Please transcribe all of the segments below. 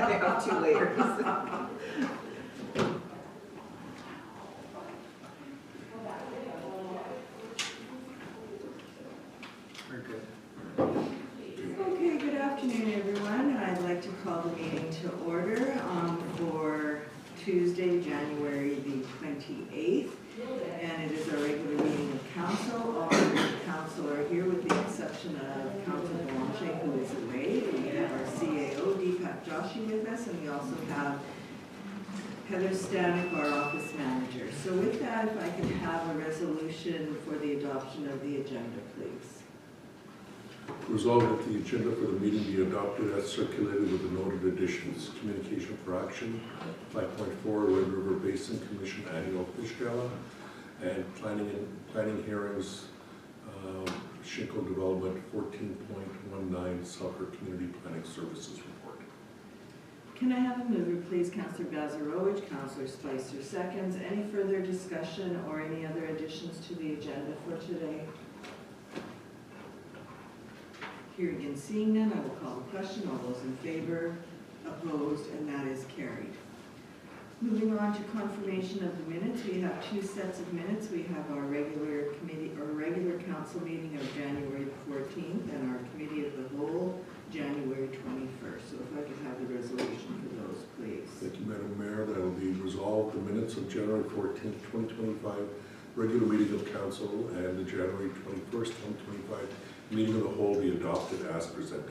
I have 2 layers. We're good. Okay, good afternoon, everyone. I'd like to call the meeting to order for Tuesday, January the 28th. And it is our regular meeting of council. All members of council are here with the exception of Councilor Boulanger, who is away. We have our CAO, Deepak Joshi, with us, and we also have Heather Stanek, our office manager. So with that, if I could have a resolution for the adoption of the agenda, please. Resolved that the agenda for the meeting be adopted as circulated with the noted additions. Communication for action, 5.4, Red River Basin Commission Annual Fish Gala, and planning hearings, Shinko Development 14.19 Soccer Community Planning Services Report. Can I have a mover, please? Councillor Bazarowicz, Councillor Spicer seconds. Any further discussion or any other additions to the agenda for today? Hearing and seeing none, I will call the question. All those in favor, opposed, and that is carried. Moving on to confirmation of the minutes, we have 2 sets of minutes. We have our regular committee or regular council meeting of January 14th and our committee of the whole January 21st. So if I could have the resolution for those, please. Thank you, Madam Mayor. That will be resolved the minutes of January 14th, 2025, regular meeting of council, and the January 21st, 2025 meeting of the whole be adopted as presented.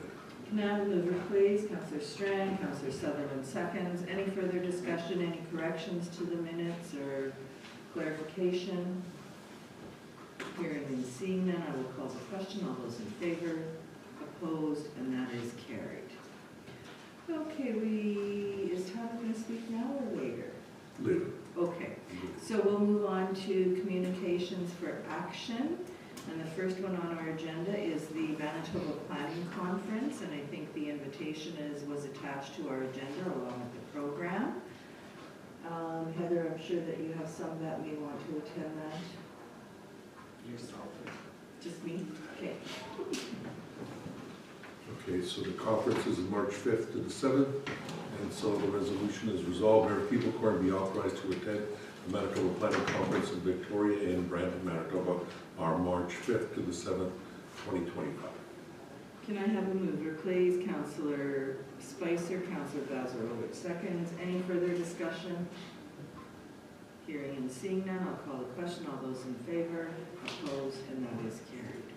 Can I have a mover, please? Councillor Strang, Councillor Sutherland seconds. Any further discussion, any corrections to the minutes or clarification? Hearing and seeing none, I will call the question. All those in favor, opposed, and that is carried. Okay, is Tyler going to speak now or later? Later. Okay, so we'll move on to communications for action. And the first one on our agenda is the Manitoba Planning Conference, and I think the invitation was attached to our agenda along with the program. Heather, I'm sure that you have some that may want to attend that. Yourself. Just me? Okay. Okay, so the conference is March 5th to the 7th, and so the resolution is resolved. Mayor Peebles be authorized to attend the Manitoba Planning Conference in Victoria and Brandon, Manitoba, are March 5th to the 7th, 2025. Can I have a mover, please? Councillor Spicer, Councillor Bazarowicz seconds. Any further discussion? Hearing and seeing none, I'll call the question. All those in favor, opposed, and that is carried.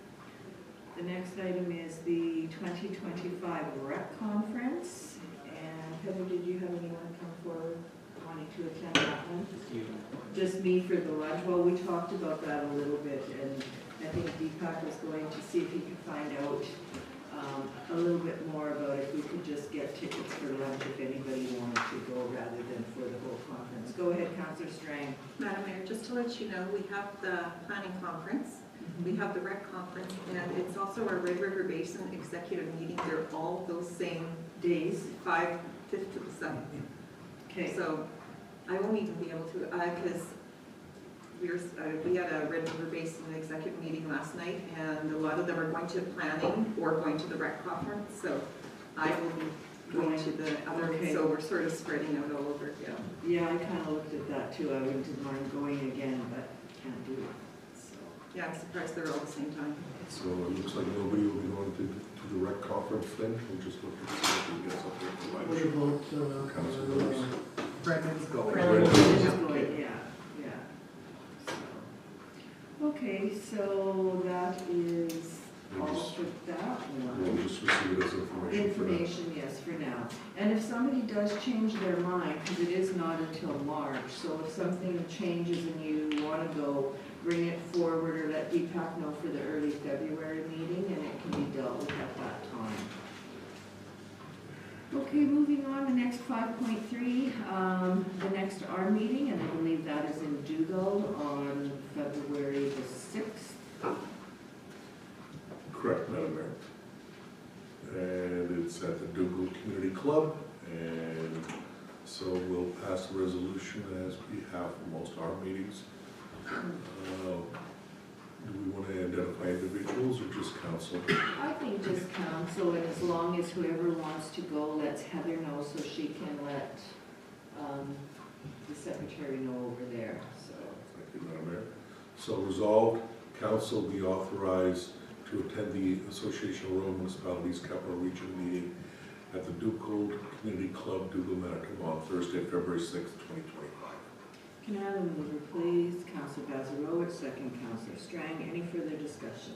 The next item is the 2025 REC Conference. And Heather, did you have anyone come forward wanting to attend that one? Just me for the lunch. Well, we talked about that a little bit, and I think Deepak was going to see if he could find out a little bit more about if we could just get tickets for lunch if anybody wanted to go rather than for the whole conference. Go ahead, Councillor Strang. Madam Mayor, just to let you know, we have the planning conference, we have the REC conference, and it's also our Red River Basin executive meeting. They're all those same Days. 5th to the 7th. Okay. So I won't even be able to, because we had a Red River Basin executive meeting last night, and a lot of them are going to planning or going to the REC conference. So I will be going to the other, Okay. so we're sort of spreading out all over. Yeah. Yeah, I kind of looked at that too. I wouldn't mind going again, but can't do it. So. Yeah, I'm surprised they're all at the same time. So it looks like nobody will be going to the REC conference then. We'll just look to see if we get something for What lunch. about, Councilors. Brandon's going? Brandon Brandon. is going, yeah. So. Okay, so that is We'll all just- for that one. We'll just receive it as information for now. Information, yes, for now. And if somebody does change their mind, because it is not until March, so if something changes and you want to go, bring it forward or let Deepak know for the early February meeting, and it can be dealt with at that time. Okay, moving on, the next 5.3, the next R meeting, and I believe that is in Dougal on February the 6th. Correct, Madam Mayor. And it's at the Dougal Community Club, and so we'll pass a resolution as we have for most our meetings. Do we want to identify individuals or just council? I think just council, and as long as whoever wants to go lets Heather know so she the secretary know over there, so. Thank you, Madam Mayor. So resolved, council be authorized to attend the Association of Rural Municipalities Capital Region meeting at the Ducal Community Club, Ducal, Manitoba, on Thursday, February 6th, 2025. Can I have a mover, please? Councilor Bazarowitz, second Councilor Strang. Any further discussion?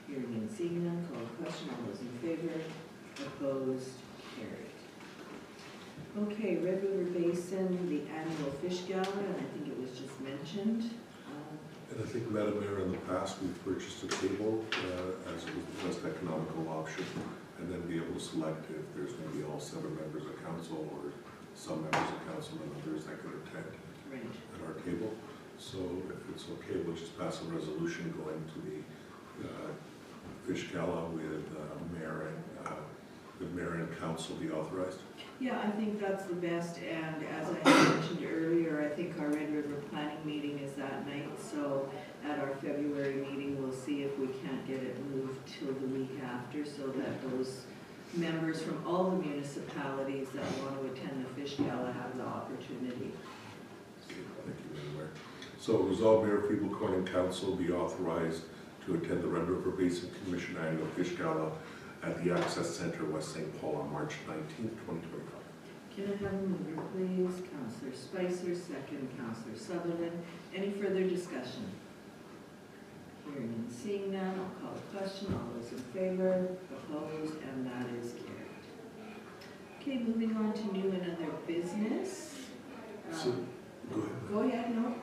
Hearing and seeing none, call a question. All those in favor? Opposed? Carried. Okay, Red River Basin, the annual fish gala, and I think it was just mentioned. And I think, Madam Mayor, in the past, we've purchased a table as it was the best economical option, and then be able to select if there's going to be all 7 members of council or some members of council and others that could attend Right. at our table. So if it's okay, we'll just pass a resolution going to the fish gala with mayor and council be authorized. Yeah, I think that's the best, and as I mentioned earlier, I think our Red River planning meeting is that night, so at our February meeting, we'll see if we can't get it moved till the week after, so that those members from all the municipalities that want to attend the fish gala have the opportunity. Thank you, Madam Mayor. So resolve Mayor Feeble Corning Council be authorized to attend the Red River Basin Commission Annual Fish Gala at the Access Center, West St. Paul, on March 19th, 2025. Can I have a mover, please? Councilor Spicer, second Councilor Sutherland. Any further discussion? Hearing and seeing none, I'll call a question. All those in favor, opposed, and that is carried. Okay, moving on to new and other business. So, go ahead. Go ahead, no?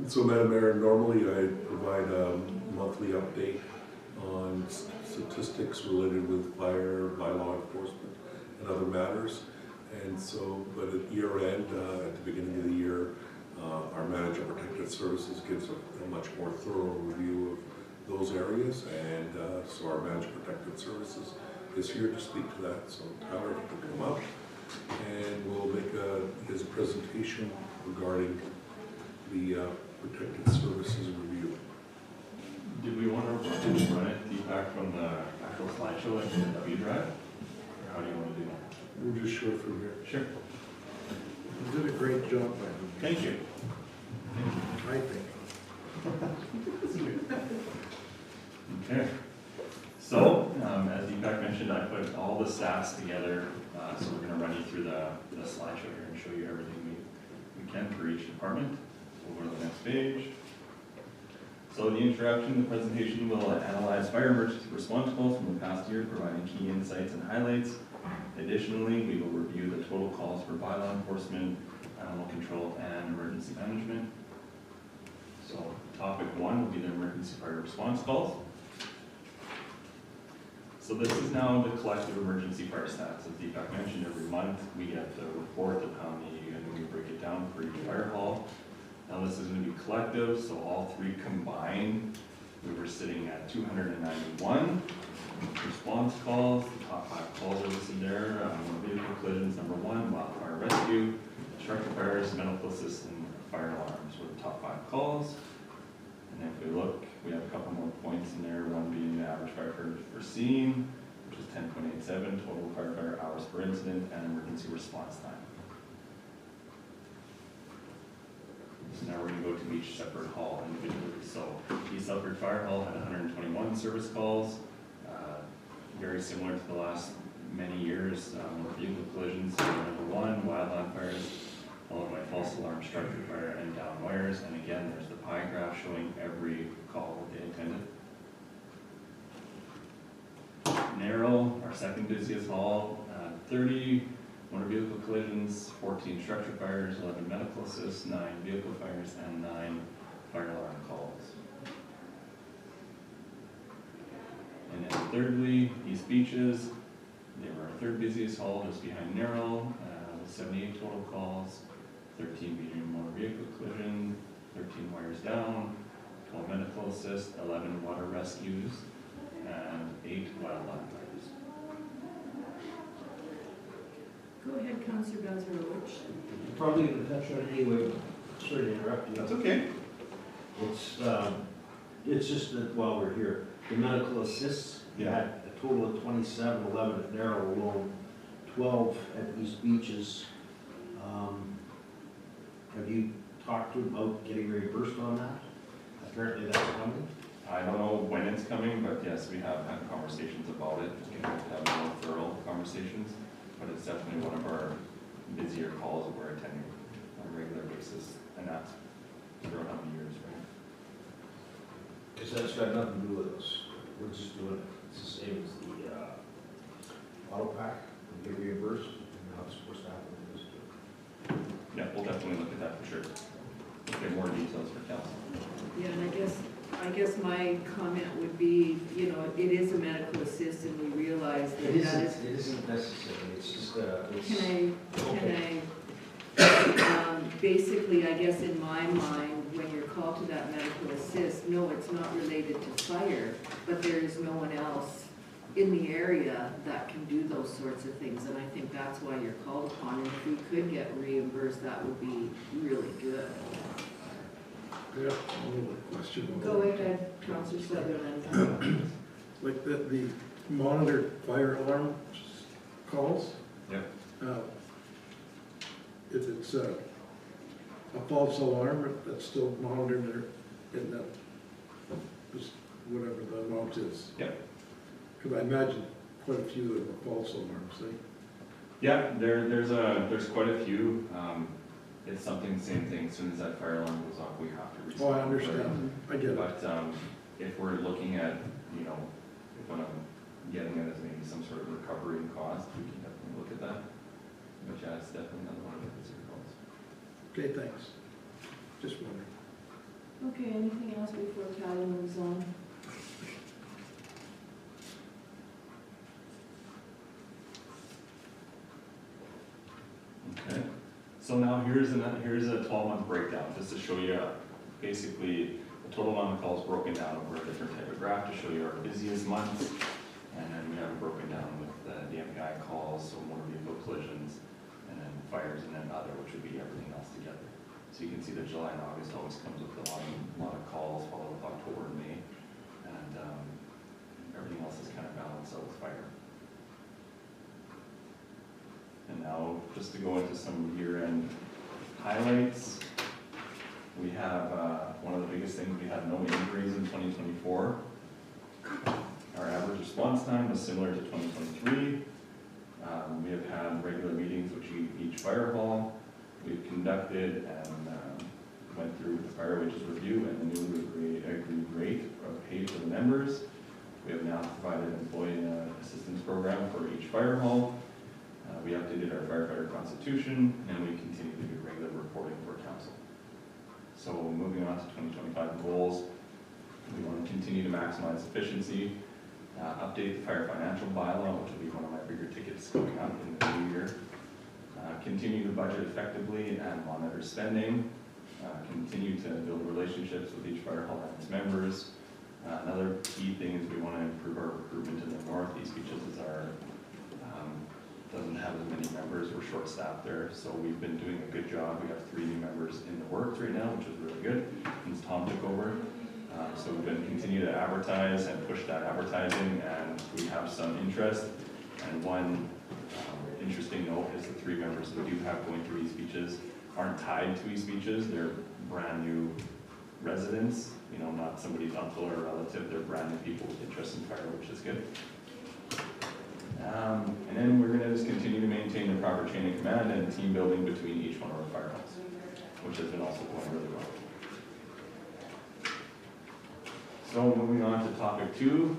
So, Madam Mayor, normally I provide a monthly update on statistics related with fire, by law enforcement, and other matters. And so, but at year end, at the beginning of the year, our Manager Protected Services gives a much more thorough review of those areas. And so our Manager Protected Services is here to speak to that. So Tyler will come up and we'll make his presentation regarding the Protected Services review. Did we want to run it Deepak from the actual slideshow into the W drive? Or how do you want to do that? We'll just show it from here. Sure. You did a great job, Thank you. I think. Okay. So, as Deepak mentioned, I put all the stats together. So we're going to run you through the slideshow here and show you everything we can for each department. So we'll go to the next page. So in the introduction, the presentation will analyze fire emergency response calls from the past year, providing key insights and highlights. Additionally, we will review the total calls for bylaw enforcement, animal control, and emergency management. So topic 1 will be the emergency fire response calls. So this is now the collective emergency fire stats. As Deepak mentioned, every month we get the report of how many, and we break it down for each fire hall. Now this is going to be collective, so all 3 combined, we were sitting at 291 response calls. The top 5 calls are listed there. Vehicle collisions, number 1, wildfire rescue, structure fires, medical assistance, fire alarms were the top 5 calls. And if we look, we have a couple more points in there, one being the average firefighter per scene, which is 10.87, total firefighter hours per incident, and emergency response time. So now we're going to go to each separate hall individually. So East Selkirk Fire Hall had 121 service calls, very similar to the last many years. More vehicle collisions, number 1, wildland fires, followed by false alarm, structure fire, and down wires. And again, there's the pie graph showing every call that they attended. Narrow, our second busiest hall, 30 motor vehicle collisions, 14 structure fires, 11 medical assists, 9 vehicle fires, and 9 fire alarm calls. And then thirdly, East Beaches, they were our 3rd busiest hall, just behind Narrow, with 78 total calls, 13 medium motor vehicle collision, 13 wires down, 12 medical assists, 11 water rescues, and 8 wildland fires. Go ahead, Councilor Bazarowicz. Probably going to touch on it anyway, sorry to interrupt you. That's okay. It's just that while we're here, the medical assists, you had a total of 27, 11 at Narrow alone, 12 at East Beaches, Have you talked to him about getting reimbursed on that? Apparently that's coming. I don't know when it's coming, but yes, we have had conversations about it. We can have more thorough conversations, but it's definitely one of our busier calls that we're attending on a regular basis, and that's for how many years, right? Because that's got nothing to do with us. We're just doing it. It's the same as the auto pack. We get reimbursed, and how it's supposed to happen. Yeah, we'll definitely look at that for sure. Get more details for council. Yeah, and I guess my comment would be, you know, it is a medical assist and we realize that It that is. isn't necessary. It's just, Can I, basically, I guess in my mind, when you're called to that medical assist, no, it's not related to fire, but there is no one else in the area that can do those sorts of things, and I think that's why you're called upon, and if we could get reimbursed, that would be really good. Yeah, a little question. Go ahead, Councillor Sutherland. Like the monitored fire alarm calls? Yep. If it's a false alarm, that's still monitored there in that, just whatever the amount is. Yep. Because I imagine quite a few of them are false alarms, eh? Yeah, there's quite a few. It's something, same thing, as soon as that fire alarm goes off, we have to respond. Oh, I understand, I get it. But if we're looking at, you know, if what I'm getting at is maybe some sort of recovery in cost, we can definitely look at that. But yeah, it's definitely another one of the consider calls. Okay, thanks. Just wondering. Okay, anything else before Callie moves on? Okay, so now here's a 12-month breakdown, just to show you basically the total amount of calls broken down over a different type of graph to show you our busiest months. And then we have it broken down with the MPI calls, so motor vehicle collisions, and then fires, and then other, which would be everything else together. So you can see that July and August always comes with a lot of calls, followed with October and May. And everything else is kind of balanced out with fire. And now, just to go into some year-end highlights, we have, one of the biggest things, we had no injuries in 2024. Our average response time was similar to 2023. We have had regular meetings with each fire hall. We've conducted and went through the fire wages review and the newly agreed rate of pay for the members. We have now provided an employee assistance program for each fire hall. We updated our firefighter constitution, and we continue to do regular reporting for council. So moving on to 2025 goals, we want to continue to maximize efficiency, update the fire financial bylaw, which will be one of my bigger tickets coming up in the new year, continue to budget effectively and monitor spending, continue to build relationships with each fire hall and its members. Another key thing is we want to improve our recruitment in the north. East Beaches is our doesn't have as many members, we're short-staffed there, so we've been doing a good job. We have 3 new members in the works right now, which is really good, since Tom took over. So we've been continue to advertise and push that advertising, and we have some interest. And one interesting note is the 3 members that we do have going through East Beaches aren't tied to East Beaches, they're brand new residents, you know, not somebody's uncle or relative, they're brand new people with interest in fire, which is good. And then we're going to just continue to maintain the proper chain of command and team building between each one of our fire halls, which has been also going really well. So moving on to topic 2,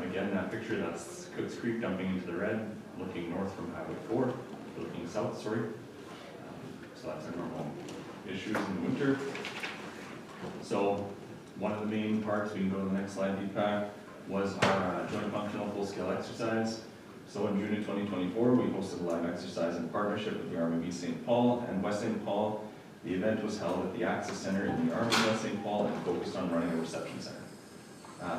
again that picture, that's Cooks Creek dumping into the red, looking north from Highway 4, looking south, sorry. So that's our normal issues in the winter. So one of the main parts, we can go to the next slide, Deepak, was our joint functional full-scale exercise. So in June of 2024, we hosted a live exercise in partnership with the Army of East St. Paul and West St. Paul. The event was held at the Access Center in the Army of West St. Paul and focused on running a reception center.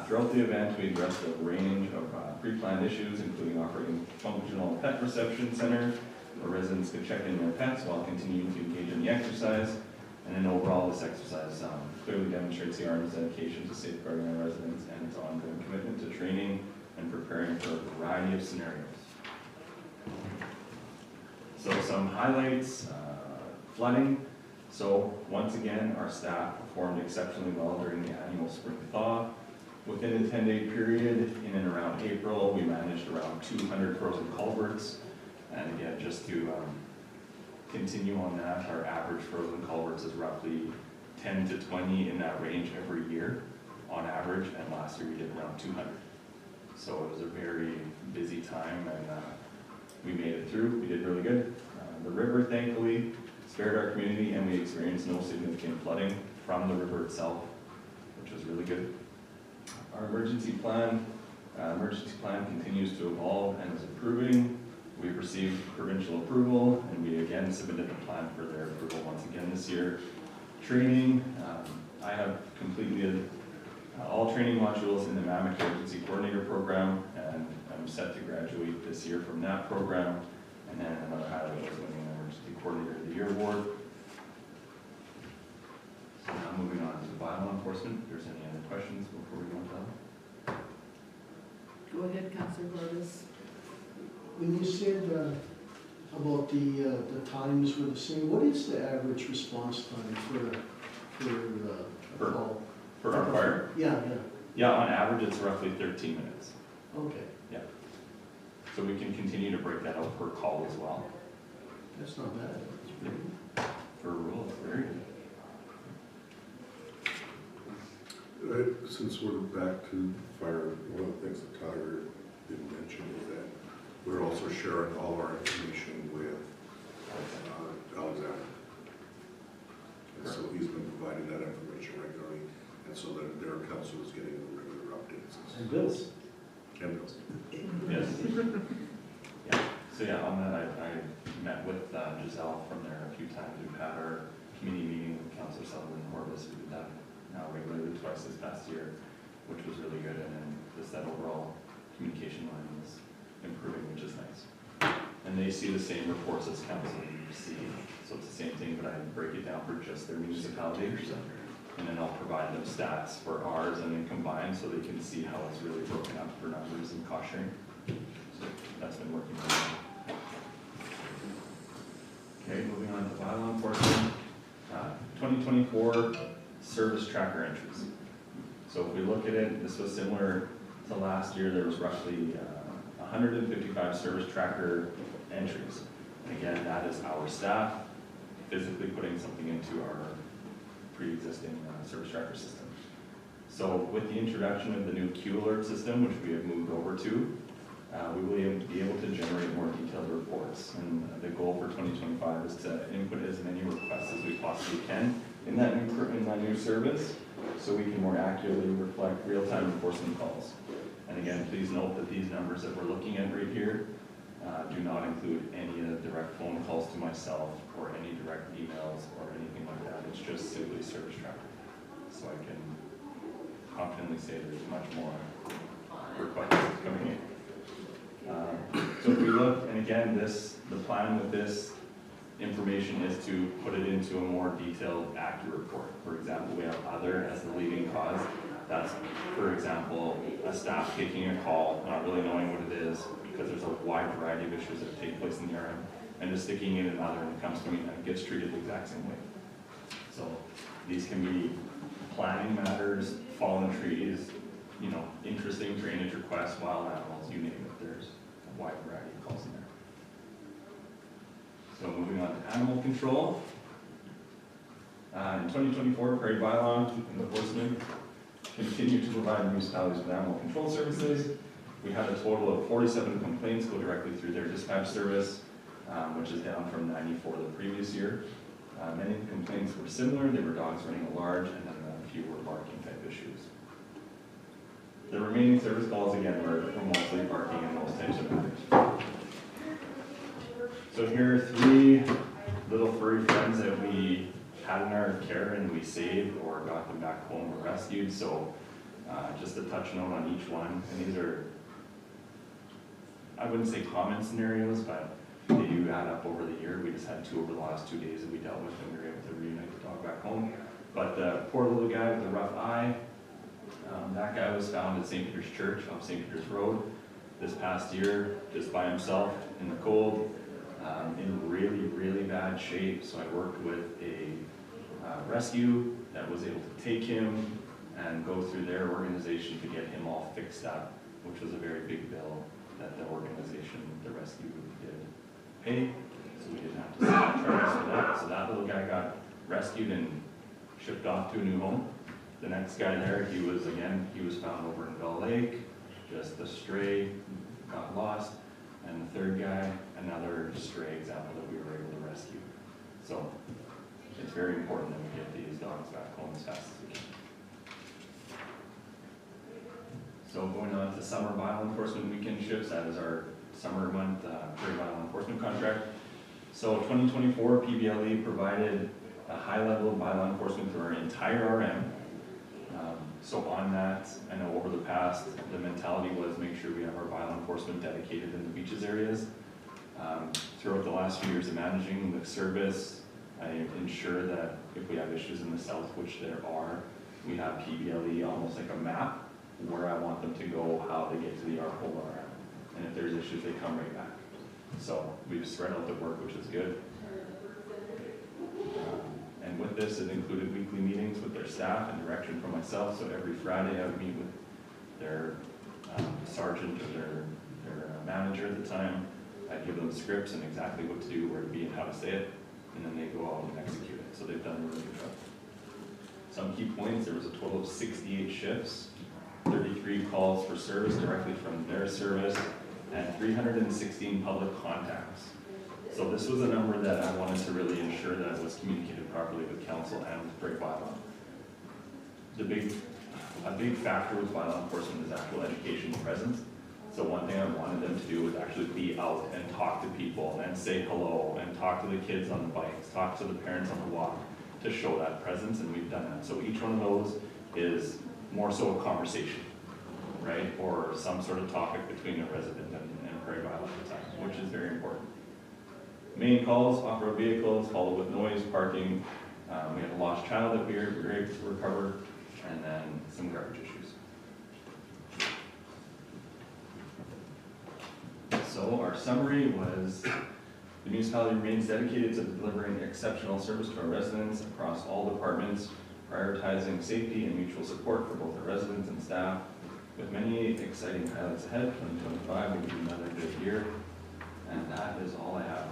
Throughout the event, we addressed a range of pre-planned issues, including offering functional pet reception center, where residents could check in their pets while continuing to engage in the exercise. And then overall, this exercise clearly demonstrates the Army's dedication to safeguarding our residents and its ongoing commitment to training and preparing for a variety of scenarios. So some highlights, flooding. So once again, our staff performed exceptionally well during the annual spring thaw. Within a 10-day period, in and around April, we managed around 200 frozen culverts. And again, just to continue on that, our average frozen culverts is roughly 10 to 20 in that range every year on average, and last year we did around 200. So it was a very busy time, and we made it through. We did really good. The river, thankfully, spared our community, and we experienced no significant flooding from the river itself, which was really good. Our emergency plan continues to evolve and is improving. We've received provincial approval, and we again submitted the plan for their approval once again this year. Training, I have completed all training modules in the Mammoth Emergency Coordinator Program, and I'm set to graduate this year from that program. And then another highlight was winning the Emergency Coordinator of the Year award. So now moving on to bylaw enforcement. If there's any other questions before we go on to that. Go ahead, Councillor Vargas. When you said about the times were the same, what is the average response time for a call? For our fire? Yeah, Yeah, on average, it's roughly 13 minutes. okay, So we can continue to break that out per call as well. that's not bad. For a rule, it's very good. Since we're back to fire, one of the things that Tyler didn't mention is that we're also sharing all our information with Alexander. And so he's been providing that information regularly, and so that their council is getting the regular updates. And bills. And bills. Yes. Yeah, so yeah, on that, I met with Giselle from there a few times. We've had our committee meeting with Councilor Sutherland and Horvis. We did that now regularly twice this past year, which was really good, and then just that overall communication line was improving, which is nice. And they see the same reports as council receive, so it's the same thing, but I break it down for just their municipality. And then I'll provide them stats for ours and then combine so they can see how it's really broken up for numbers and cost sharing. So that's been working really well. Okay, moving on to bylaw enforcement. 2024 service tracker entries. So if we look at it, this was similar to last year. There was roughly 155 service tracker entries. And again, that is our staff physically putting something into our pre-existing service tracker system. So with the introduction of the new Q alert system, which we have moved over to, we will be able to generate more detailed reports. And the goal for 2025 is to input as many requests as we possibly can in that new service, so we can more accurately reflect real-time enforcement calls. And again, please note that these numbers that we're looking at right here do not include any of the direct phone calls to myself or any direct emails or anything like that. It's just simply service tracker. So I can confidently say there's much more requests coming in. So if we look, and again, the plan with this information is to put it into a more detailed, accurate report. For example, we have other as the leading cause. That's, for example, a staff taking a call, not really knowing what it is, because there's a wide variety of issues that take place in the RM, and just sticking in another, and it comes to me and it gets treated the exact same way. So these can be planning matters, fallen trees, interesting drainage requests, wild animals, you name it. There's a wide variety of calls in there. So moving on to animal control. In 2024, Prairie Bylaw Enforcement continued to provide municipalities with animal control services. We had a total of 47 complaints go directly through their dispatch service, which is down from 94 the previous year. Many of the complaints were similar. They were dogs running at large, and then a few were barking type issues. The remaining service calls, again, were mostly barking and those types of matters. So here are 3 little furry friends that we had in our care and we saved or got them back home or rescued. So just a touch note on each one. And these are, I wouldn't say common scenarios, but they do add up over the year. We just had 2 over the last 2 days that we dealt with, and we were able to reunite the dog back home. But the poor little guy with the rough eye, that guy was found at St. Peter's Church off St. Peter's Road this past year, just by himself in the cold, in bad shape, so I worked with a rescue that was able to take him and go through their organization to get him all fixed up, which was a very big bill that the organization, the rescue did pay, so we didn't have to send charges for that. So that little guy got rescued and shipped off to a new home. The next guy there, he was found over in Bell Lake, just a stray, got lost. And the third guy, another stray example that we were able to rescue. So it's very important that we get these dogs back home as fast as we can. So going on to summer bylaw enforcement weekend shifts, that is our summer month prairie bylaw enforcement contract. So 2024 PBLE provided a high level of bylaw enforcement through our entire RM. So on that, I know over the past, the mentality was make sure we have our bylaw enforcement dedicated in the beaches areas. Throughout the last few years of managing the service, I ensure that if we have issues in the south, which there are, we have PBLE almost like a map where I want them to go, how they get to the Arpole RM. And if there's issues, they come right back. So we've spread out the work, which is good. And with this, it included weekly meetings with their staff and direction from myself. So every Friday I would meet with their sergeant or their manager at the time. I'd give them scripts and exactly what to do, where to be, and how to say it. And then they go out and execute it. So they've done a really good job. Some key points: there was a total of 68 shifts, 33 calls for service directly from their service, and 316 public contacts. So this was a number that I wanted to really ensure that was communicated properly with council and with prairie bylaw. A big factor with bylaw enforcement is actual education presence. So one thing I wanted them to do was actually be out and talk to people and say hello and talk to the kids on the bikes, talk to the parents on the walk, to show that presence, and we've done that. So each one of those is more so a conversation, right? Or some sort of topic between a resident and prairie bylaw at the time, which is very important. Main calls: off-road vehicles, followed with noise, parking. We had a lost child that we were able to recover, and then some garbage issues. So our summary was: the municipality remains dedicated to delivering exceptional service to our residents across all departments, prioritizing safety and mutual support for both our residents and staff. With many exciting highlights ahead, 2025 will be another good year. And that is all I have.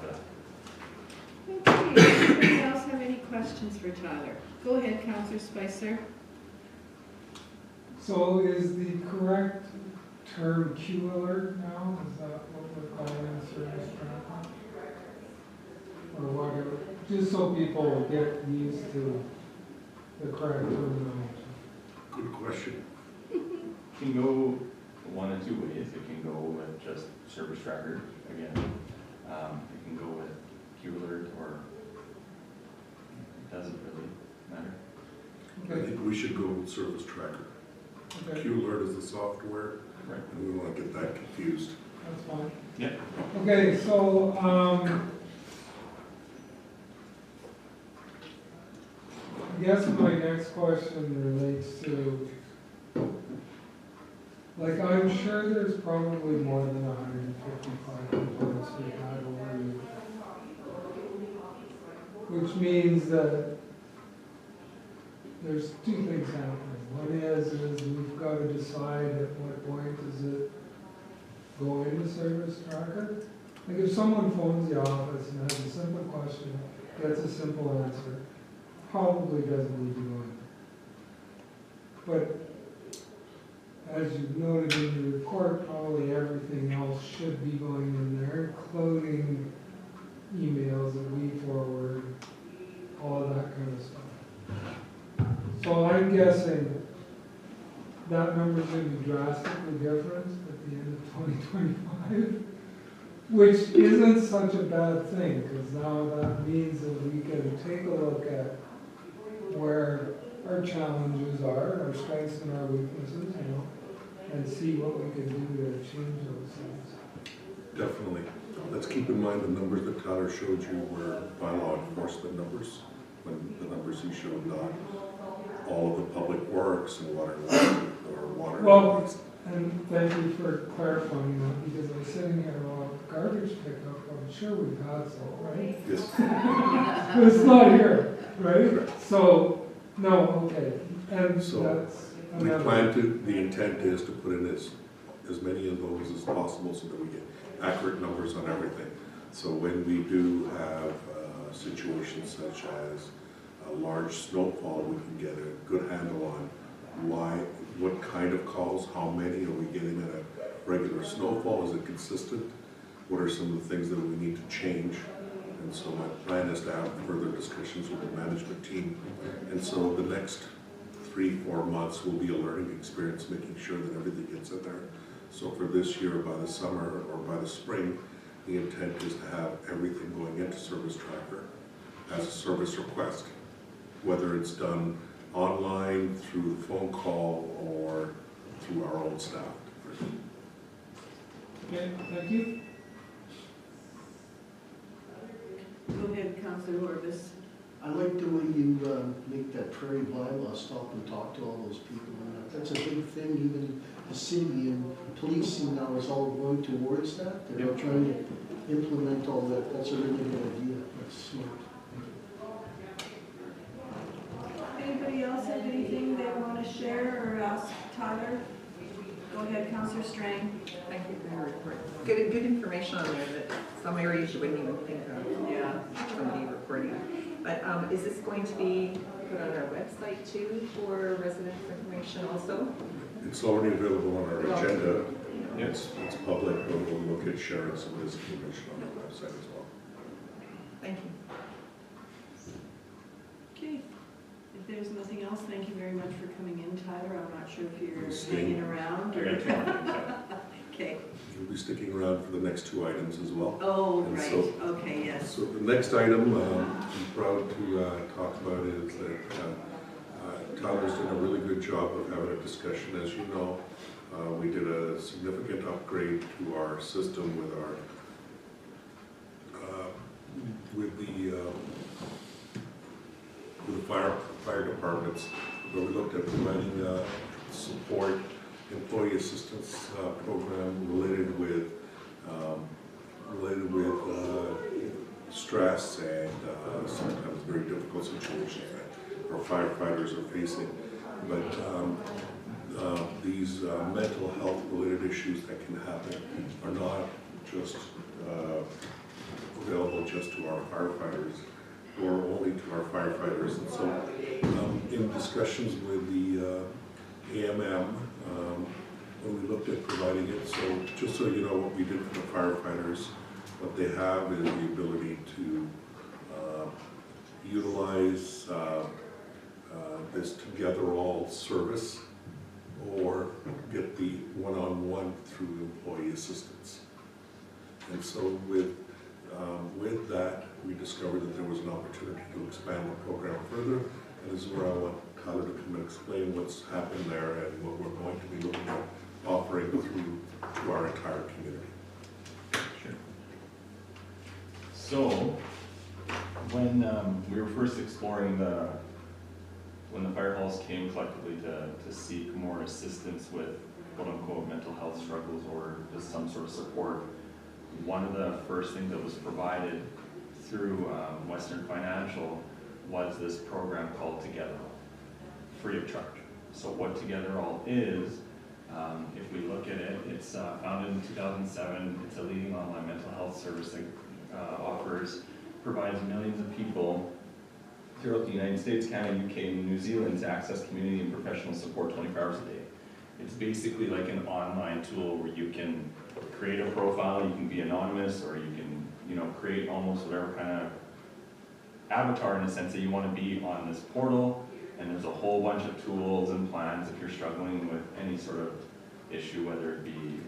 Okay, does anybody else have any questions for Tyler? Go ahead, Councillor Spicer. So is the correct term Q alert now? Is that what we're calling a service traffic? Or whatever, just so people get used to the correct terminology. Good question. It can go one of two ways. It can go with just service tracker again. It can go with Q alert, or it doesn't really matter. I think we should go with service tracker. Okay, Q alert is the software, Right. and we don't want to get that confused. that's fine. Yeah. Okay, so, I guess my next question relates to, like, I'm sure there's probably more than 155 complaints we've had over you. Which means that there's two things happening. One is we've got to decide at what point does it go into service tracker. Like if someone phones the office and has a simple question, gets a simple answer, probably doesn't need to go in. But as you've noted in your report, probably everything else should be going in there, including emails that we forward, all of that kind of stuff. So I'm guessing that number's going to be drastically different at the end of 2025, which isn't such a bad thing, because now that means that we can take a look at where our challenges are, our strengths and our weaknesses, you know, and see what we can do to change those things. Definitely. Let's keep in mind the numbers that Tyler showed you were bylaw enforcement numbers, when the numbers he showed not all of the public works and water or water. Well, and thank you for clarifying that, because I'm sitting here on garbage pickup, I'm sure we've had some, right? Yes. It's not here, right? So, no, okay, and So, that's We another. plan to, the intent is to put in as many of those as possible so that we get accurate numbers on everything. So when we do have situations such as a large snowfall, we can get a good handle on what kind of calls, how many are we getting at a regular snowfall, is it consistent? What are some of the things that we need to change? And so my plan is to have further discussions with the management team. And so the next 3-4 months will be a learning experience, making sure that everything gets in there. So for this year, by the summer or by the spring, the intent is to have everything going into Service Tracker as a service request, whether it's done online, through the phone call, or through our own staff. Okay, thank you. Go ahead, Councillor Horvis. I like the way you make that prairie bylaw stop and talk to all those people. And that's a big thing, even the city and policing now is all going towards that. They're trying to implement all that. That's a really good idea. That's smart. Anybody else have anything they want to share or ask Tyler? Go ahead, Councillor Strang. Thank you for your report. Good information on there that some areas you wouldn't even think of. Yeah. Somebody reporting. But is this going to be put on our website too for resident information also? It's already available on our agenda. It's public, but we'll look at sharing some of this information on the website as well. Thank you. Okay. If there's nothing else, thank you very much for coming in, Tyler. I'm not sure if you're Staying. hanging around. I got 2 more things. Okay. You'll be sticking around for the next 2 items as well. Oh, And right. so- Okay, yes. So the next item I'm proud to talk about is that Tyler's done a really good job of having a discussion. As you know, we did a significant upgrade to our system with the fire departments, where we looked at providing support, employee assistance program related with stress and sometimes very difficult situations that our firefighters are facing. But these mental health related issues that can happen are not just available just to our firefighters or only to our firefighters. And so in discussions with the AMM, when we looked at providing it, so just so you know what we did for the firefighters, what they have is the ability to utilize this Together All service or get the one-on-one through employee assistance. And so with that, we discovered that there was an opportunity to expand the program further, and this is where I want Tyler to come and explain what's happened there and what we're going to be looking at offering through to our entire community. Sure. So, when we were first exploring when the fire halls came collectively to seek more assistance with quote-unquote mental health struggles or just some sort of support, one of the first things that was provided through Western Financial was this program called Together All, free of charge. So what Together All is, if we look at it, it's founded in 2007. It's a leading online mental health service that provides millions of people throughout the United States, Canada, UK, and New Zealand to access community and professional support 24 hours a day. It's basically like an online tool where you can create a profile, you can be anonymous, or you can, create almost whatever kind of avatar in a sense that you want to be on this portal. And there's a whole bunch of tools and plans if you're struggling with any sort of issue, whether it be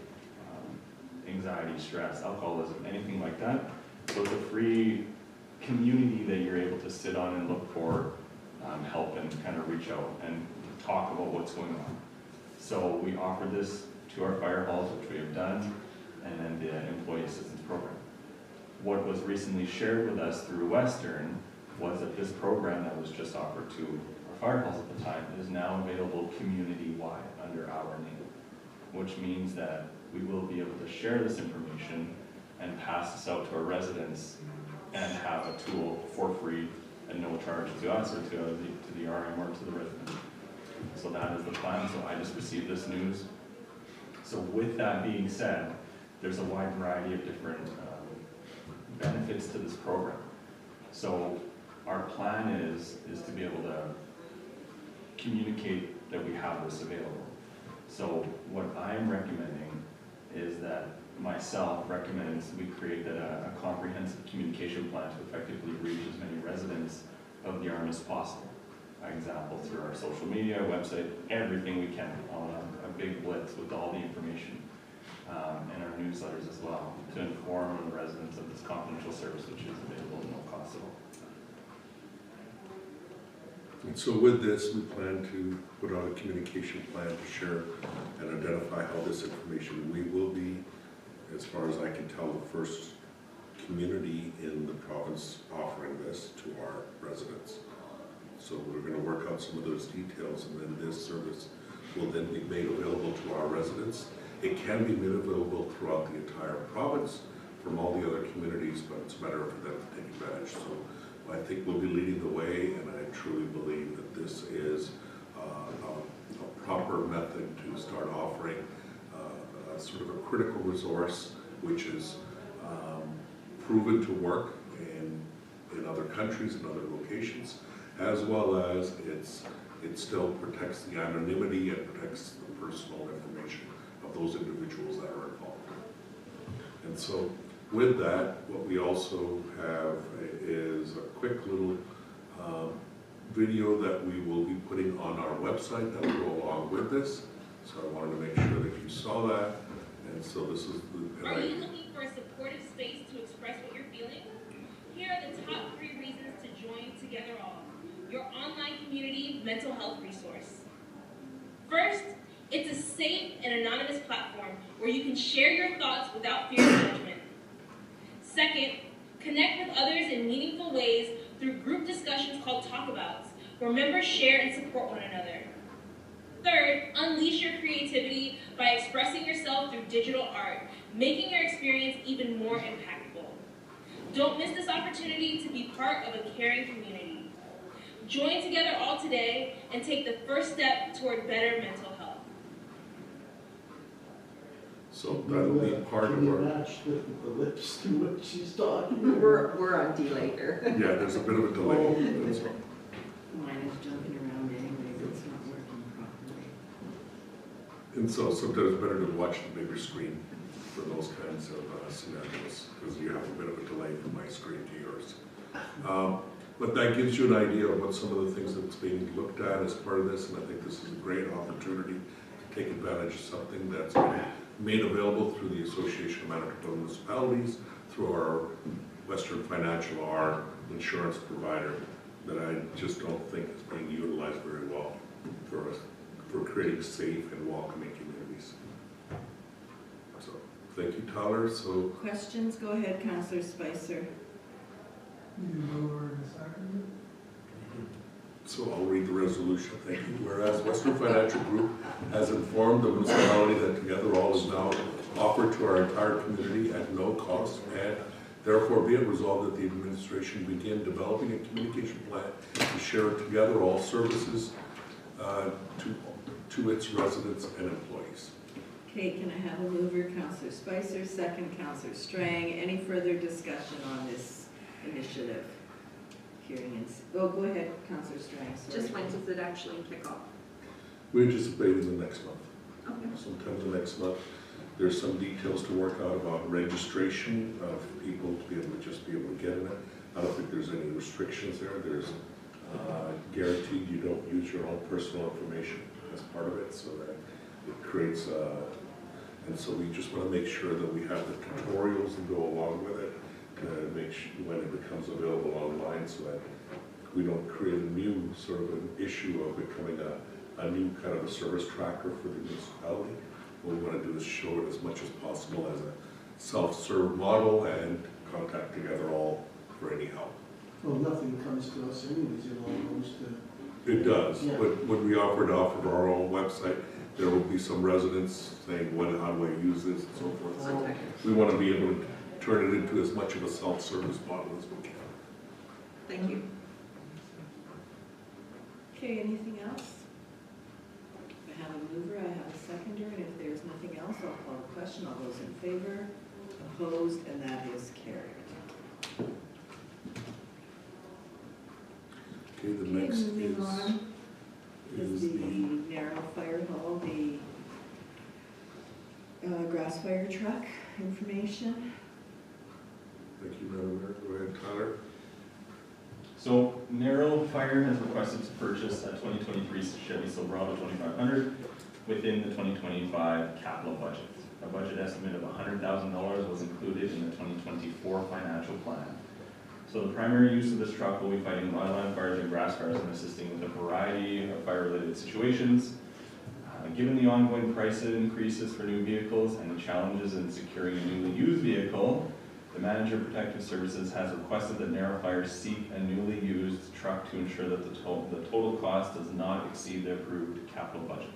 anxiety, stress, alcoholism, anything like that. So it's a free community that you're able to sit on and look for help and kind of reach out and talk about what's going on. So we offered this to our fire halls, which we have done, and then the employee assistance program. What was recently shared with us through Western was that this program that was just offered to our fire halls at the time is now available community-wide under our name, which means that we will be able to share this information and pass this out to our residents and have a tool for free and no charge to us or to the RM or to the resident. So that is the plan. So I just received this news. So with that being said, there's a wide variety of different benefits to this program. So our plan is to be able to communicate that we have this available. So what I'm recommending is that myself recommends we create a comprehensive communication plan to effectively reach as many residents of the ARM as possible. For example, through our social media, website, everything we can on a big blitz with all the information, and our newsletters as well, to inform the residents of this confidential service which is available at no cost at all. And so with this, we plan to put out a communication plan to share and identify how this information, we will be, as far as I can tell, the first community in the province offering this to our residents. So we're going to work out some of those details, and then this service will then be made available to our residents. It can be made available throughout the entire province from all the other communities, but it's a matter for them to take advantage. So I think we'll be leading the way, and I truly believe that this is a proper method to start offering sort of a critical resource, which is proven to work in other countries and other locations, as well as it still protects the anonymity and protects the personal information of those individuals that are involved. And so with that, what we also have is a quick little video that we will be putting on our website that will go along with this. So I wanted to make sure that you saw that. And so this is the... Are you looking for a supportive space to express what you're feeling? Here are the top 3 reasons to join Together All, your online community mental health resource. First, it's a safe and anonymous platform where you can share your thoughts without fear of judgment. Second, connect with others in meaningful ways through group discussions called talkabouts, where members share and support one another. Third, unleash your creativity by expressing yourself through digital art, making your experience even more impactful. Don't miss this opportunity to be part of a caring community. Join Together All today and take the first step toward better mental health. So that'll be part of Can you our... match the lips to what she's talking about? We're on delay here. Yeah, there's a bit of a delay. That's all. Mine is jumping around anyway, but it's not working properly. And so sometimes it's better to watch the bigger screen for those kinds of scenarios, because you have a bit of a delay from my screen to yours. But that gives you an idea of what some of the things that's being looked at as part of this, and I think this is a great opportunity to take advantage of something that's been made available through the Association of Manitoba Municipalities, through our Western Financial, our insurance provider, that I just don't think is being utilized very well for us, for creating safe and welcoming communities. So, thank you, Tyler. So, Questions? Go ahead, Councillor Spicer. Need a mover and a second? so I'll read the resolution. Thank you. Whereas Western Financial Group has informed the municipality that Together All is now offered to our entire community at no cost, and therefore be it resolved that the administration begin developing a communication plan to share Together All services to its residents and employees. Okay, can I have a mover, Councillor Spicer, second, Councillor Strang. Any further discussion on this initiative? Hearing is, oh, go ahead, Councillor Strang, sorry. Just when does it actually kick off? We anticipate in the next month. Okay. Sometime in the next month. There's some details to work out about registration of people to be able to just be able to get in it. I don't think there's any restrictions there. There's guaranteed you don't use your own personal information as part of it, so that it creates and so we just want to make sure that we have the tutorials that go along with it to make sure when it becomes available online, so that we don't create a new sort of an issue of becoming a new kind of a service tracker for the municipality. What we want to do is show it as much as possible as a self-serve model and contact Together All for any help. Well, nothing comes to us anyways, it all goes to, It does, Yeah. but when we offer to offer our own website, there will be some residents saying, how do I use this and so forth. So Okay. we want to be able to turn it into as much of a self-service model as we can. Thank you. Okay, anything else? I have a mover, I have a seconder, and if there's nothing else, I'll call the question. All those in favor, opposed, and that is carried. Okay, the Okay, next moving on is is the the, narrow fire hall, the grass fire truck information. thank you, Madam Mayor, go ahead, Tyler. So Narrow Fire has requested to purchase a 2023 Chevy Silverado 2500 within the 2025 capital budget. A budget estimate of $100,000 was included in the 2024 financial plan. So the primary use of this truck will be fighting wildland fires and grass fires and assisting with a variety of fire-related situations. Given the ongoing price increases for new vehicles and the challenges in securing a newly used vehicle, the Manager of Protective Services has requested that Narrow Fire seek a newly used truck to ensure that the total cost does not exceed the approved capital budget.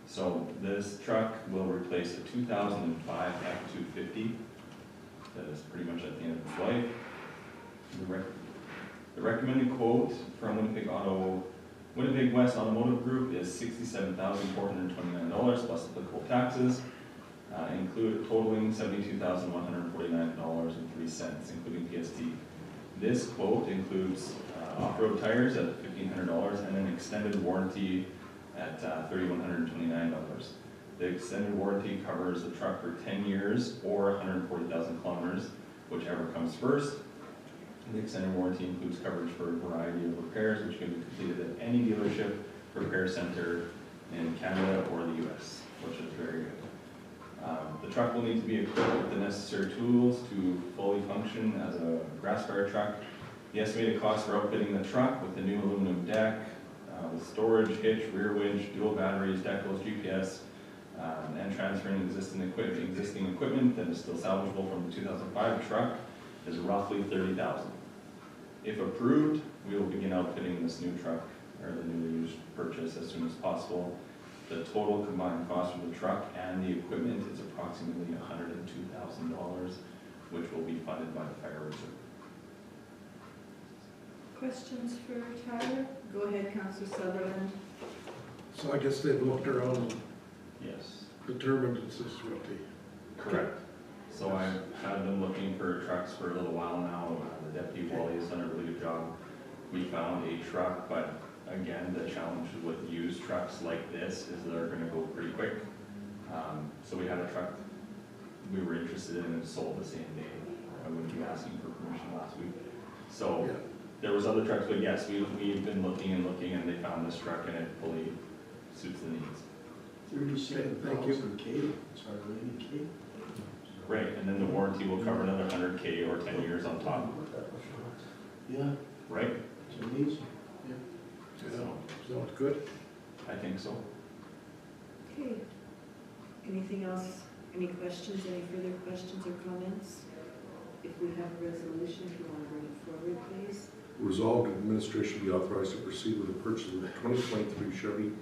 So this truck will replace a 2005 F-250 that is pretty much at the end of its life. The recommended quote from Winnipeg West Automotive Group is $67,429 plus applicable taxes, totaling $72,149.03, including PST. This quote includes off-road tires at $1,500 and an extended warranty at $3,129. The extended warranty covers the truck for 10 years or 140,000 kilometers, whichever comes first. The extended warranty includes coverage for a variety of repairs which can be completed at any dealership, repair center in Canada or the US, which is very good. The truck will need to be equipped with the necessary tools to fully function as a grass fire truck. The estimated cost for outfitting the truck with the new aluminum deck, with storage, hitch, rear winch, dual batteries, decals, GPS, and transferring existing equipment that is still salvageable from the 2005 truck is roughly $30,000. If approved, we will begin outfitting this new truck, or the newly used purchase, as soon as possible. The total combined cost for the truck and the equipment is approximately $102,000, which will be funded by the Fire Reserve. Questions for Tyler? Go ahead, Councilor Sutherland. So I guess they've looked around and Yes. determined this is what they. Correct. So I've had them looking for trucks for a little while now. The deputy Wally has done a really good job. We found a truck, but again, the challenge with used trucks like this is they're gonna go pretty quick. So we had a truck we were interested in and sold the same day. I wouldn't be asking for permission last week. So Yeah. there was other trucks, but yes, we've been looking and looking, and they found this truck and it fully suits the needs. 37,000 K, it's hardly any K. Right, and then the warranty will cover another 100K or 10 years on top, Yeah, right? it's amazing. So, Sounds good. I think so. Okay. Anything else? Any questions, any further questions or comments? If we have a resolution, if you want to bring it forward, please. Resolved, administration be authorized to proceed with the purchase of the 2023 Chevy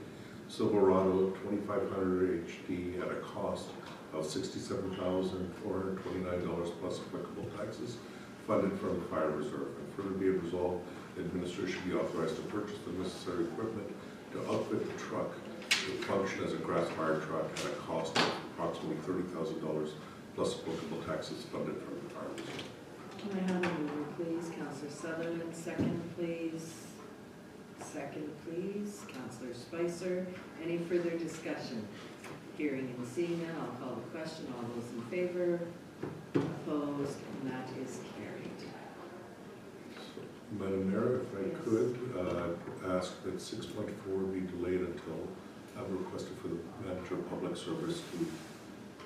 Silverado 2500 HD at a cost of $67,429 plus applicable taxes, funded from the Fire Reserve. And further be it resolved, the administration be authorized to purchase the necessary equipment to outfit the truck to function as a grass fire truck at a cost of approximately $30,000 plus applicable taxes, funded from the Fire Reserve. Can I have a mover, please? Councilor Sutherland, second, please. Second, please. Councilor Spicer. Any further discussion? Hearing and seeing none, I'll call the question. All those in favor? Opposed? And that is carried. Madam Mayor, if I Yes. could ask that 6.4 be delayed until I've requested for the Manager of Public Service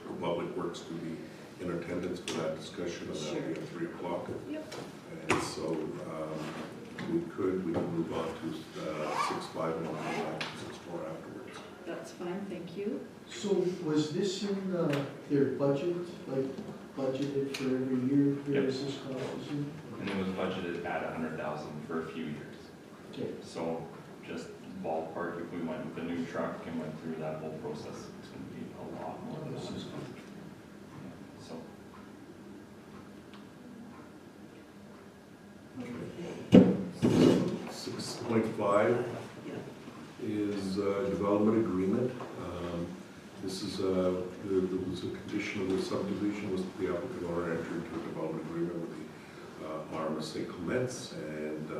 or Public Works to be in attendance for that discussion, and that'll be at 3 o'clock. Yep. And so we can move on to 6.5 and we'll come back to 6.4 afterwards. That's fine, thank you. So was this in their budget, like budgeted for every year, Yep. is this cost is in? And it was budgeted at $100,000 for a few years. Okay. So just ballpark, if we went with a new truck and went through that whole process, it's gonna be a lot more than This is $100,000. So, 6.5 is development agreement. This is, there was a condition of the subdivision was that the applicant owner enter into a development agreement with the RMS St. Clements, and the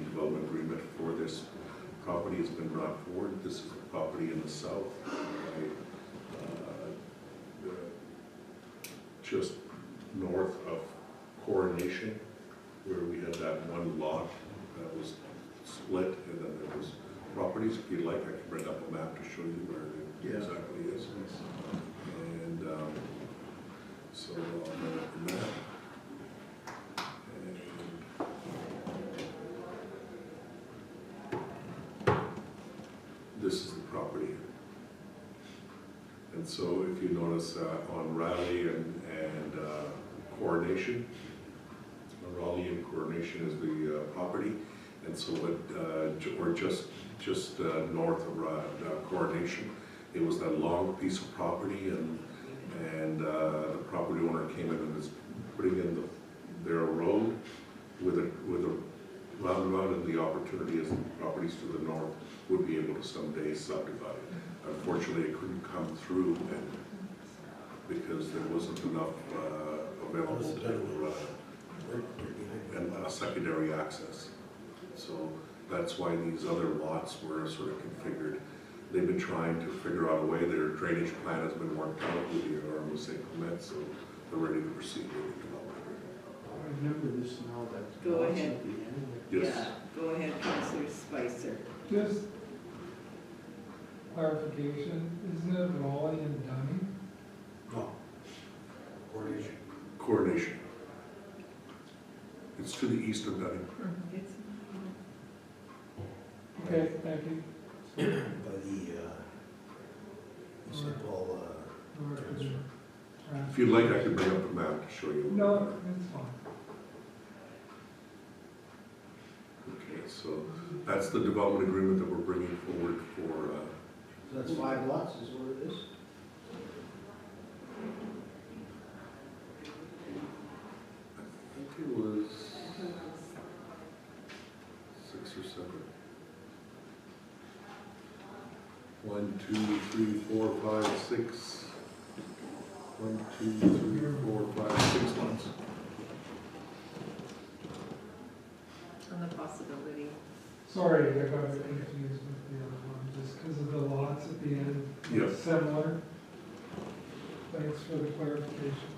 development agreement for this property has been brought forward. This is the property in the south, just north of Coronation, where we had that one lot that was split, and then there was properties. If you'd like, I can bring up a map to show you where it exactly is. And so I'll bring up the map. And this is the property. And so if you notice on Raleigh and Coronation, Raleigh and Coronation is the property. And so we're just north of Coronation. It was that long piece of property, and the property owner came in and is putting in their road with a roundabout, and the opportunity is the properties to the north would be able to someday subdivide. Unfortunately, it couldn't come through, and because there wasn't enough available to and secondary access. So that's why these other lots were sort of configured. They've been trying to figure out a way. Their drainage plan has been worked out with the RMS St. Clements, so they're ready to proceed with the development. I remember this now that. Go ahead. Yes. Yeah, go ahead, Councillor Spicer. Just clarification, isn't it Raleigh and Dunning? No. Coordination. Coronation. It's to the east of Dunning. It's Okay, thank you. By the, St. Paul, If you'd like, I could bring up a map to show you. No, it's fine. Okay, so that's the development agreement that we're bringing forward for. so that's 5 lots is what it is? I think it was 6 or 7. 1, 2, 3, 4, 5, 6. 1, 2, 3, 4, 5, 6 lots. On the possibility. Sorry, I got confused with the other one, just because of the lots at the end. Yep. Similar. Thanks for the clarification.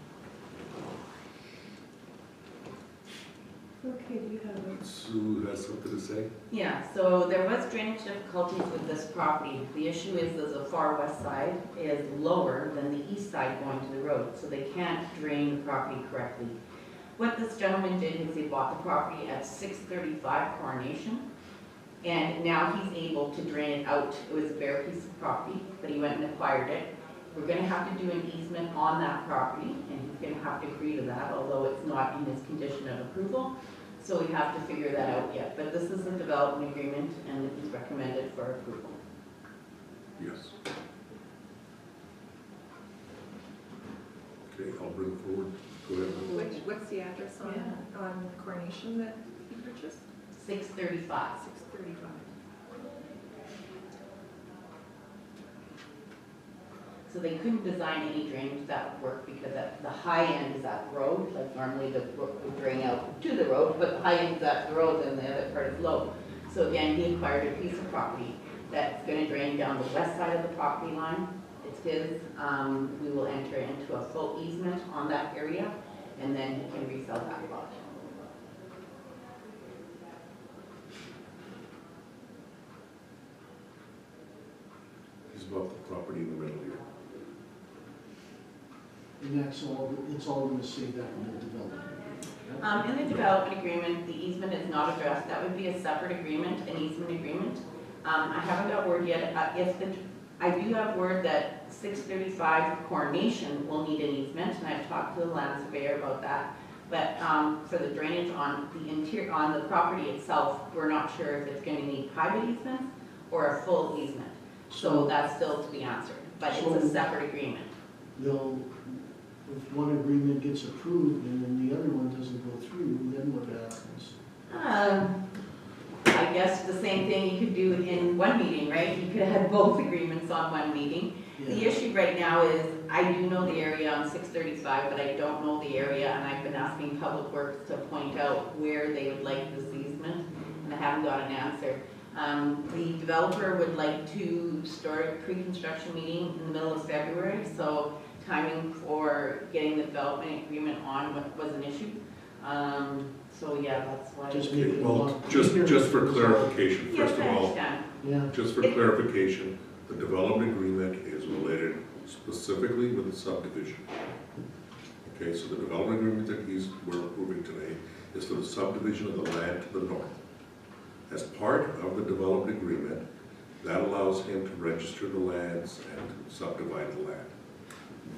Okay, do you have Sue has something to say? Yeah, so there was drainage difficulties with this property. The issue is the far west side is lower than the east side going to the road, so they can't drain the property correctly. What this gentleman did is he bought the property at 635 Coronation, and now he's able to drain it out. It was a bare piece of property, but he went and acquired it. We're going to have to do an easement on that property, and he's going to have to agree to that, although it's not in his condition of approval. So we have to figure that out yet. But this is the development agreement, and it is recommended for approval. Yes. Okay, I'll bring forward. Go ahead. What's the address on Coronation that he purchased? 635. 635. So they couldn't design any drainage that would work because at the high end is that road, like normally the brook would drain out to the road, but the high end is at the road and the other part is low. So again, he acquired a piece of property that's going to drain down the west side of the property line. It's his. We will enter into a full easement on that area, and then he can resell that lot. He's bought the property in the middle here. And that's all, it's all going to say that in the development. In the development agreement, the easement is not addressed. That would be a separate agreement, an easement agreement. I haven't got word yet. I do have word that 635 Coronation will need an easement, and I've talked to the land surveyor about that. But for the drainage on the interior, on the property itself, we're not sure if it's going to need private easements or a full easement. So that's still to be answered, but it's a separate agreement. They'll, if one agreement gets approved and then the other one doesn't go through, then what happens? I I guess the same thing you could do in one meeting, right? You could have both agreements on one meeting. The Yeah. issue right now is, I do know the area on 635, but I don't know the area, and I've been asking Public Works to point out where they would like this easement, and I haven't got an answer. The developer would like to start a pre-construction meeting in the middle of February, so timing for getting the development agreement on was an issue. So yeah, that's why. Just make it Well, look just easier. for clarification, Yes, first of I all, understand. Yeah, just for clarification, the development agreement is related specifically with the subdivision. Okay, so the development agreement that we're approving today is for the subdivision of the land to the north. As part of the development agreement, that allows him to register the lands and subdivide the land.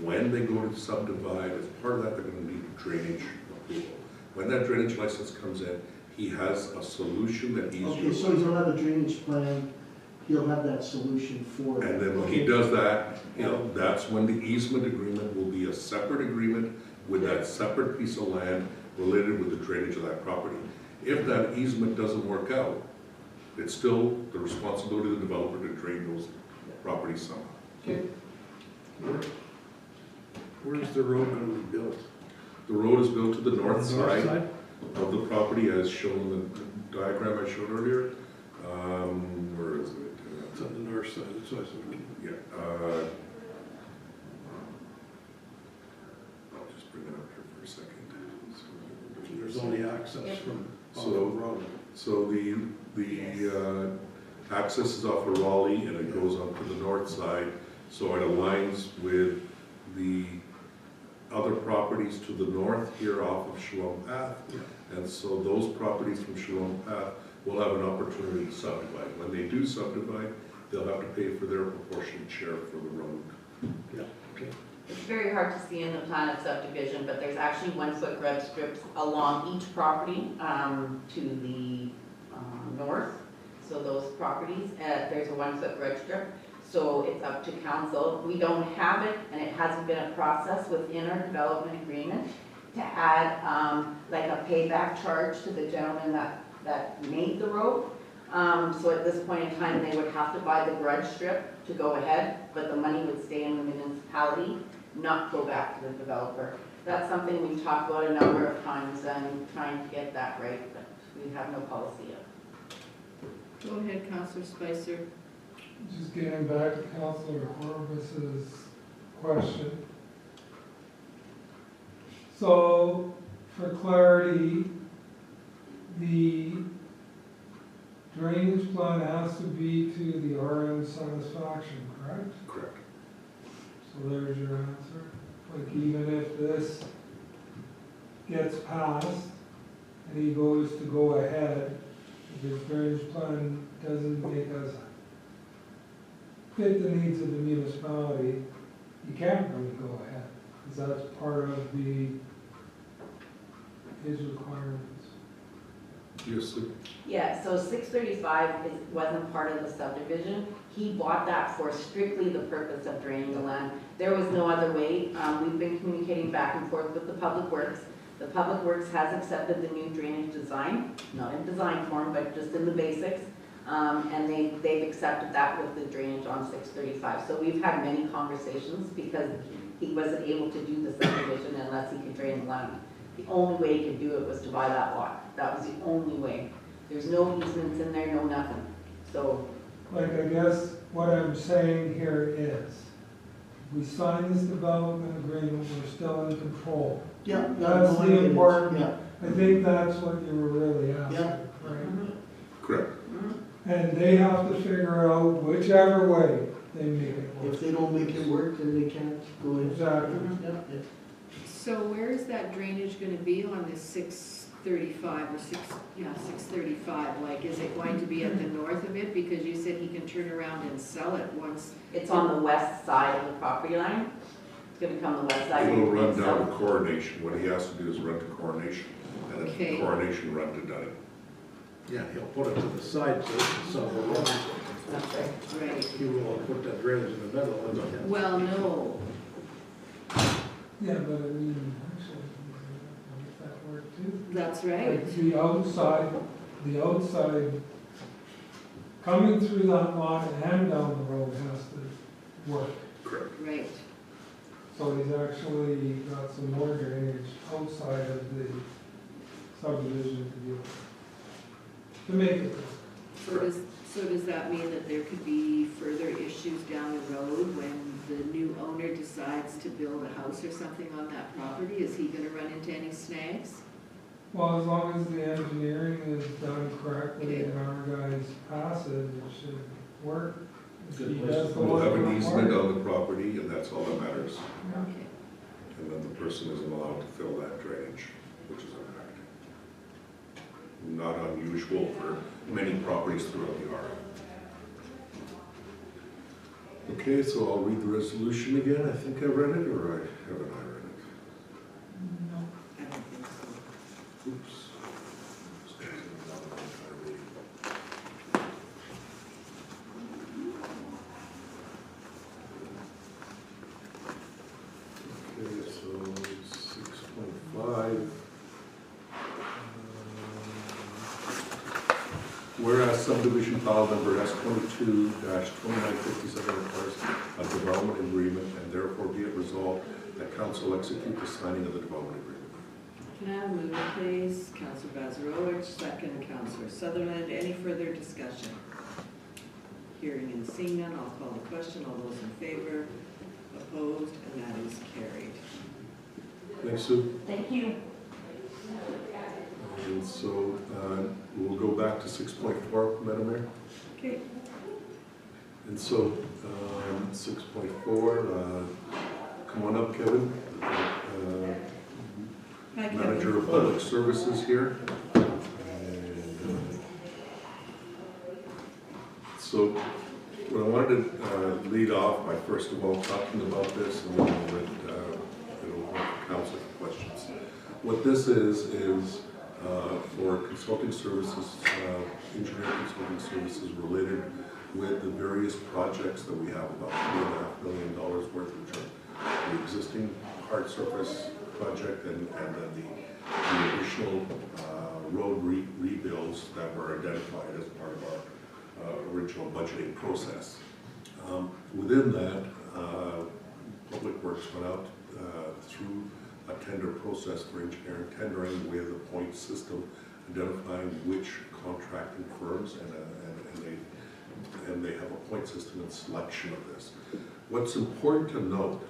When they go to subdivide, as part of that, they're gonna need drainage approval. When that drainage license comes in, he has a solution that he's okay, so he'll have a drainage plan, he'll have that solution for it. And then when he does that, that's when the easement agreement will be a separate agreement with that separate piece of land related with the drainage of that property. If that easement doesn't work out, it's still the responsibility of the developer to drain those properties somehow. Sure. Where's the road gonna be built? The road is built to the north North side of the property as shown in the diagram I showed earlier. Where is it? It's on the north side, that's what I was thinking. Yeah, I'll just bring it up here for a second. There's only access from off the So- road. So the access is off of Raleigh and it goes up to the north side, so it aligns with the other properties to the north here off of Shalom Path. And so those properties from Shalom Path will have an opportunity to subdivide. When they do subdivide, they'll have to pay for their proportionate share for the road. Yeah, okay. It's very hard to see in the plan of subdivision, but there's actually 1-foot grub strips along each property to the north. So those properties, there's a 1-foot grub strip. So it's up to council. We don't have it, and it hasn't been a process within our development agreement to add like a payback charge to the gentleman that made the road. So at this point in time, they would have to buy the grudge strip to go ahead, but the money would stay in the municipality, not go back to the developer. That's something we've talked about a number of times and trying to get that right, but we have no policy yet. Go ahead, Councillor Spicer. Just getting back to Councillor Corbus's question. So, for clarity, the drainage plan has to be to the RM satisfaction, correct? Correct. So there's your answer. Like even if this gets passed and he goes to go ahead, if his drainage plan doesn't make us fit the needs of the municipality, you can't really go ahead, because that's part of his requirements. Yes, sir. Yeah, so 635 wasn't part of the subdivision. He bought that for strictly the purpose of draining the land. There was no other way. We've been communicating back and forth with the Public Works. The Public Works has accepted the new drainage design, not in design form, but just in the basics. And they've accepted that with the drainage on 635. So we've had many conversations because he wasn't able to do the subdivision unless he could drain the land. The only way he could do it was to buy that lot. That was the only way. There's no easements in there, no nothing. So, Like, I guess what I'm saying here is, if we sign this development agreement, we're still in control. Yeah. That's the important, Yeah, I think that's what you were really asking, Yeah. right? Correct. And they have to figure out whichever way they make it if work. they don't make it work, then they can't go in. Exactly. Yeah, yeah. So where is that drainage gonna be on this 635 or 635? Like, is it going to be at the north of it? Because you said he can turn around and sell it once. it's on the west side of the property line. It's gonna come the west side. It'll run So- down to Coronation. What he has to do is run to Coronation, and then Okay. from Coronation run to Dunning. Yeah, he'll put it to the side, so it's some of the road. That's right. Right. He will put that drainage in the middle and then. Well, no. Yeah, but I mean, actually, make that work too. That's right. Like the outside coming through that lot and down the road has to work. Correct. Right. So he's actually got some more drainage outside of the subdivision to deal with, to make it work. So does that mean that there could be further issues down the road when the new owner decides to build a house or something on that property? Is he gonna run into any snags? Well, as long as the engineering is done correctly and our guys pass it, it should work. If Good he place does to the We'll have an work easement required. on the property, and that's all that matters. Yeah. Okay. And then the person isn't allowed to fill that drainage, which is a fact. Not unusual for many properties throughout the RO. Okay, so I'll read the resolution again. I think I read it, or haven't I read it? No, I don't think so. Oops. Okay, so 6.5. Whereas subdivision file number S22-2957 requires a development agreement, and therefore be it resolved that council execute the signing of the development agreement. Can I have a mover, please? Counselor Vazzarowitz, second Counselor Sutherland. Any further discussion? Hearing and seeing none, I'll call the question. All those in favor? Opposed? And that is carried. Thanks, Sue. Thank you. And so we'll go back to 6.4, Madam Mayor. Okay. And so 6.4, come on up, Kevin. Hi, Kevin. Manager of Public Services here. And, so what I wanted to lead off by first of all talking about this, and then we'll let it'll council for questions. What this is for consulting services, engineering consulting services related with the various projects that we have, about $3.5 million worth, which are the existing hard surface project and then the additional road rebuilds that were identified as part of our original budgeting process. Within that, Public Works went out through a tender process for engineering tendering with a point system, identifying which contracting firms, and they have a point system and selection of this. What's important to note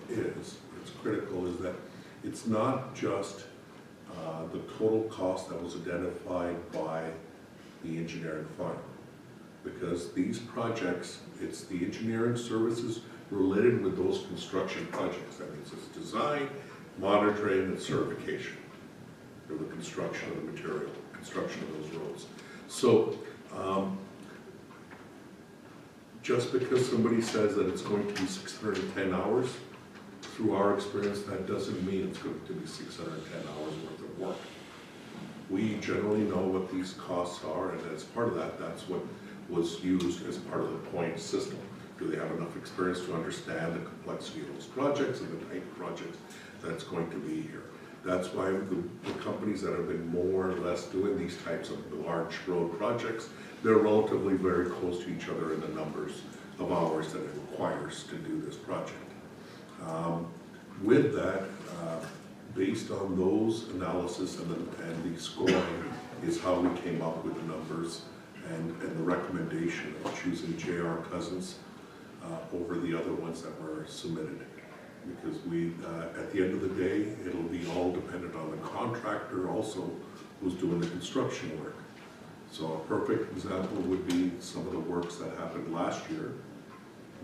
is, it's critical, is that it's not just the total cost that was identified by the engineering firm. Because these projects, it's the engineering services related with those construction projects. That means it's design, monitoring, and certification for the construction of the material, construction of those roads. So just because somebody says that it's going to be 610 hours, through our experience, that doesn't mean it's going to be 610 hours worth of work. We generally know what these costs are, and as part of that, that's what was used as part of the point system. Do they have enough experience to understand the complexity of those projects and the type of projects that's going to be here? That's why the companies that have been more or less doing these types of large road projects, they're relatively very close to each other in the numbers of hours that it requires to do this project. With that, based on those analysis and the scoring is how we came up with the numbers and the recommendation of choosing J.R. Cousins over the other ones that were submitted. Because we, at the end of the day, it'll be all dependent on the contractor also who's doing the construction work. So a perfect example would be some of the works that happened last year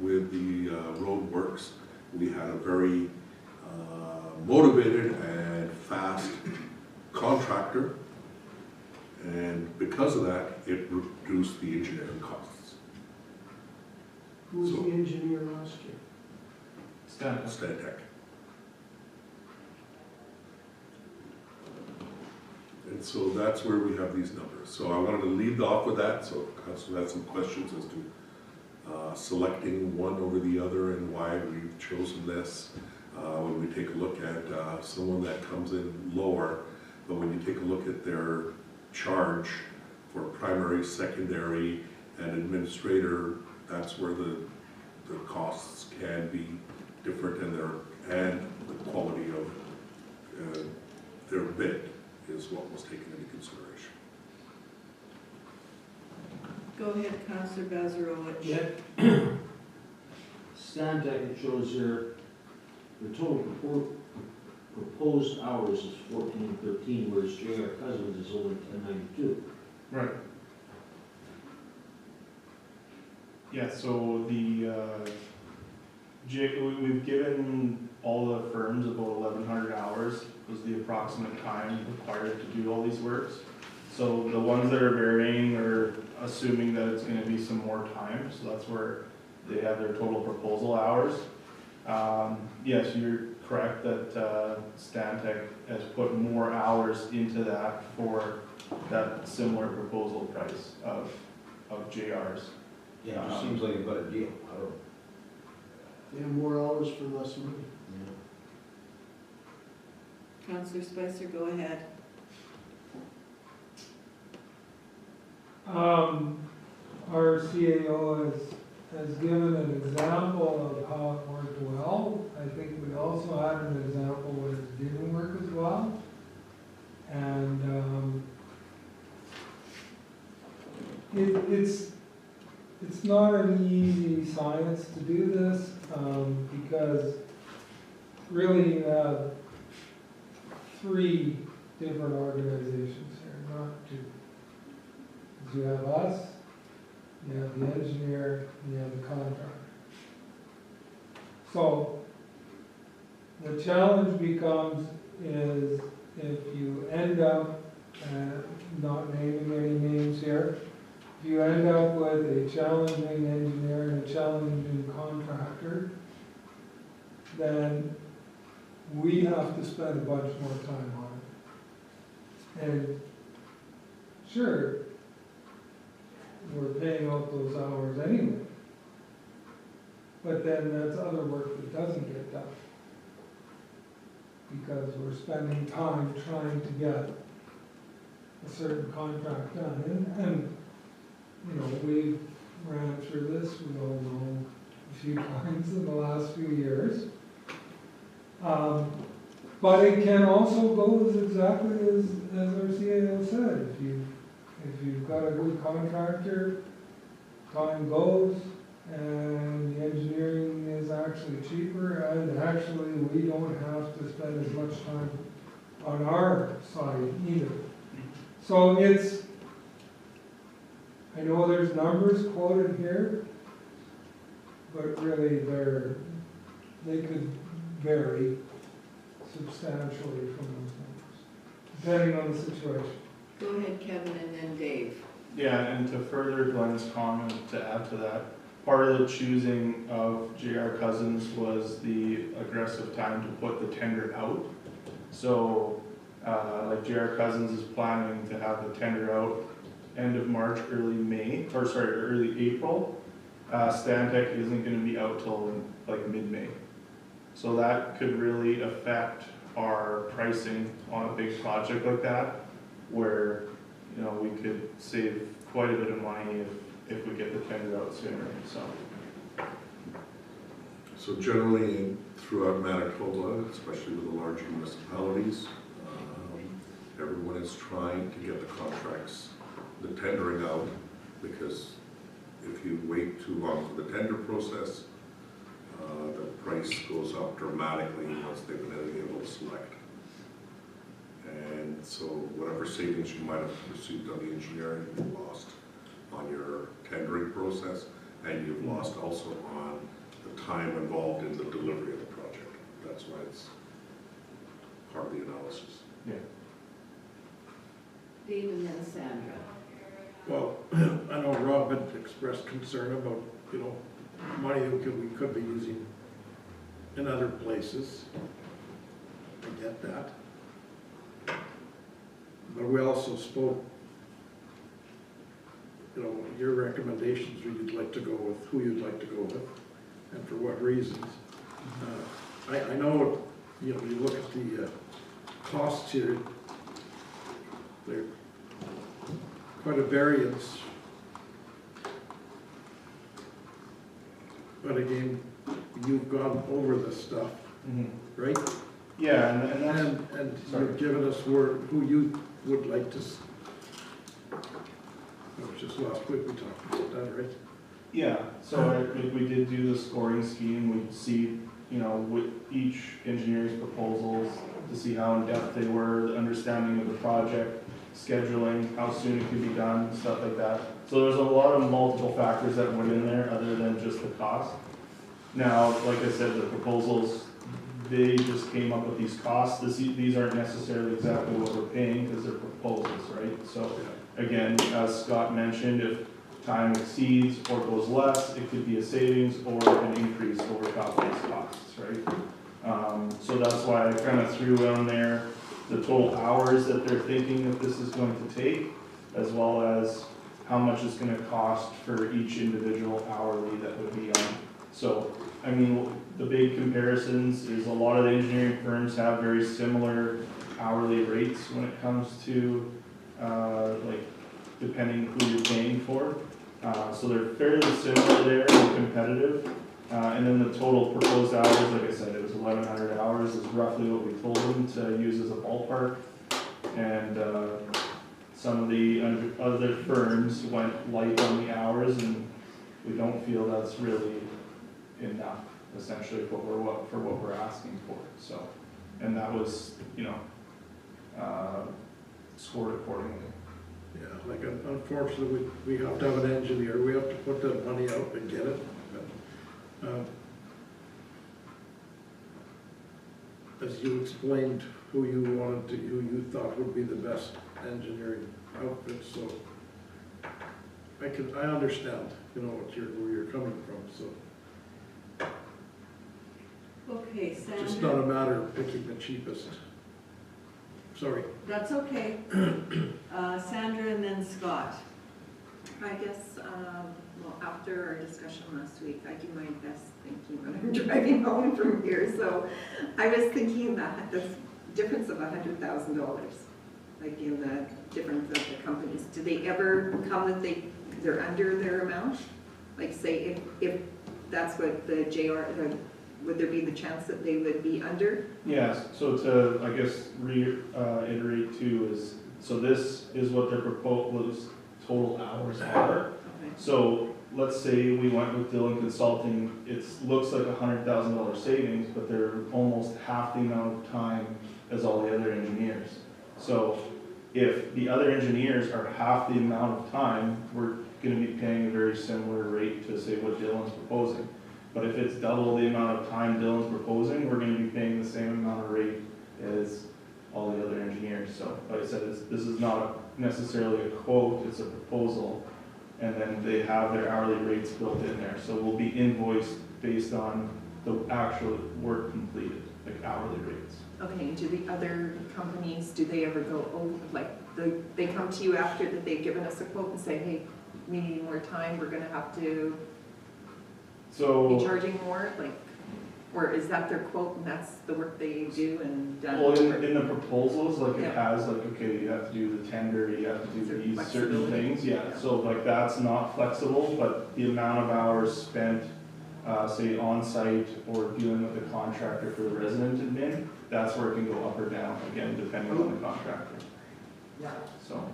with the road works. We had a very motivated and fast contractor, and because of that, it reduced the engineering costs. Who was the engineer last year? Stantec. And so that's where we have these numbers. So I wanted to lead off with that, so Council had some questions as to selecting one over the other and why we've chosen this. When we take a look at someone that comes in lower, but when you take a look at their charge for primary, secondary, and administrator, that's where the costs can be different and the quality of their bid is what was taken into consideration. Go ahead, Councillor Bazarowicz. Yeah. Stantec, it shows here, the total proposed hours is 1413, whereas J.R. Cousins is only 1092. Right. Yeah, so we've given all the firms about 1,100 hours was the approximate time required to do all these works. So the ones that are varying are assuming that it's gonna be some more time, so that's where they have their total proposal hours. Yes, you're correct that Stantec has put more hours into that for that similar proposal price of JR's. Yeah, it just seems like a better deal, I don't know. They have more hours for less money. Councillor Spicer, go ahead. Our CAO has given an example of how it worked well. I think we also had an example where it didn't work as well. And it's not an easy science to do this because really you have 3 different organizations here, not 2. You have us, you have the engineer, and you have the contractor. So the challenge becomes is if you end up, not naming any names here, if you end up with a challenging engineer and a challenging contractor, then we have to spend a bunch more time on it. And sure, we're paying out those hours anyway. But then that's other work that doesn't get done. Because we're spending time trying to get a certain contract done. And you know, we ran through this, we all know, a few times in the last few years. But it can also go as exactly as our CAO said. If you've got a good contractor, time goes, and the engineering is actually cheaper, and actually we don't have to spend as much time on our side either. So I know there's numbers quoted here, but really they could vary substantially from those numbers, depending on the situation. Go ahead, Kevin, and then Dave. Yeah, and to further Glenn's comment, to add to that, part of the choosing of J.R. Cousins was the aggressive time to put the tender out. So, like J.R. Cousins is planning to have the tender out end of March, early April. Stantec isn't going to be out till like mid-May. So that could really affect our pricing on a big project like that, where we could save quite a bit of money if we get the tender out sooner. So generally throughout Manitoba, especially with the larger municipalities, everyone is trying to get the contracts, the tendering out, because if you wait too long for the tender process, the price goes up dramatically once they've been able to select. And so whatever savings you might have received on the engineering, you've lost on your tendering process, and you've lost also on the time involved in the delivery of the project. That's why it's part of the analysis. Yeah. Dave and then Sandra. Well, I know Rob had expressed concern about, money that we could be using in other places. I get that. But we also spoke, your recommendations, who you'd like to go with, who you'd like to go with, and for what reasons. I know, you look at the costs here, they're quite a variance. But again, you've gone over this stuff, right? Yeah, and that's, And Sorry. you've given us who you would like to, that was just last week we talked about that, right? yeah, so we did do the scoring scheme, we'd see, you know, with each engineer's proposals to see how in-depth they were, the understanding of the project, scheduling, how soon it could be done, stuff like that. So there's a lot of multiple factors that went in there other than just the cost. Now, like I said, the proposals, they just came up with these costs. These aren't necessarily exactly what we're paying because they're proposals, right? So again, as Scott mentioned, if time exceeds or goes less, it could be a savings or an increase over top of these costs, right? So that's why I kind of threw on there the total hours that they're thinking that this is going to take, as well as how much it's gonna cost for each individual hourly that would be on. So, I mean, the big comparisons is a lot of the engineering firms have very similar hourly rates when it comes to, like, depending who you're paying for. So they're fairly similar there and competitive. And then the total proposed hours, like I said, it was 1,100 hours is roughly what we told them to use as a ballpark. And some of the other firms went light on the hours, and we don't feel that's really enough, essentially, for what we're asking for. So, and that was, you know, scored accordingly. Yeah, like unfortunately, we have to have an engineer, we have to put that money out and get it. But, as you explained who you wanted to, who you thought would be the best engineering outfit, so I understand, you know, where you're coming from, so Okay, Sandra. it's just not a matter of picking the cheapest. Sorry. That's okay. Sandra and then Scott. I guess, well, after our discussion last week, I do my best thinking when I'm driving home from here. So I was thinking that the difference of $100,000, like in the difference of the companies, do they ever come that they're under their amount? Like say if that's what the would there be the chance that they would be under? Yes, so to, I guess, reiterate too is, so this is what their proposed total hours are. Okay. So let's say we went with Dillon Consulting, it looks like $100,000 savings, but they're almost half the amount of time as all the other engineers. So if the other engineers are half the amount of time, we're gonna be paying a very similar rate to say what Dillon's proposing. But if it's double the amount of time Dillon's proposing, we're gonna be paying the same amount of rate as all the other engineers. So like I said, this is not necessarily a quote, it's a proposal. And then they have their hourly rates built in there. So we'll be invoiced based on the actual work completed, like hourly rates. Okay, do the other companies, do they ever go over, like, they come to you after that they've given us a quote and say, hey, we need more time, we're gonna have to be So, charging more, like, or is that their quote and that's the work they do and done? well, in the proposals, like it Yeah. has like, okay, you have to do the tender, you have to do Certain these certain flexibility. things, yeah. Yeah. So like that's not flexible, but the amount of hours spent, say on-site or dealing with the contractor for the resident admin, that's where it can go up or down, again, depending on the contractor. So,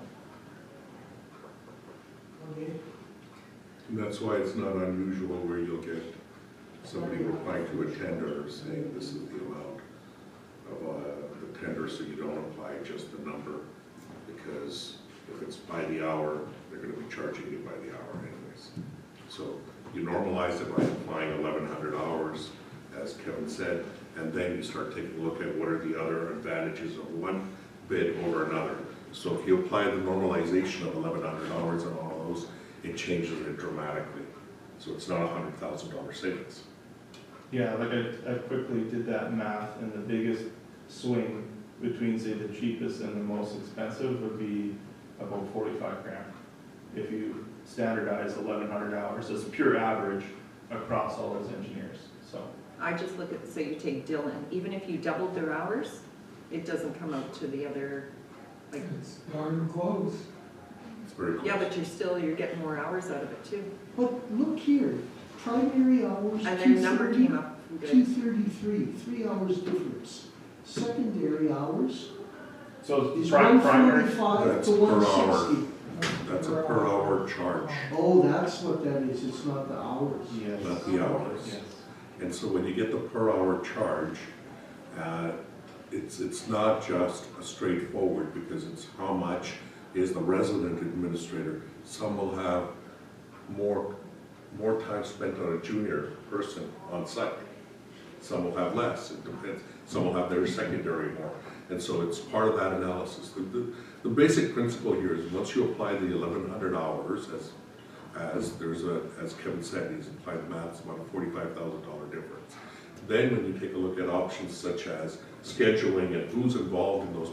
And that's why it's not unusual where you'll get somebody replying to a tender saying this is the amount of the tender, so you don't apply just the number, because if it's by the hour, they're gonna be charging you by the hour anyways. So you normalize it by applying 1,100 hours, as Kevin said, and then you start taking a look at what are the other advantages of one bid over another. So if you apply the normalization of 1,100 hours on all of those, it changes it dramatically. So it's not $100,000 savings. yeah, like I quickly did that math, and the biggest swing between, say, the cheapest and the most expensive would be about 45 grand. If you standardize 1,100 hours as a pure average across all those engineers, so. I just look at, say you take Dillon, even if you doubled their hours, it doesn't come out to the other, like, It's darn close. very close. Yeah, but you're getting more hours out of it too. But look here, primary hours, And their number came up good. 233, 3 hours difference. Secondary hours So is primary, 145 That's to per hour. 160. That's a per hour charge, Oh, that's what that is, it's not the hours. yes. not the hours. Yes. And so when you get the per hour charge, it's not just a straightforward, because it's how much is the resident administrator. Some will have more time spent on a junior person on site. Some will have less, it depends. Some will have their secondary more. And so it's part of that analysis. The basic principle here is once you apply the 1,100 hours, as Kevin said, he's applied the math, it's about a $45,000 difference. Then when you take a look at options such as scheduling and who's involved in those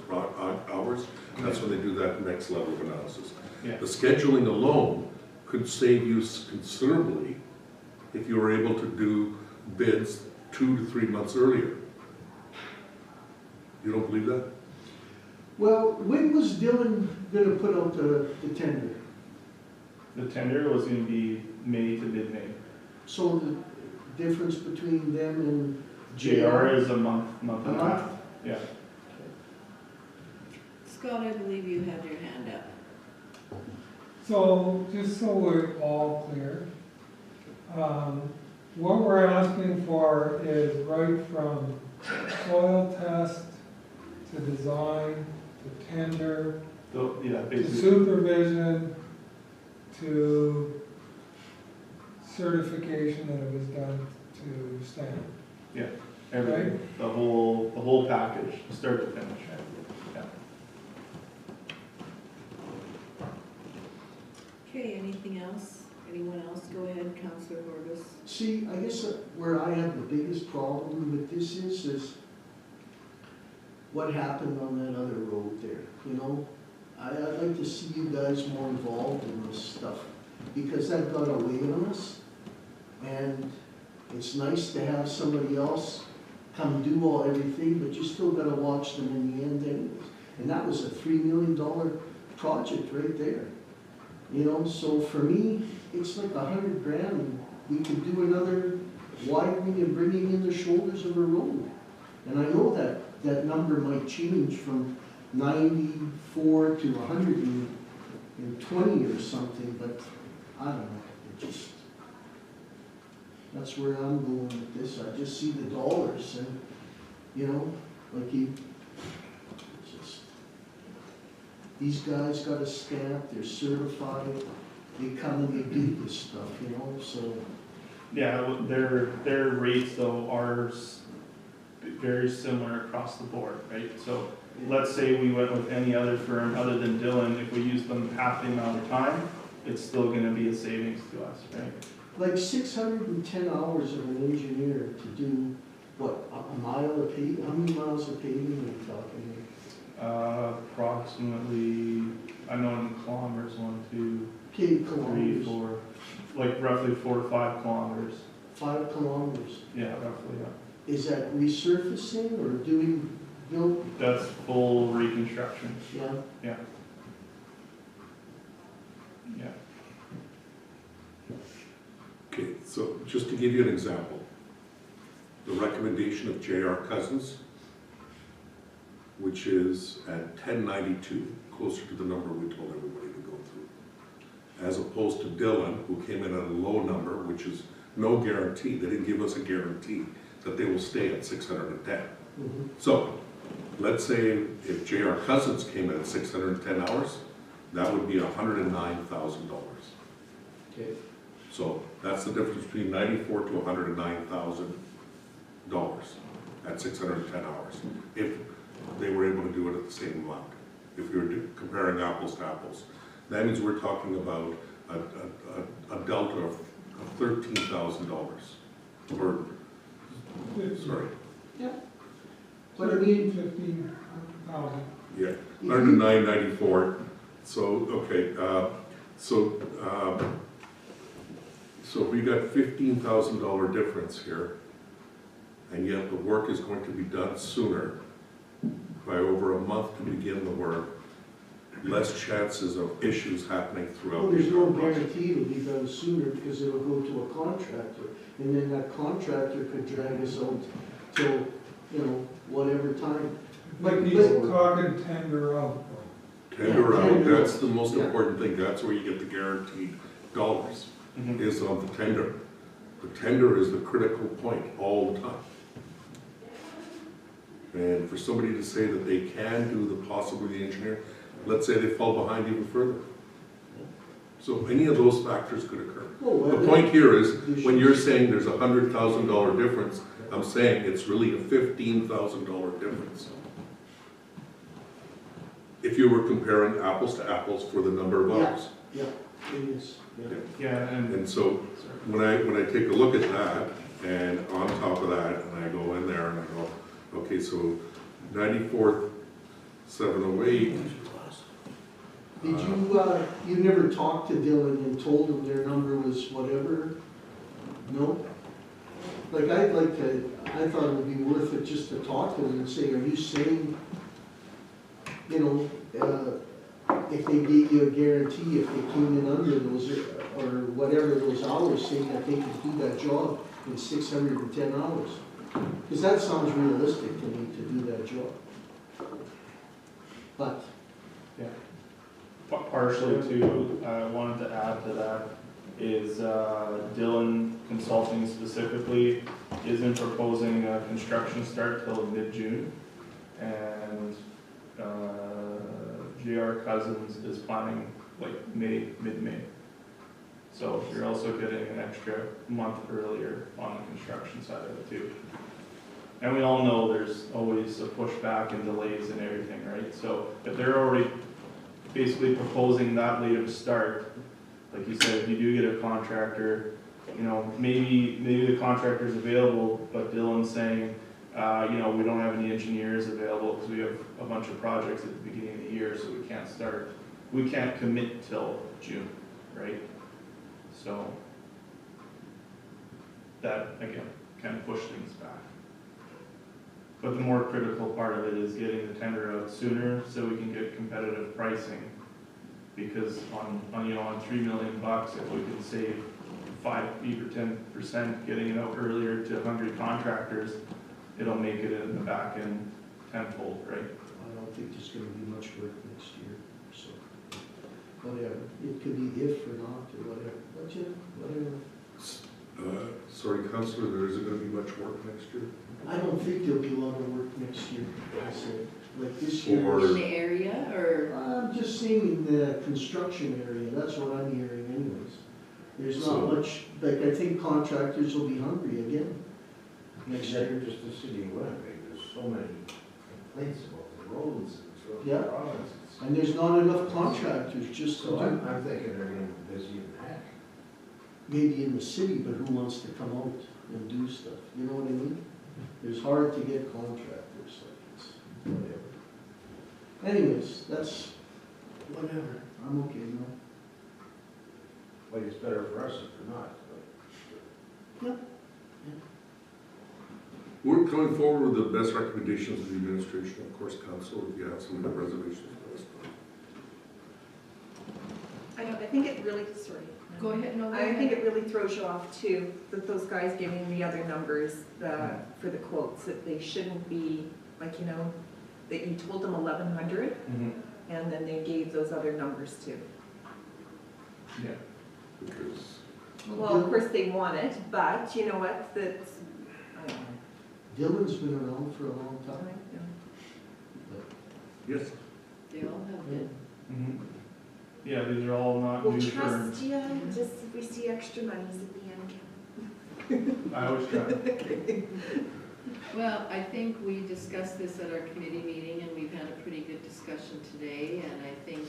hours, that's when they do that next level of analysis. Yeah. The scheduling alone could save you considerably if you were able to do bids 2 to 3 months earlier. You don't believe that? Well, when was Dylan gonna put out the tender? The tender was gonna be May to mid-May. So the difference between them and JR is a month and a A half. month? Yeah. Scott, I believe you had your hand up. So, just so we're all clear, what we're asking for is right from soil test to design, to tender, Yeah, to basically, supervision, to certification that it was done to stand. everything, the whole package, start to finish. Yeah. Okay, anything else? Anyone else? Go ahead, Councillor Horbus. See, I guess where I have the biggest problem with this is what happened on that other road there, you know? I'd like to see you guys more involved in this stuff, because that got away on us. And it's nice to have somebody else come do everything, but you still gotta watch them in the end anyways. And that was a $3 million project right there. You know, so for me, it's like $100 grand. We could do another widening and bringing in the shoulders of a road. And I know that number might change from 94 to 120 or something, but I don't know, it just, that's where I'm going with this. I just see the dollars and, you know, like just, these guys got a stamp, they're certified, they come and they do this stuff, you know, so. Yeah, their rates though are very similar across the board, right? So let's say we went with any other firm other than Dillon, if we use them half the amount of time, it's still gonna be a savings to us, right? Like 610 hours of an engineer to do, what, a mile of paving? How many miles of paving are you talking here? Approximately, I know in kilometers, 1, 2, Okay, 3, kilometers, 4, like roughly 4 to 5 kilometers. 5 kilometers. Yeah, roughly, yeah. Is that resurfacing or doing, build? That's full reconstruction, Yeah, yeah. Okay, so just to give you an example, the recommendation of J.R. Cousins, which is at 1092, closer to the number we told everybody to go through, as opposed to Dillon, who came in at a low number, which is no guarantee. They didn't give us a guarantee that they will stay at 610. mhm. So, let's say if J.R. Cousins came in at 610 hours, that would be $109,000. Okay. So that's the difference between $94,000 to $109,000 at 610 hours, if they were able to do it at the same amount, if we were comparing apples to apples. That means we're talking about a delta of $13,000, or, sorry, But I mean, 15,000. yeah, under 994. So, okay, so we got $15,000 difference here, and yet the work is going to be done sooner, by over a month to begin the work. less chances of issues happening Well, throughout there's the no entire project. guarantee it'll be done sooner because it'll go to a contractor. And then that contractor could drag us out till, whatever time. Like he's talking tender out. Tender Yeah, out, tender that's out. the most Yeah. important thing, that's where you get the guaranteed dollars, is on the tender. The tender is the critical point all the time. And for somebody to say that they can do the possibly the engineer, let's say they fall behind even further. So any of those factors could occur. The point here is, when you're saying there's $100,000 difference, I'm saying it's really a $15,000 difference. If you were comparing apples to apples for the number of hours. Yeah, it is, yeah. Yeah, and And so, when I take a look at that, and on top of that, and I go in there and I go, okay, so 94th, 708, Did you never talked to Dylan and told him their number was whatever? No? Like, I thought it would be worth it just to talk to them and say, are you saying, if they gave you a guarantee, if they came in under those, or whatever those hours, saying that they could do that job in 610 hours? Because that sounds realistic to me to do that job. But, partially too, I wanted to add to that is Dylan Consulting specifically isn't proposing a construction start till mid-June. And J.R. Cousins is planning like mid-May. So you're also getting an extra month earlier on the construction side of it too. And we all know there's always a pushback and delays and everything, right? So if they're already basically proposing that late of a start, like you said, if you do get a contractor, maybe the contractor's available, but Dylan's saying, we don't have any engineers available because we have a bunch of projects at the beginning of the year, so we can't start. We can't commit till June, right? So that, again, kind of push things back. But the more critical part of it is getting the tender out sooner so we can get competitive pricing. Because on $3 million, if we can save 5, 8 or 10% getting it out earlier to hungry contractors, it'll make it in the back end tenfold, right? I don't think there's gonna be much work next year, so, whatever. It could be if or not, or whatever, but whatever. sorry, Councillor, there isn't going to be much work next year? I don't think there'll be a lot of work next year, I said, like this year. Or- In the area, or? I'm just saying in the construction area, that's what I'm hearing anyways. There's So- not much, like, I think contractors will be hungry again next year. Just the city of Winnipeg, there's so many complaints about the roads and so. Yeah. And there's not enough contractors just to So do, I'm thinking they're gonna be busy in heck. maybe in the city, but who wants to come out and do stuff, you know what I mean? It's hard to get contractors, like it's, whatever. Anyways, that's, whatever, I'm okay now. Well, it's better for us if they're not, but. We're going forward with the best recommendations of the administration, of course, Council, if you have some reservations. I think it really, sorry. Go ahead, no, go I think ahead. it really throws you off too, that those guys giving me other numbers for the quotes, that they shouldn't be, like, that you told them 1,100, and then they gave those other numbers too. Yeah. Because, Well, of course they want it, but you know what, that's, I don't know. Dylan's been around for a long time. yes, They all have been. Yeah, these are all not We'll new firms. trust you, just if we see extra monies at the end, I always try. Well, I think we discussed this at our committee meeting, and we've had a pretty good discussion today, and I think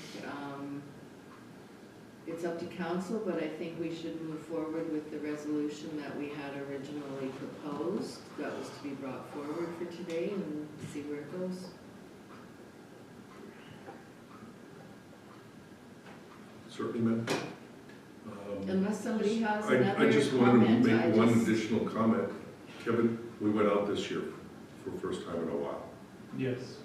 it's up to council, but I think we should move forward with the resolution that we had originally proposed, that was to be brought forward for today, and see where it goes. certainly, ma'am. Unless somebody has I another just wanted to comment, make one additional comment. Kevin, we went out this year for the first time in a while. Yes.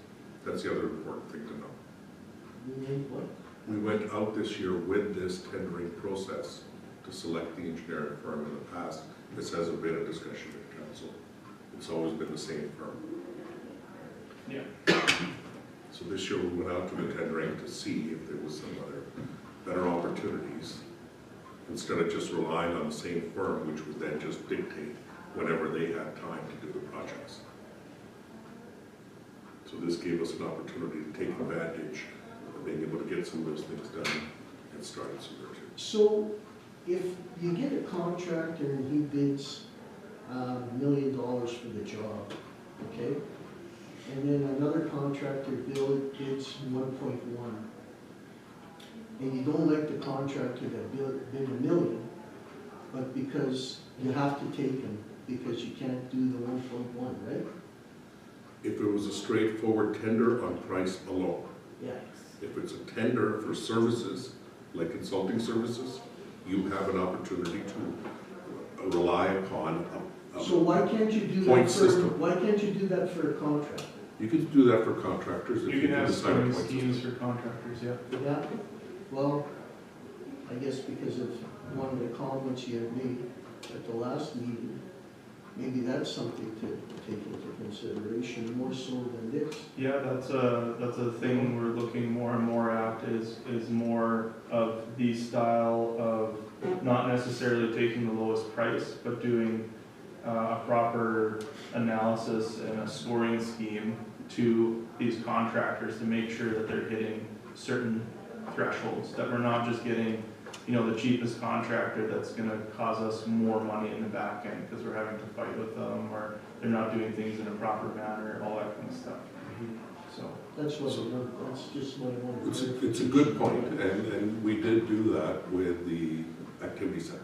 That's the other important thing to know. We made what? We went out this year with this tendering process to select the engineering firm. In the past, this hasn't been a discussion at council. It's always been the same firm. Yeah. So this year we went out to the tendering to see if there was some other better opportunities, instead of just relying on the same firm, which would then just dictate whenever they had time to do the projects. So this gave us an opportunity to take advantage of being able to get some of those things done and started sooner too. So if you get a contractor and he bids $1 million for the job, okay? And then another contractor bids 1.1. And you don't like the contractor that bid $1 million, but because you have to take him because you can't do the 1.1, right? If it was a straightforward tender on price alone, Yeah. if it's a tender for services, like consulting services, you have an opportunity to rely upon So why can't you do Point that for, system. why can't you do that for a contractor? You can do that for contractors if You can have decide a scoring point schemes system. for contractors, yeah. Yeah, well, I guess because of one of the comments you had made at the last meeting, maybe that's something to take into consideration more so than this. Yeah, that's a thing we're looking more and more at is more of the style of not necessarily taking the lowest price, but doing a proper analysis and a scoring scheme to these contractors to make sure that they're hitting certain thresholds, that we're not just getting, you know, the cheapest contractor that's gonna cause us more money in the back end because we're having to fight with them, or they're not doing things in a proper manner, all that kind of stuff. So, That's what I want, that's just what I want to It's a good point, and we did do that with the activity center,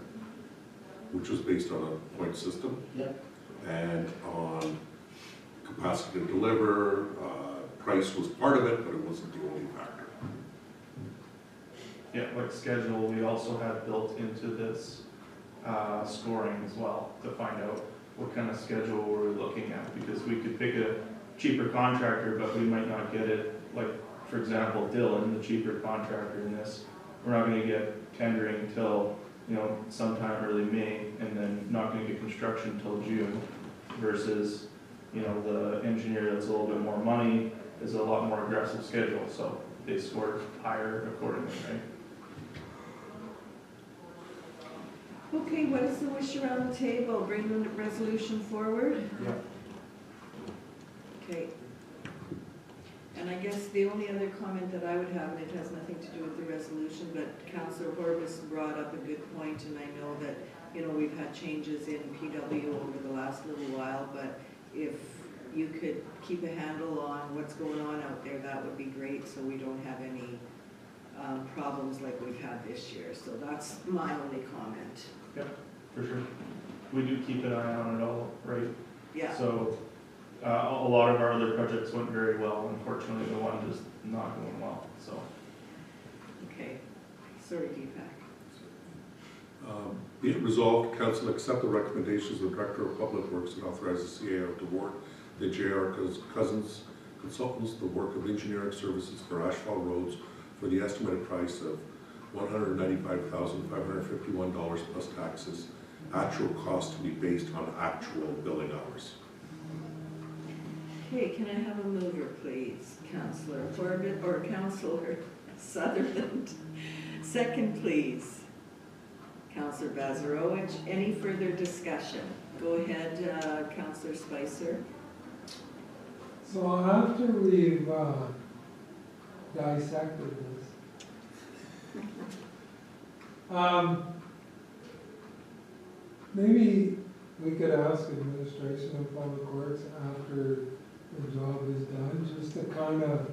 which was based on a point system. Yep. And on capacity to deliver, price was part of it, but it wasn't the only factor. yeah, like schedule, we also had built into this scoring as well to find out what kind of schedule we're looking at, because we could pick a cheaper contractor, but we might not get it, like, for example, Dylan, the cheaper contractor in this, we're not gonna get tendering until, you know, sometime early May, and then not gonna get construction until June, versus, you know, the engineer that's a little bit more money is a lot more aggressive schedule, so they scored higher accordingly, right? Okay, what is the wish around the table? Bring the resolution forward? Yeah. Okay. And I guess the only other comment that I would have, and it has nothing to do with the resolution, but Councillor Horbis brought up a good point, and I know that, you know, we've had changes in PW over the last little while, but if you could keep a handle on what's going on out there, that would be great, so we don't have any problems like we've had this year. So that's my only comment. For sure. We do keep an eye on it all, right? Yeah. So, a lot of our other projects went very well, unfortunately the one just not going well, so. Okay. Sorry, Deepak. Be it resolved, council accept the recommendations of the Director of Public Works and authorize the CAO to award the J.R. Cousins Consultants the work of engineering services for asphalt roads for the estimated price of $195,551 plus taxes. Actual cost to be based on actual billing hours. Okay, can I have a mover, please? Councillor Corbett, or Councillor Sutherland. Second, please. Councillor Bazarowicz. Any further discussion? Go ahead, Councillor Spicer. So after we've dissected this, maybe we could ask administration of public works after the job is done, just to kind of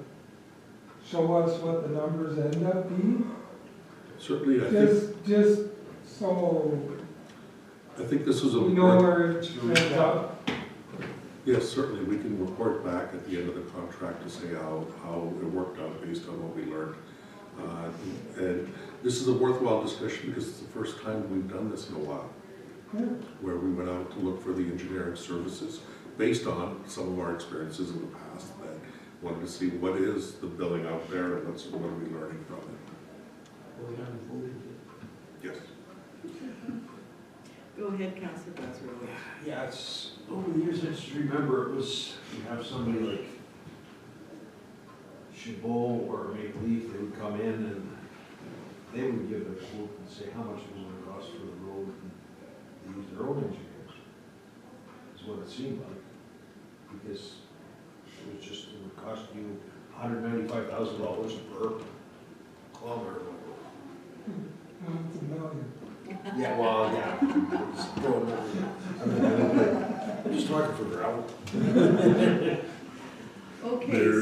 show us what the numbers end up being. Certainly, I Just so think this is a. we know where it ends up. Yes, certainly, we can report back at the end of the contract to say how it worked out based on what we learned. And this is a worthwhile discussion because it's the first time we've done this in a while, Yeah. where we went out to look for the engineering services based on some of our experiences in the past, that wanted to see what is the billing out there and what are we learning from it. Well, we haven't voted yet. Yes. Go ahead, Councilor Bazarova. Yeah, it's, over the years, I just remember it was, you have somebody like Chabot or Maple Leaf, they would come in and they would give a quote and say how much it was gonna cost for the road, and they use their own engineers, is what it seemed like. Because it was just, it would cost you $195,000 per kilometer. It's a million. Yeah, well, yeah. Just throw it over. I'm just talking for gravel. Okay. There,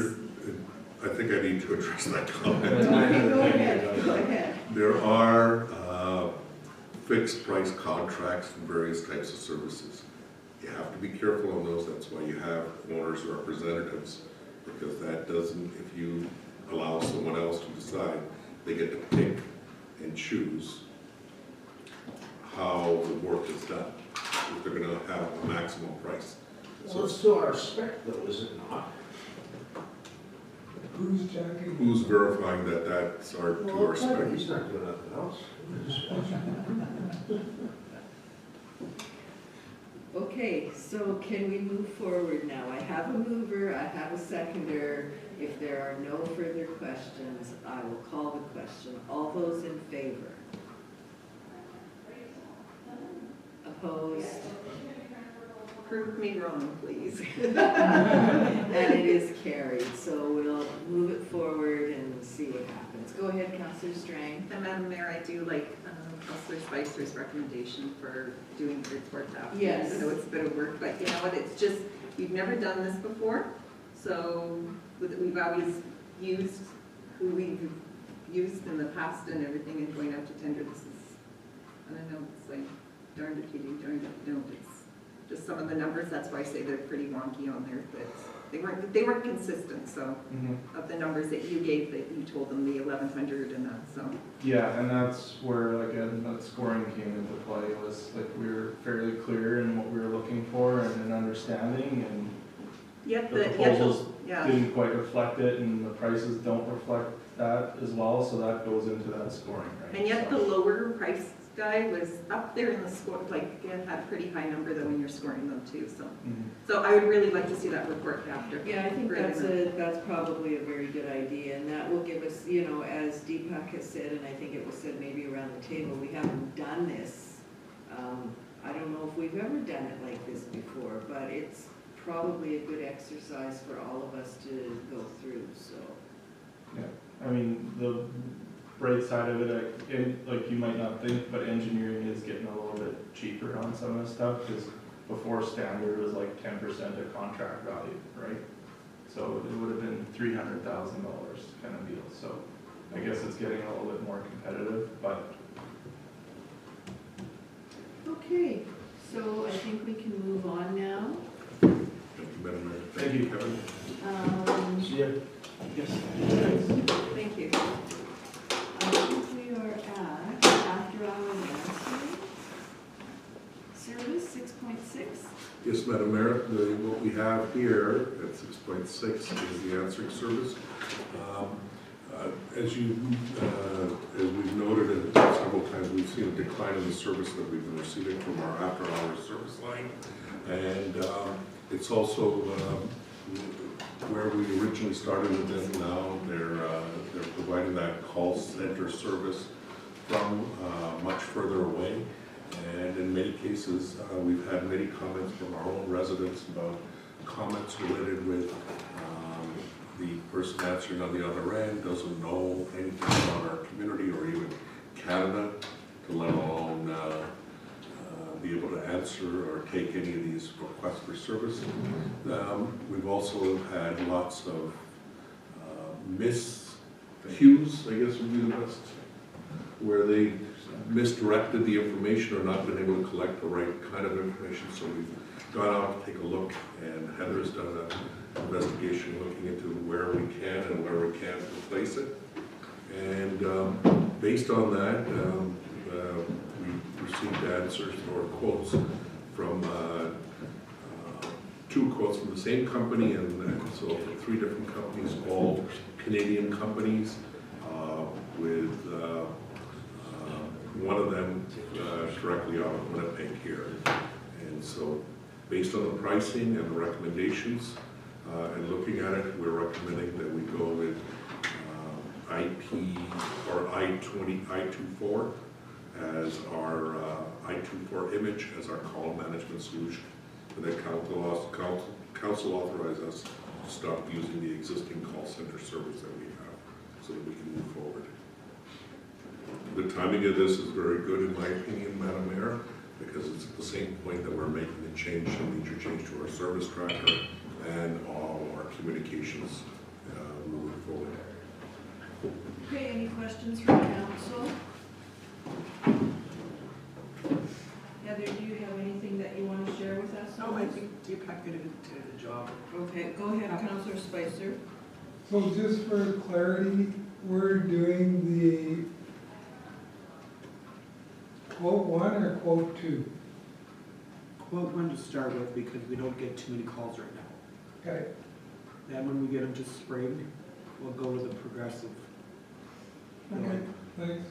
I think I need to address that comment. Okay, go ahead, go ahead. There are fixed price contracts for various types of services. You have to be careful on those, that's why you have owners' representatives, because that doesn't, if you allow someone else to decide, they get to pick and choose how the work is done, if they're gonna have a maximum price. So it's to our spec though, is it not? Who's checking? Who's verifying that that's our, to our spec? He's not doing nothing else. Okay, so can we move forward now? I have a mover, I have a seconder. If there are no further questions, I will call the question. All those in favor? Opposed? Prove me wrong, please. And it is carried, so we'll move it forward and see what happens. Go ahead, Councillor Strang. And Madam Mayor, I do like Councillor Spicer's recommendation for doing the report after. Yes. I know it's a bit of work, but you know what, it's just, we've never done this before. So we've always used who we've used in the past and everything, and going out to tender, this is, I don't know, it's like darned if you do, darned if you don't. It's just some of the numbers, that's why I say they're pretty wonky on there, but they weren't consistent, so, of the numbers that you gave, that you told them the 1,100 and that, so. Yeah, and that's where, again, that scoring came into play, was like we were fairly clear in what we were looking for and an understanding, and Yep, the proposals yeah. didn't quite reflect it, and the prices don't reflect that as well, so that goes into that scoring, right? And yet the So- lower price guy was up there in the score, like, it had a pretty high number though when you're scoring them too, so. Mhm. So I would really like to see that report after. Yeah, I think Really. that's probably a very good idea, and that will give us, you know, as Deepak has said, and I think it was said maybe around the table, we haven't done this. I don't know if we've ever done it like this before, but it's probably a good exercise for all of us to go through, so. I mean, the bright side of it, like you might not think, but engineering is getting a little bit cheaper on some of this stuff, because before standard was like 10% of contract value, right? So it would have been $300,000 kind of deal, so I guess it's getting a little bit more competitive, but. Okay, so I think we can move on now. Thank you, Madam Mayor. Thank you. Kevin. See ya. Thank you. I think we are at after hour answering. Service 6.6. Yes, Madam Mayor, what we have here at 6.6 is the answering service. As we've noted several times, we've seen a decline in the service that we've been receiving from our after-hours service line. And it's also where we originally started with them. Now they're providing that call center service from much further away. And in many cases, we've had many comments from our own residents about comments related with the person answering on the other end doesn't know anything about our community or even Canada, to let alone be able to answer or take any of these requests for service. We've also had lots of miscues, I guess would be the best, where they misdirected the information or not been able to collect the right kind of information. So we've gone out to take a look, and Heather's done an investigation looking into where we can and where we can't replace it. And based on that, we received answers or quotes from two quotes from the same company, and so three different companies, all Canadian companies, with one of them directly out of Winnipeg here. And so, based on the pricing and the recommendations, and looking at it, we're recommending that we go with IP or I24 as our I24 image as our call management solution. And then council authorized us to stop using the existing call center service that we have so that we can move forward. The timing of this is very good in my opinion, Madam Mayor, because it's at the same point that we're making a change, a major change to our service tracker and all our communications moving forward. Okay, any questions from council? Heather, do you have anything that you want to share with us? No, I think Deepak did a job. Okay, go ahead, Councillor Spicer. So just for clarity, we're doing the quote 1 or quote 2? Quote 1 to start with, because we don't get too many calls right now. Okay, Then when we get them to spring, we'll go with a progressive. okay, thanks.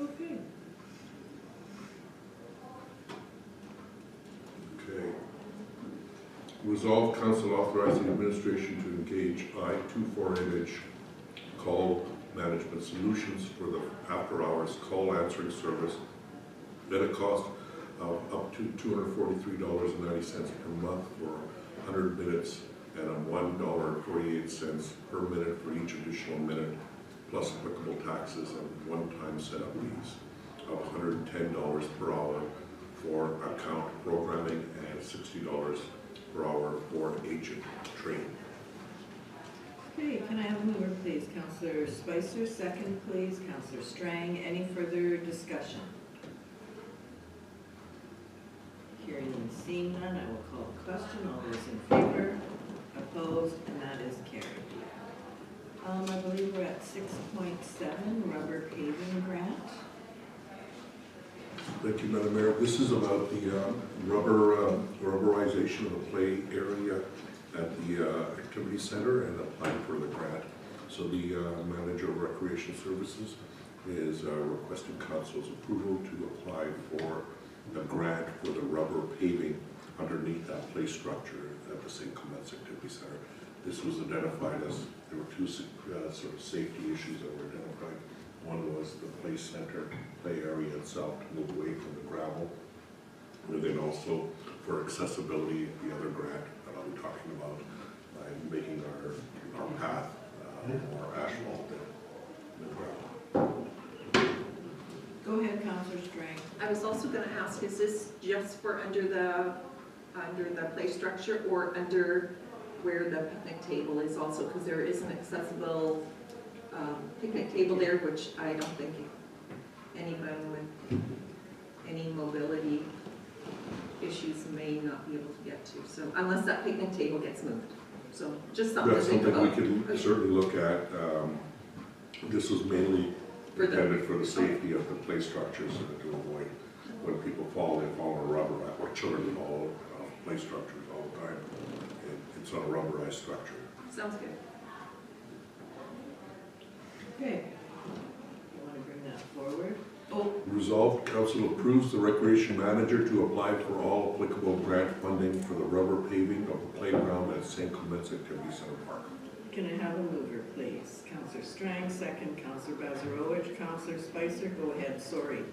Okay. Okay. Resolve council authorizing administration to engage I24 image call management solutions for the after-hours call answering service at a cost of up to $243.90 per month for 100 minutes and a $1.48 per minute for each additional minute, plus applicable taxes and one-time setup fees of $110 per hour for account programming and $60 per hour for agent training. Okay, can I have a mover, please? Councillor Spicer, second, please. Councillor Strang, any further discussion? Hearing and seeing none, I will call the question. All those in favor? Opposed? And that is carried. I believe we're at 6.7, rubber paving grant. Thank you, Madam Mayor. This is about the rubberization of the play area at the activity center and applying for the grant. So the manager of recreation services is requesting council's approval to apply for the grant for the rubber paving underneath that play structure at the St. Clements Activity Center. This was identified as, there were two sort of safety issues that were identified. One was the play center, play area itself to move away from the gravel. And then also for accessibility, the other grant that I'll be talking about, by making our path more asphalt than gravel. Go ahead, Councillor Strang. I was also going to ask, is this just for under the play structure or under where the picnic table is also? Because there is an accessible picnic table there, which I don't think anyone with any mobility issues may not be able to get to. So unless that picnic table gets moved. So just something to That's think something about. we can certainly look at. This was mainly intended for the safety of the play structures and to avoid when people fall, they fall on rubber, or children fall on play structures all the time. It's on a rubberized structure. Sounds good. Okay. You want to bring that forward? Oh, Resolved, council approves the recreation manager to apply for all applicable grant funding for the rubber paving of the playground at St. Clements Activity Center Park. can I have a mover, please? Councillor Strang, second. Councillor Bazarowicz. Councillor Spicer, go ahead, sorry.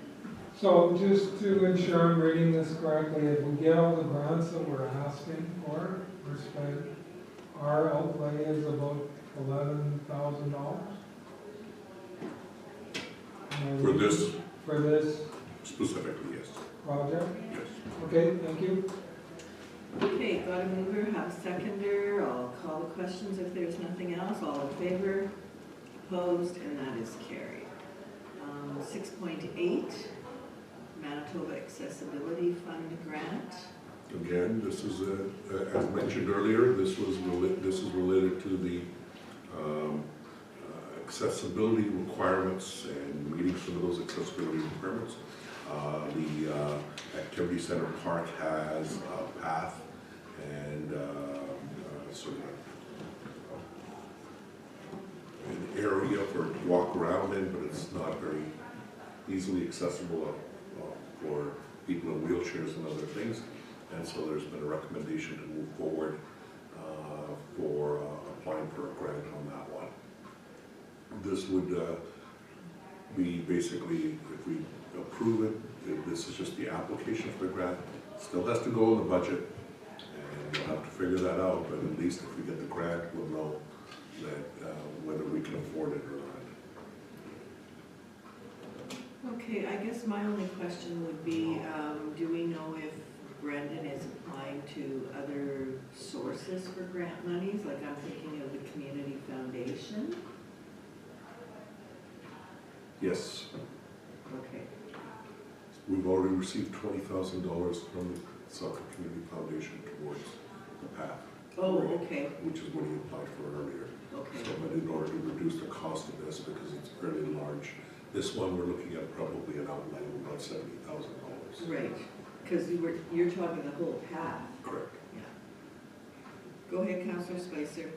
So just to ensure I'm reading this correctly, if we get all the grants that we're asking for, we're spent, our outlay is about $11,000? For this For this specifically, yes. project? Yes. Okay, thank you. Okay, got a mover, have a seconder. I'll call the questions if there's nothing else. All in favor? Opposed? And that is carried. 6.8, Manitoba Accessibility Fund Grant. Again, this is, as mentioned earlier, this is related to the accessibility requirements and meeting some of those accessibility requirements. The activity center park has a path and sort of an area for it to walk around in, but it's not very easily accessible for people in wheelchairs and other things. And so there's been a recommendation to move forward for applying for a grant on that one. This would be basically, if we approve it, this is just the application for the grant. Still has to go in the budget, and we'll have to figure that out, but at least if we get the grant, we'll know that whether we can afford it or not. Okay, I guess my only question would be, do we know if Brendan is applying to other sources for grant monies? Like I'm thinking of the Community Foundation. Yes, Okay, we've already received $20,000 from the Saukar Community Foundation towards the path, oh, okay, which is what he applied for earlier. okay. So, but in order to reduce the cost of this, because it's fairly large, this one we're looking at probably an outlay of about $70,000. Right, because you're talking the whole path. Correct. Yeah. Go ahead, Councillor Spicer.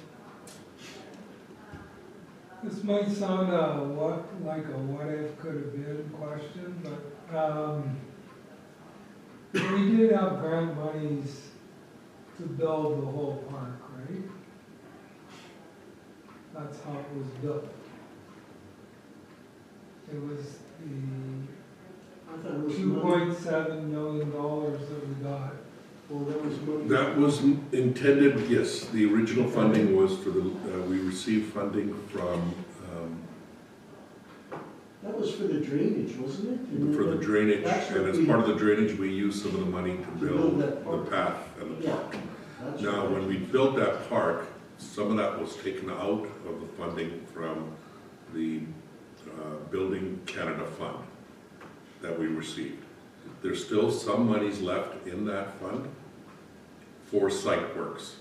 This might sound like a what if could have been question, but we did have grant monies to build the whole park, right? That's how it was built. It was I thought it was the $2.7 million that we got. Well, that was money. That was intended, yes, the original funding was for the, we received funding from, That was for the drainage, wasn't it? And for the then drainage, that's what and as we- part of the drainage, we used some of the money to build that the park. path and the Yeah. park. That's Now, right. when we built that park, some of that was taken out of the funding from the Building Canada Fund that we received. There's still some monies left in that fund for site works,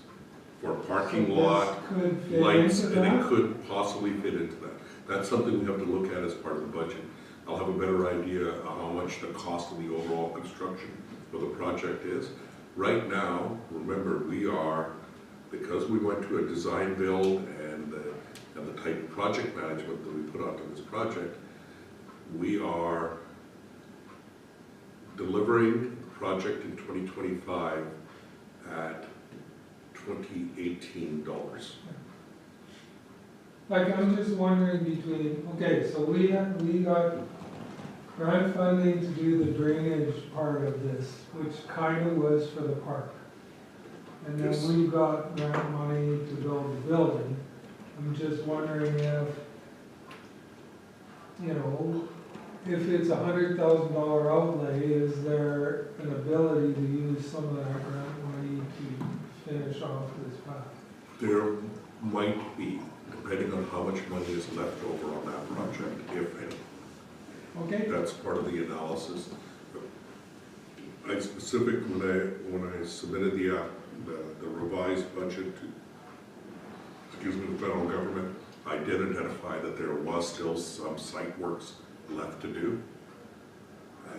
for parking So lot, this could fit lights, into and it that? could possibly fit into that. That's something we have to look at as part of the budget. I'll have a better idea of how much the cost of the overall construction of the project is. Right now, remember, we are, because we went to a design build and the type of project management that we put onto this project, we are delivering the project in 2025 at 2018 dollars. Like, I'm just wondering between, okay, so we got grant funding to do the drainage part of this, which kind of was for the park. And then Yes. we got grant money to build the building. I'm just wondering if, you know, if it's $100,000 outlay, is there an ability to use some of that grant money to finish off this path? There might be, depending on how much money is left over on that project, if any. Okay? That's part of the analysis. I specific, when I submitted the revised budget to, the federal government, I did identify that there was still some site works left to do.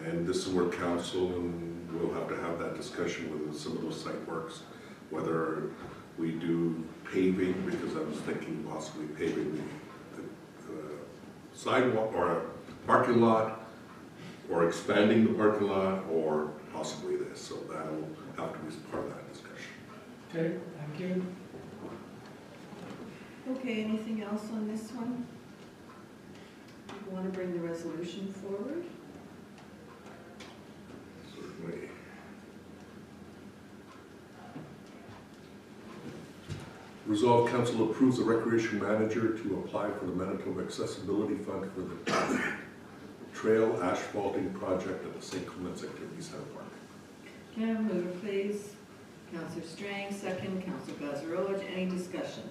And this is where council, and we'll have to have that discussion with some of those site works, whether we do paving, because I was thinking possibly paving the sidewalk or parking lot, or expanding the parking lot, or possibly this. So that will have to be part of that discussion. Okay, thank you. Okay, anything else on this one? You want to bring the resolution forward? Certainly. Resolve council approves the recreation manager to apply for the Manitoba Accessibility Fund for the trail asphalting project at the St. Clements Activity Center Park. Can I have a mover, please? Councillor Strang, second. Councillor Bazarovich, any discussion?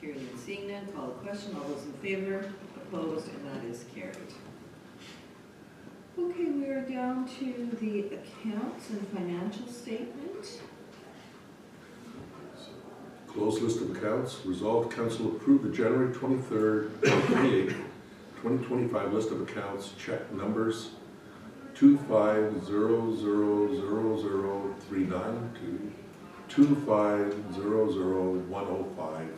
Hearing and seeing none, call the question. All those in favor, opposed, and that is carried. Okay, we are down to the accounts and financial statement. Closed list of accounts. Resolved council approve the January 23rd, 28th, 2025 list of accounts, check numbers 25000039 to 25000105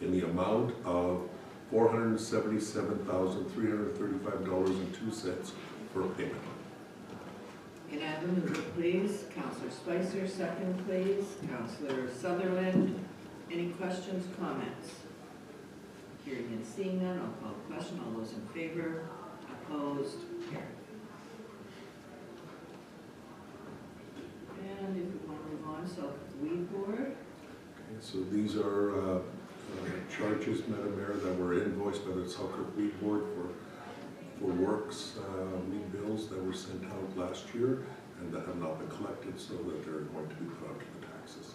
in the amount of $477,335.02 for payment. Can I have a mover, please? Counselor Spicer, second, please. Counselor Sutherland, any questions, comments? Hearing and seeing none, I'll call the question. All those in favor? Opposed? Carried. And if we want to move on, Selkirk Weed Board. Okay, so these are charges, Madam Mayor, that were invoiced by the Selkirk Weed Board for works, weed bills that were sent out last year and that have not been collected, so that they're going to be put onto the taxes.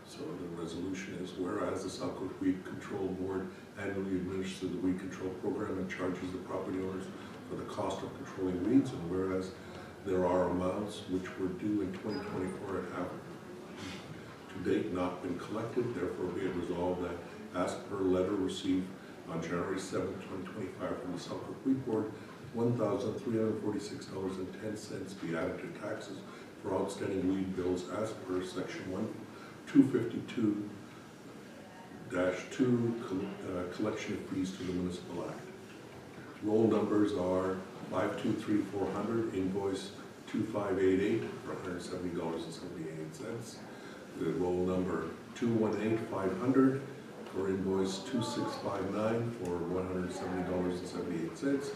So the resolution is, whereas the Selkirk Weed Control Board annually administers the weed control program and charges the property owners for the cost of controlling weeds, and whereas there are amounts which were due in 2024 and have to date not been collected, therefore be it resolved that as per letter received on January 7, 2025 from the Selkirk Weed Board, $1,346.10 be added to taxes for outstanding weed bills as per section 252-2 collection of fees to the Municipal Act. Roll numbers are 523400, invoice 2588 for $170.78. The roll number 218500 for invoice 2659 for $170.78.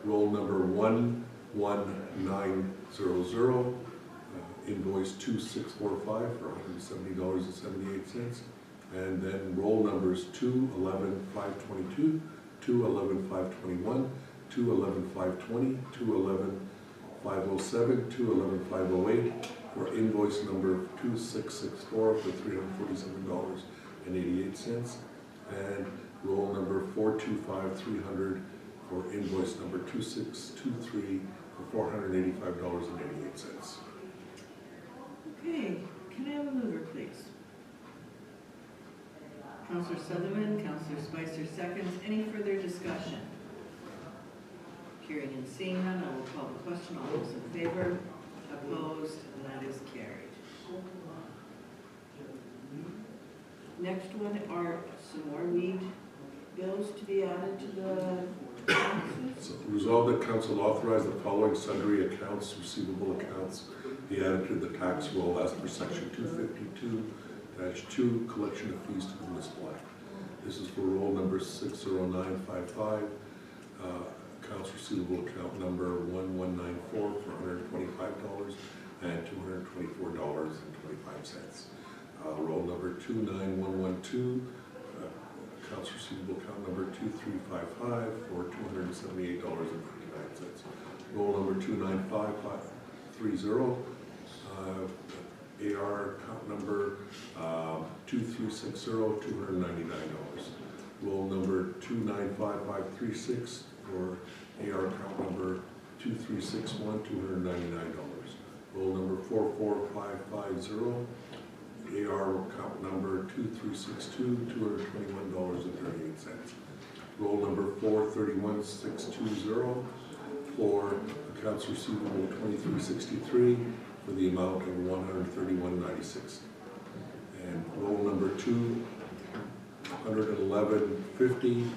Roll number 11900, invoice 2645 for $170.78. And then roll numbers 211522, 211521, 211520, 211507, 211508 for invoice number 2664 for $347.88. And roll number 425300 for invoice number 2623 for $485.88. Okay, can I have a mover, please? Counselor Sutherland, Counselor Spicer seconds. Any further discussion? Hearing and seeing none, I will call the question. All those in favor? Opposed? And that is carried. Next one are some more weed bills to be added to the taxes. So resolved that council authorize the following sundry accounts, receivable accounts, be added to the tax roll as per section 252-2, collection of fees to the Municipal Act. This is for roll number 60955, accounts receivable account number 1194 for $125 and $224.25. Roll number 29112, accounts receivable account number 2355 for $278.59. Roll number 29530, AR account number 2360, $299. Roll number 295536 for AR account number 2361, $299. Roll number 44550, AR account number 2362, $221.38. Roll number 431620 for accounts receivable 2363 for the amount of $131.96. And roll number 21150,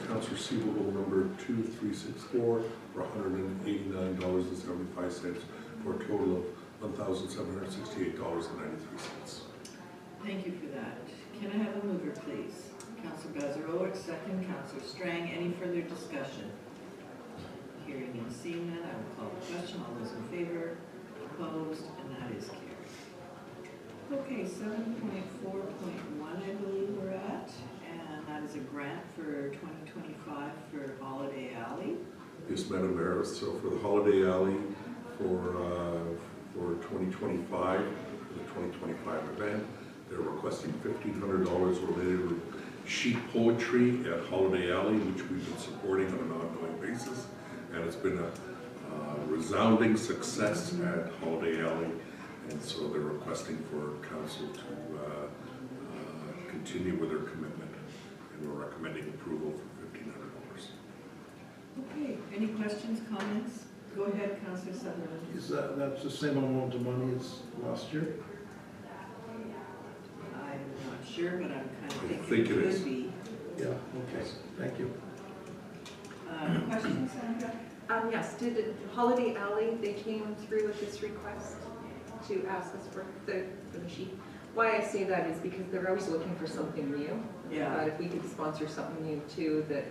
accounts receivable number 2364 for $189.75 for a total of $1,768.93. Thank you for that. Can I have a mover, please? Counselor Bazarowicz, second. Counselor Strang, any further discussion? Hearing and seeing none, I will call the question. All those in favor? Opposed? And that is carried. Okay, 7.4.1, I believe we're at, and that is a grant for 2025 for Holiday Alley. Yes, Madam Mayor, so for the Holiday Alley for 2025, for the 2025 event, they're requesting $1,500 related to sheet poetry at Holiday Alley, which we've been supporting on an ongoing basis. And it's been a resounding success at Holiday Alley. And so they're requesting for council to continue with their commitment. And we're recommending approval for $1,500. Okay, any questions, comments? Go ahead, Councillor Sutherland. Is that's the same amount of money as last year? I'm not sure, but I'm kind of I thinking think it it is. could be. Yeah, okay, thank you. Questions, Sandra? Yes, did Holiday Alley, they came through with this request to ask us for the machine? Why I say that is because they're always looking for something new. Yeah. But if we could sponsor something new too, that,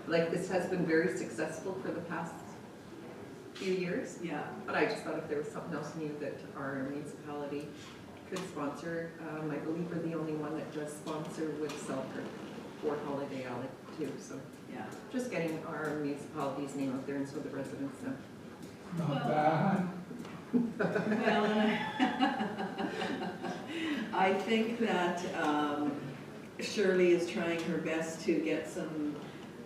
like, this has been very successful for the past few years. Yeah. But I just thought if there was something else new that our municipality could sponsor, I believe we're the only one that does sponsor with Selkirk for Holiday Alley too, so Yeah. just getting our municipality's name out there and so the residents know. Not bad. Well, I think that Shirley is trying her best to get some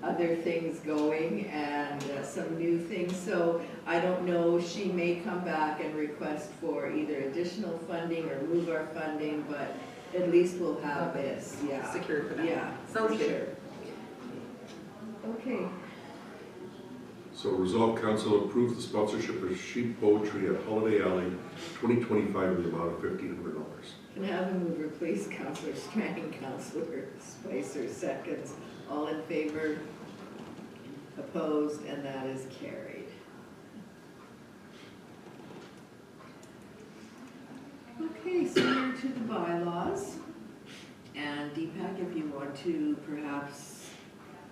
other things going and some new things. So I don't know, she may come back and request for either additional funding or move our funding, but at least we'll have this, yeah. Secure for that. Yeah, Sounds for good. sure. Okay, So resolve council approve the sponsorship of sheep poetry at Holiday Alley 2025 in the amount of $1,500. can I have a mover, please? Councillor Strang, Councillor Spicer, seconds. All in favor? Opposed? And that is carried. Okay, so we're to the bylaws. And Deepak, if you want to perhaps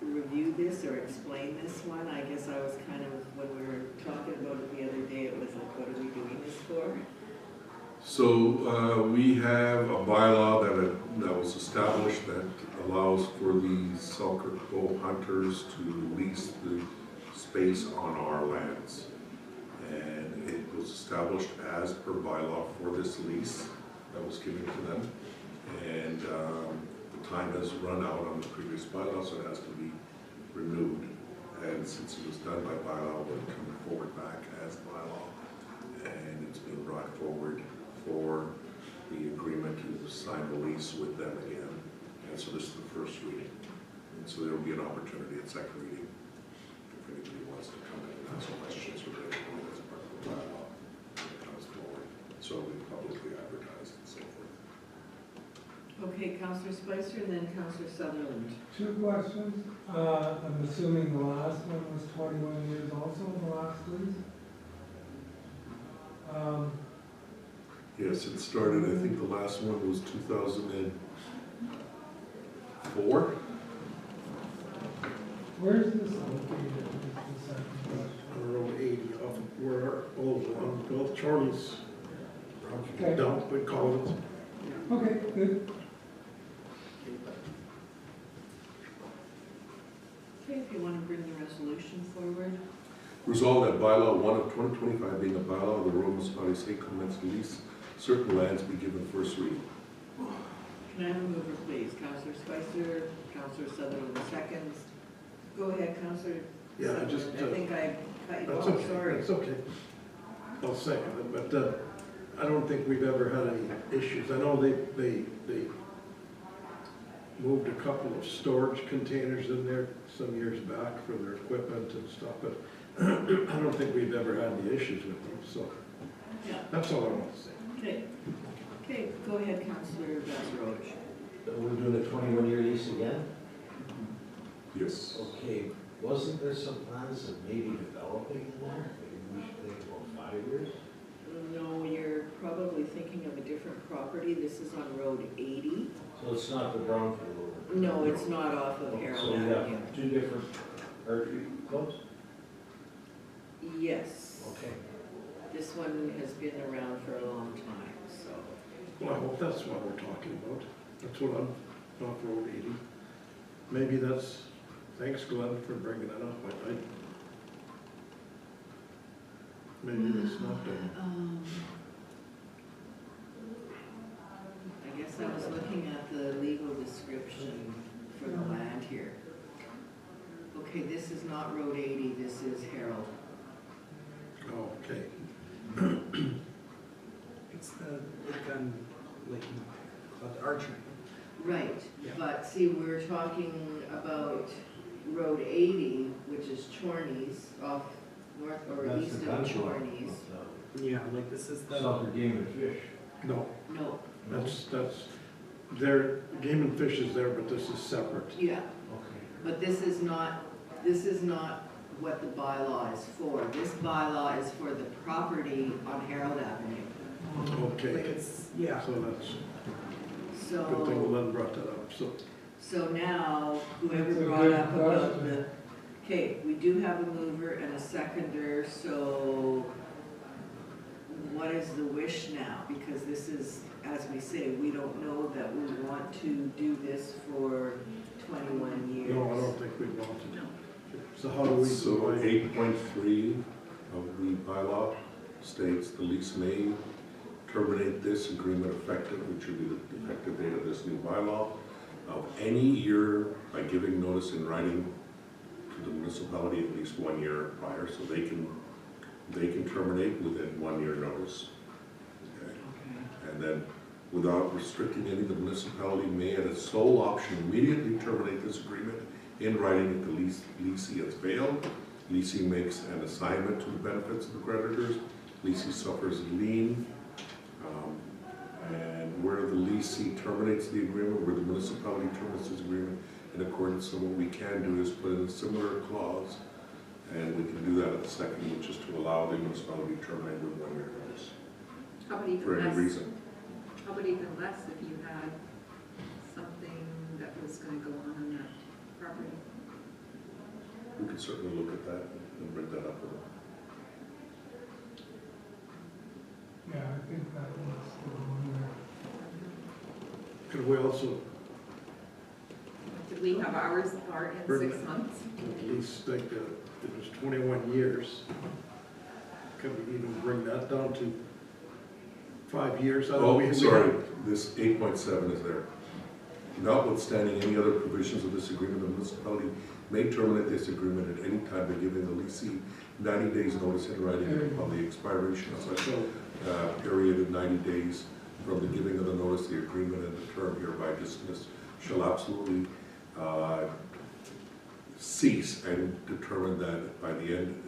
review this or explain this one, I guess I was kind of, when we were talking about it the other day, it was like, what are we doing this for? So we have a bylaw that was established that allows for the Selkirk bow hunters to lease the space on our lands. And it was established as per bylaw for this lease that was given to them. And the time has run out on the previous bylaw, so it has to be renewed. And since it was done by bylaw, we're coming forward back as bylaw. And it's been brought forward for the agreement to sign the lease with them again. And so this is the first reading. And so there will be an opportunity at second reading if anybody wants to come in and ask questions related to it as part of the bylaw when it comes forward. So we publicly advertise and so forth. Okay, Councillor Spicer and then Councillor Sutherland. Two questions. I'm assuming the last one was 21 years also, the last lease? Yes, it started, I think the last one was 2004. Where's this located, is the second question? On Road 80 off of where our old one, well, Charlie's Okay. dump, we call it. Okay, good. Okay, if you want to bring the resolution forward. Resolved that bylaw 1 of 2025 being a bylaw of the Rural Municipality State commence to lease certain lands be given first reading. Can I have a mover, please? Councillor Spicer, Councillor Sutherland, seconds. Go ahead, Councillor Yeah, I Sutherland. just, I think I cut you That's off, okay, sorry. that's okay. I'll second it, but I don't think we've ever had any issues. I know they moved a couple of storage containers in there some years back for their equipment and stuff, but I don't think we've ever had any issues with them, so Yeah, that's all I want to say. okay. Okay, go ahead, Councillor Vassaroj. We're doing a 21-year lease again? Yes. Okay, wasn't there some plans of maybe developing in there? Maybe we should think about 5 years? No, you're probably thinking of a different property. This is on Road 80. So it's not the Brownfield road? No, it's not off of So Harold we Avenue. have two different archery clubs? Yes. Okay. This one has been around for a long time, so. Well, I hope that's what we're talking about. That's what I'm, off Road 80. Maybe that's, thanks Glenn for bringing that up. Maybe that's not done. I guess I was looking at the legal description for the land here. Okay, this is not Road 80, this is Harold. Oh, okay. It's the gun, like, called archery. Right, Yeah. but see, we're talking about Road 80, which is Chorneys, off north or That's east the of gun shop. Chorneys. Yeah, like this is the. Soccer, game and fish. No, No, that's, their game and fish is there, but this is separate. yeah, Okay. but this is not what the bylaw is for. This bylaw is for the property on Harold Avenue. Like Okay, it's, yeah. so that's, good thing So, Lynn brought that up, so. so now, whoever That's a brought good up about question. the, okay, we do have a mover and a seconder, so what is the wish now? Because this is, as we say, we don't know that we want to do this for 21 years. No, I don't think we want to. So how do we? So 8.3 of the bylaw states the lease may terminate this agreement effective, which would be the effective date of this new bylaw, of any year by giving notice in writing to the municipality at least 1 year prior, so they can terminate within 1 year notice. Okay. And then, without restricting any, the municipality may at its sole option immediately terminate this agreement in writing if the leasee has failed. Leasing makes an assignment to the benefits of the creditors. Leasing suffers a lien. And where the leasee terminates the agreement, where the municipality terminates this agreement, in accordance, so what we can do is put in a similar clause, and we can do that at the second, which is to allow the municipality to terminate with 1 year notice, How about even for any less? reason. How about even less if you had something that was gonna go on that property? We could certainly look at that and bring that up with them. Yeah, I think that was the one there. Could we also Did we have ours are in Bring 6 it. months? at least think that it was 21 years? Could we even bring that down to 5 years? I know we- Oh, sorry, this 8.7 is there. Notwithstanding any other provisions of this agreement, the municipality may terminate this agreement at any time by giving the leasee 90 days notice in writing upon the expiration of such period of 90 days from the giving of the notice, the agreement and the term hereby dismissed shall absolutely cease and determine that by the end,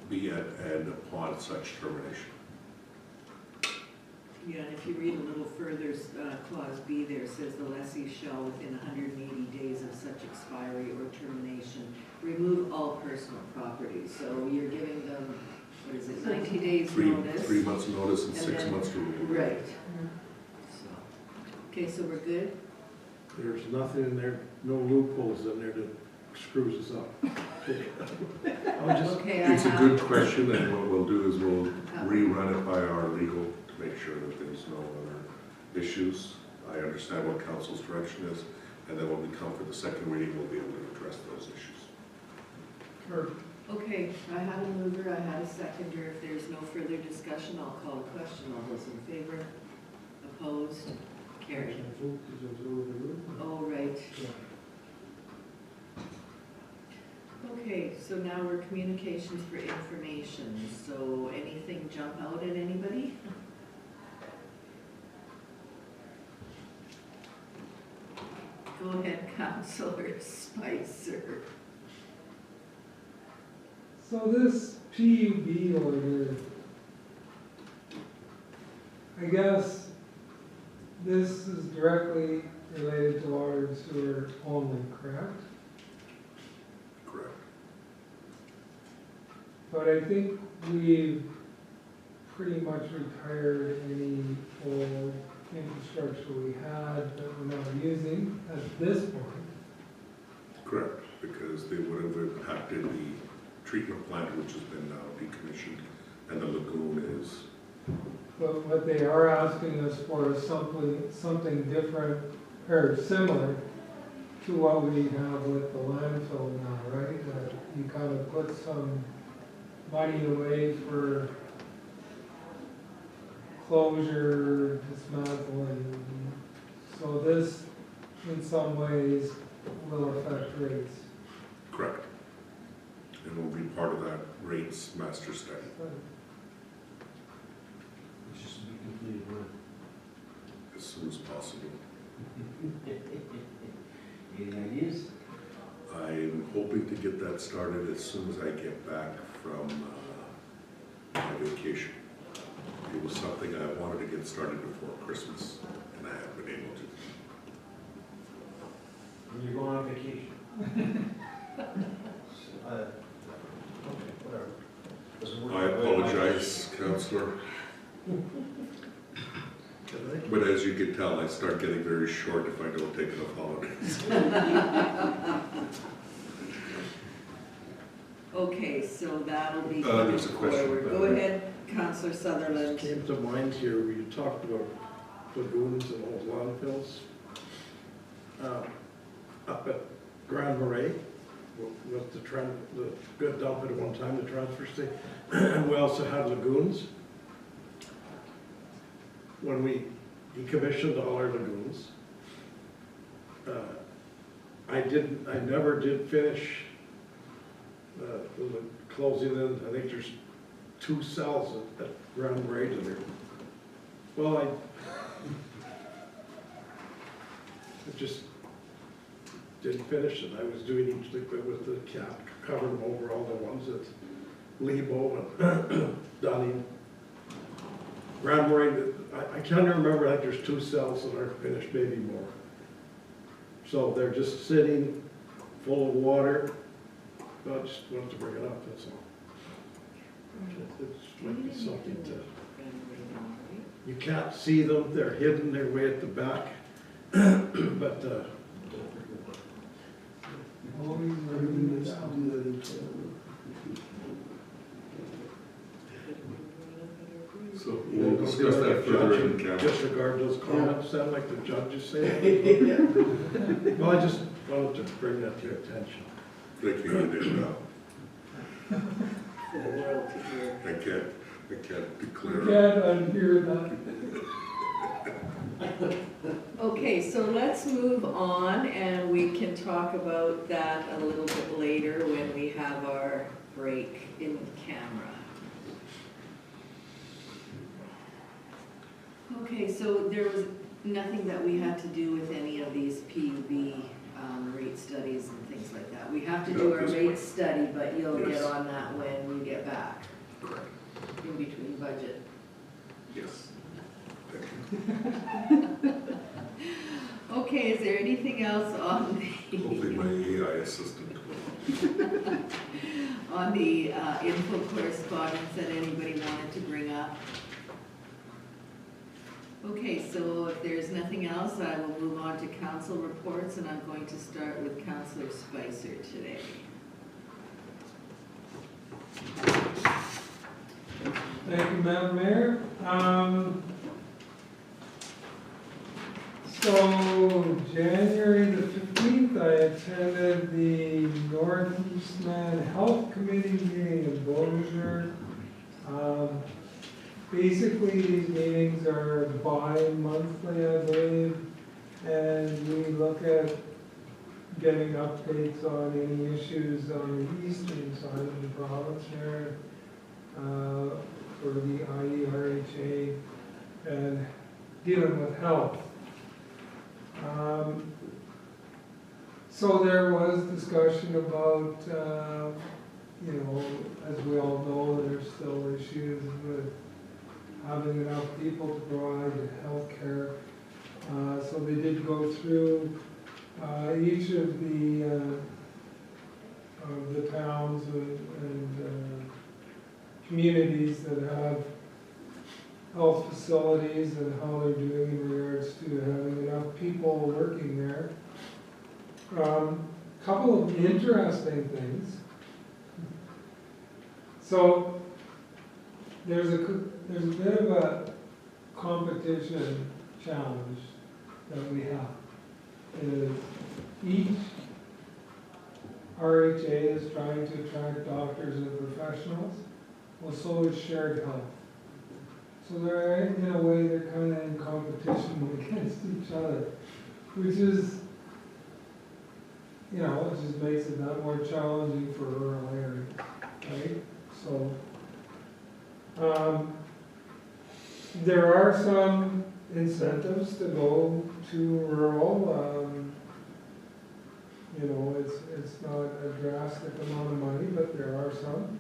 be at and upon such termination. Yeah, and if you read a little further, clause B there says the lessee shall within 180 days of such expiry or termination, remove all personal property. So you're giving them, what is it, 90 days notice? 3 months notice and And 6 then- months to remove. Right. So, okay, so we're good? There's nothing in there, no loopholes in there that screws us up. I'm just, Okay, I It's a have, good question, and what we'll do is we'll rerun it by our legal to make sure that there's no other issues. I understand what council's direction is, and then when we come for the second reading, we'll be able to address those issues. Sure. okay, I had a mover, I had a seconder. If there's no further discussion, I'll call a question. All those in favor? Opposed? Carried. Can't vote 'cause it was over the roof. Oh, right. Okay, so now we're communications for information. So anything jump out at anybody? Go ahead, Councilor Spicer. So this PUB order, I guess this is directly related to water and sewer only, correct? Correct. But I think we've pretty much retired any old infrastructure we had that we're not using at this point. Correct, because they would have impacted the treatment plant, which has been now decommissioned, and the lagoon is, But what they are asking us for is something different, or similar to what we have with the landfill now, right? That you kind of put some money away for closure, dismantling. So this, in some ways, will affect rates. correct. And will be part of that rates master study. It's just to be completed when? As soon as possible. Any ideas? I I'm hoping to get that started as soon as I get back from my vacation. It was something I wanted to get started before Christmas, and I haven't been able to. When you're going on vacation. Okay, whatever. Doesn't work I that way. apologize, Counselor, but as you can tell, I start getting very short if I don't take enough holidays. Okay, so that'll be There's coming a question. forward. Go ahead, Councillor Sutherland. Came to mind here, where you talked about lagoons and old landfills. Up at Grand Marais, was the good dump at one time, the transfer station, and we also had lagoons. When we decommissioned all our lagoons, I never did finish the closing in. I think there's 2 cells at Grand Marais in there. Well, I just didn't finish it. I was doing each liquid with the cap, covering over all the ones at Lebo and Dunning. Grand Marais, I can't remember, I think there's 2 cells that aren't finished, maybe more. So they're just sitting full of water. I just wanted to bring it up, that's all. It might be something to, you can't see them, they're hidden, they're way at the back. But Always Everybody ready needs to to do that in Canada. So we'll discuss that further in camera. disregard those comments, sound like the judge is saying. Well, I just wanted to bring that to your attention. Thank you, you did well. For the world to hear. I can't be clear. Can't unhear that. Okay, so let's move on, and we can talk about that a little bit later when we have our break in camera. Okay, so there was nothing that we had to do with any of these PUB rate studies and things like that. We have to do our rate study, but you'll get Yes. on that when we get back, Correct. in between budget. Yes. Thank you. Okay, is there anything else on Hopefully my AI assistant will. on the info correspondence that anybody wanted to bring up? Okay, so if there's nothing else, I will move on to council reports, and I'm going to start with Councillor Spicer today. Thank you, Madam Mayor. So January the 15th, I attended the Northeastman Health Committee meeting in Beausejour. Basically, these meetings are bi-monthly, I believe, and we look at getting updates on any issues on the eastern side of the province here for the IERHA and dealing with health. So there was discussion about, you know, as we all know, there's still issues with having enough people to provide health care. So they did go through each of the towns and communities that have health facilities and how they're doing in regards to having enough people working there. Couple of interesting things. So there's a bit of a competition challenge that we have. Is each RHA is trying to attract doctors and professionals. Well, so is Shared Health. So they're, in a way, they're kind of in competition against each other, which is, you know, it just makes it that more challenging for rural areas, right? So, there are some incentives to go to rural. You know, it's not a drastic amount of money, but there are some.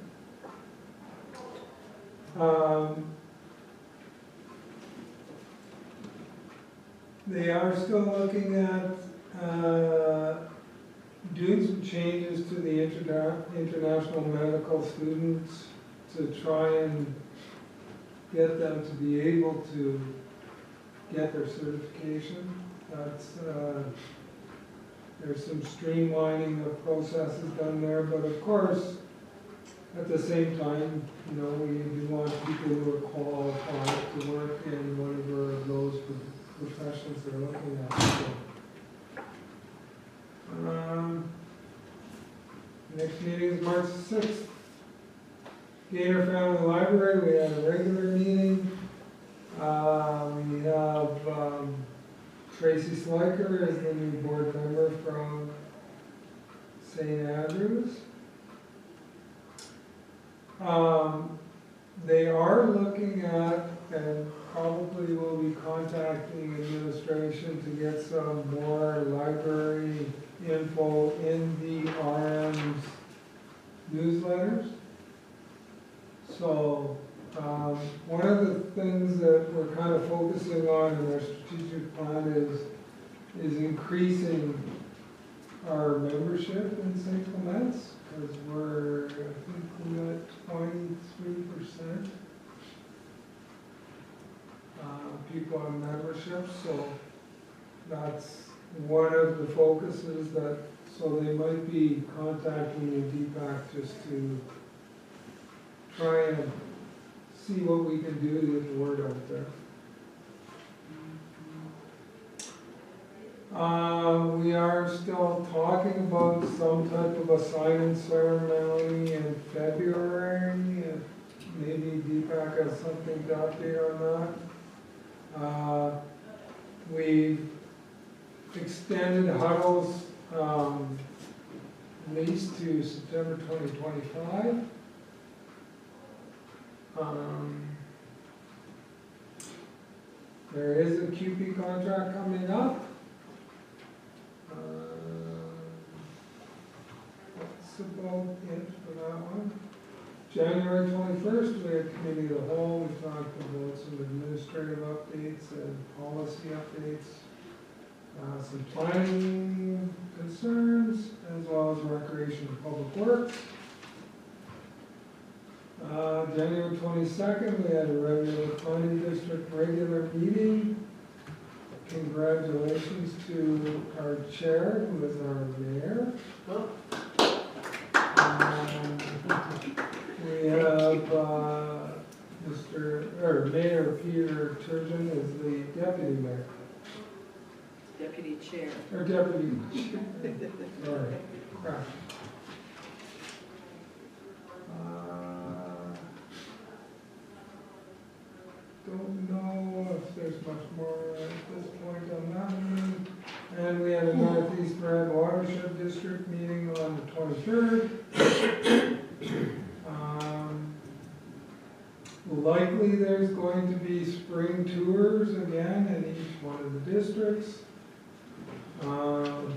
They are still looking at doing some changes to the international medical students to try and get them to be able to get their certification. That's, there's some streamlining of processes done there, but of course, at the same time, you know, we do want people who are qualified to work in whatever of those professions they're looking at. So, next meeting is March 6th. Gaynor Family Library, we had a regular meeting. We have Tracy Sliker as the new board member from St. Andrews. They are looking at, and probably will be contacting administration to get some more library info in the RM's newsletters. So, one of the things that we're kind of focusing on in our strategic plan is increasing our membership in St. Clements, because we're, I think we're at 23% people on membership, so that's one of the focuses that, so they might be contacting the DPAC just to try and see what we can do to get the word out there. We are still talking about some type of a sign-in ceremony in February. Maybe DPAC has something to update on that. We've extended Huddle's lease to September 2025. There is a QP contract coming up. That's about it for that one. January 21st, we had committee of the whole. We talked about some administrative updates and policy updates, some planning concerns, as well as recreation and public works. January 22nd, we had a regular planning district regular meeting. Congratulations to our chair, who is our mayor. We have Mayor Peter Turgeon is the deputy mayor. Deputy chair. Or deputy chair. Sorry, crap. Don't know if there's much more at this point on that one. And we had a Northeast Red Watershed District meeting on the 23rd. Likely there's going to be spring tours again in each one of the districts. We're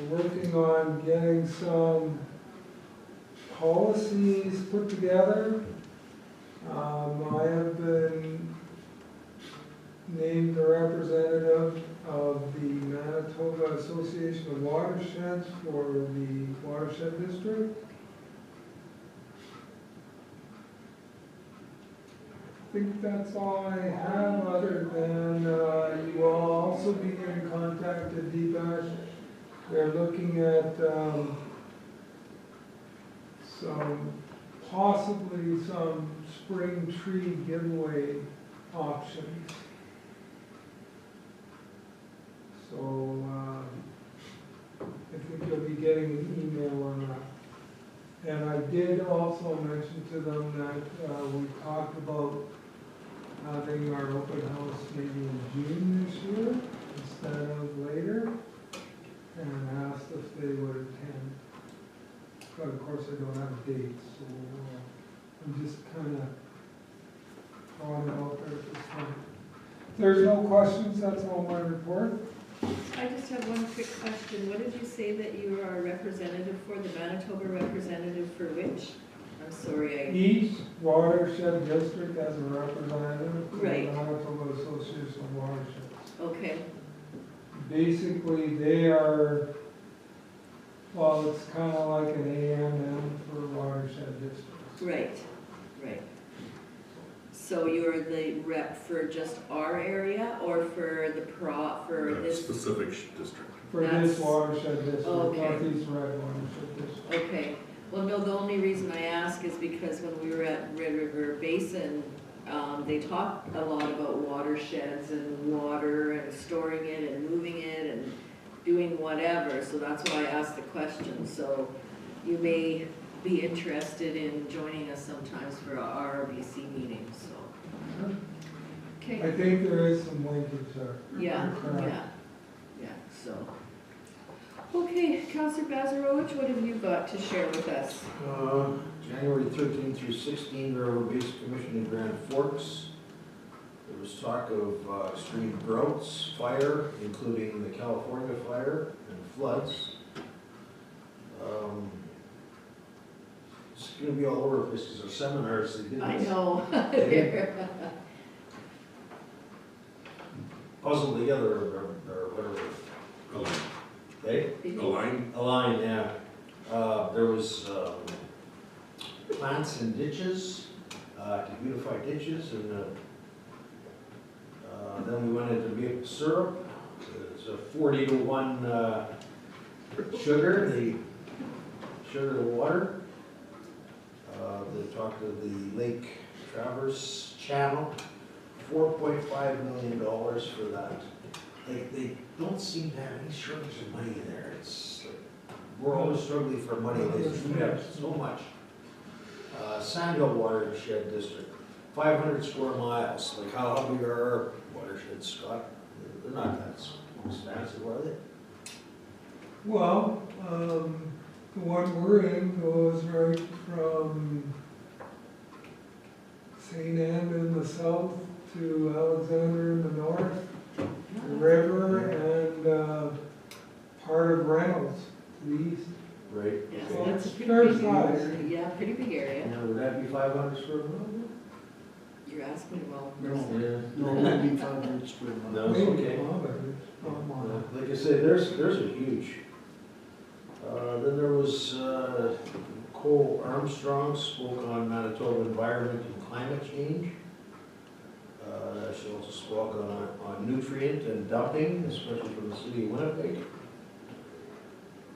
working on getting some policies put together. I have been named the representative of the Manitoba Association of Watersheds for the Watershed District. I think that's all I have, other than you will also be getting contacted, DPAC. They're looking at possibly some spring tree giveaway options. So I think you'll be getting an email on that. And I did also mention to them that we talked about having our open house maybe in June this year instead of later, and asked if they would attend. But of course I don't have a date, so I'm just kind of throwing it out there at this point. If there's no questions, that's all my report. I just have one quick question. What did you say that you are a representative for, the Manitoba representative for which? I'm sorry, Each watershed district has a representative for the Right. Manitoba Association of Watersheds. okay, Basically, they are, well, it's kind of like an AMM for watershed districts. right, right. So you're the rep for just our area or for the for this? Specific district. For this That's- watershed district, Okay. Northeast Red watershed district. Okay, well, no, the only reason I ask is because when we were at Red River Basin, they talked a lot about watersheds and water and storing it and moving it and doing whatever, so that's why I asked the question. So you may be interested in joining us sometimes for our RBC meetings, so. I Okay, think there is some linkage there. yeah, Correct. yeah, so. Okay, Counselor Bazarowicz, what have you got to share with us? January 13 through 16, Railroad Base Commission in Grand Forks. There was talk of extreme droughts, fire, including the California fire, and floods. It's going to be all over the place because our seminars, they did I this know. puzzle together or whatever. Okay? Align? A line, yeah. There was plants and ditches, to beautify ditches, and then we went into maple syrup. It's a 40-to-1 sugar, the sugar to water. They talked to the Lake Traverse Channel, $4.5 million for that. They don't seem to have any shortage of money there. It's like, we're always struggling for money. They have so much. Sandhill Watershed District, 500 square miles. Like how big are our watersheds, Scott? They're not that expansive, are they? Well, the one we're in goes right from St. Anne in the south to Alexander in the north, the river, and part of Reynolds to the east. Right. Yeah, So so that's a it's pretty fair big size. area. Yeah, pretty big area. Now, would that be 500 square miles? You're asking well. No, Yeah. no, maybe 500 square miles. No, it's Maybe okay. a lot, but it's not more. Like I say, there's a huge. Then there was Cole Armstrong spoke on Manitoba environment and climate change. She also spoke on nutrient and dumping, especially from the city of Winnipeg.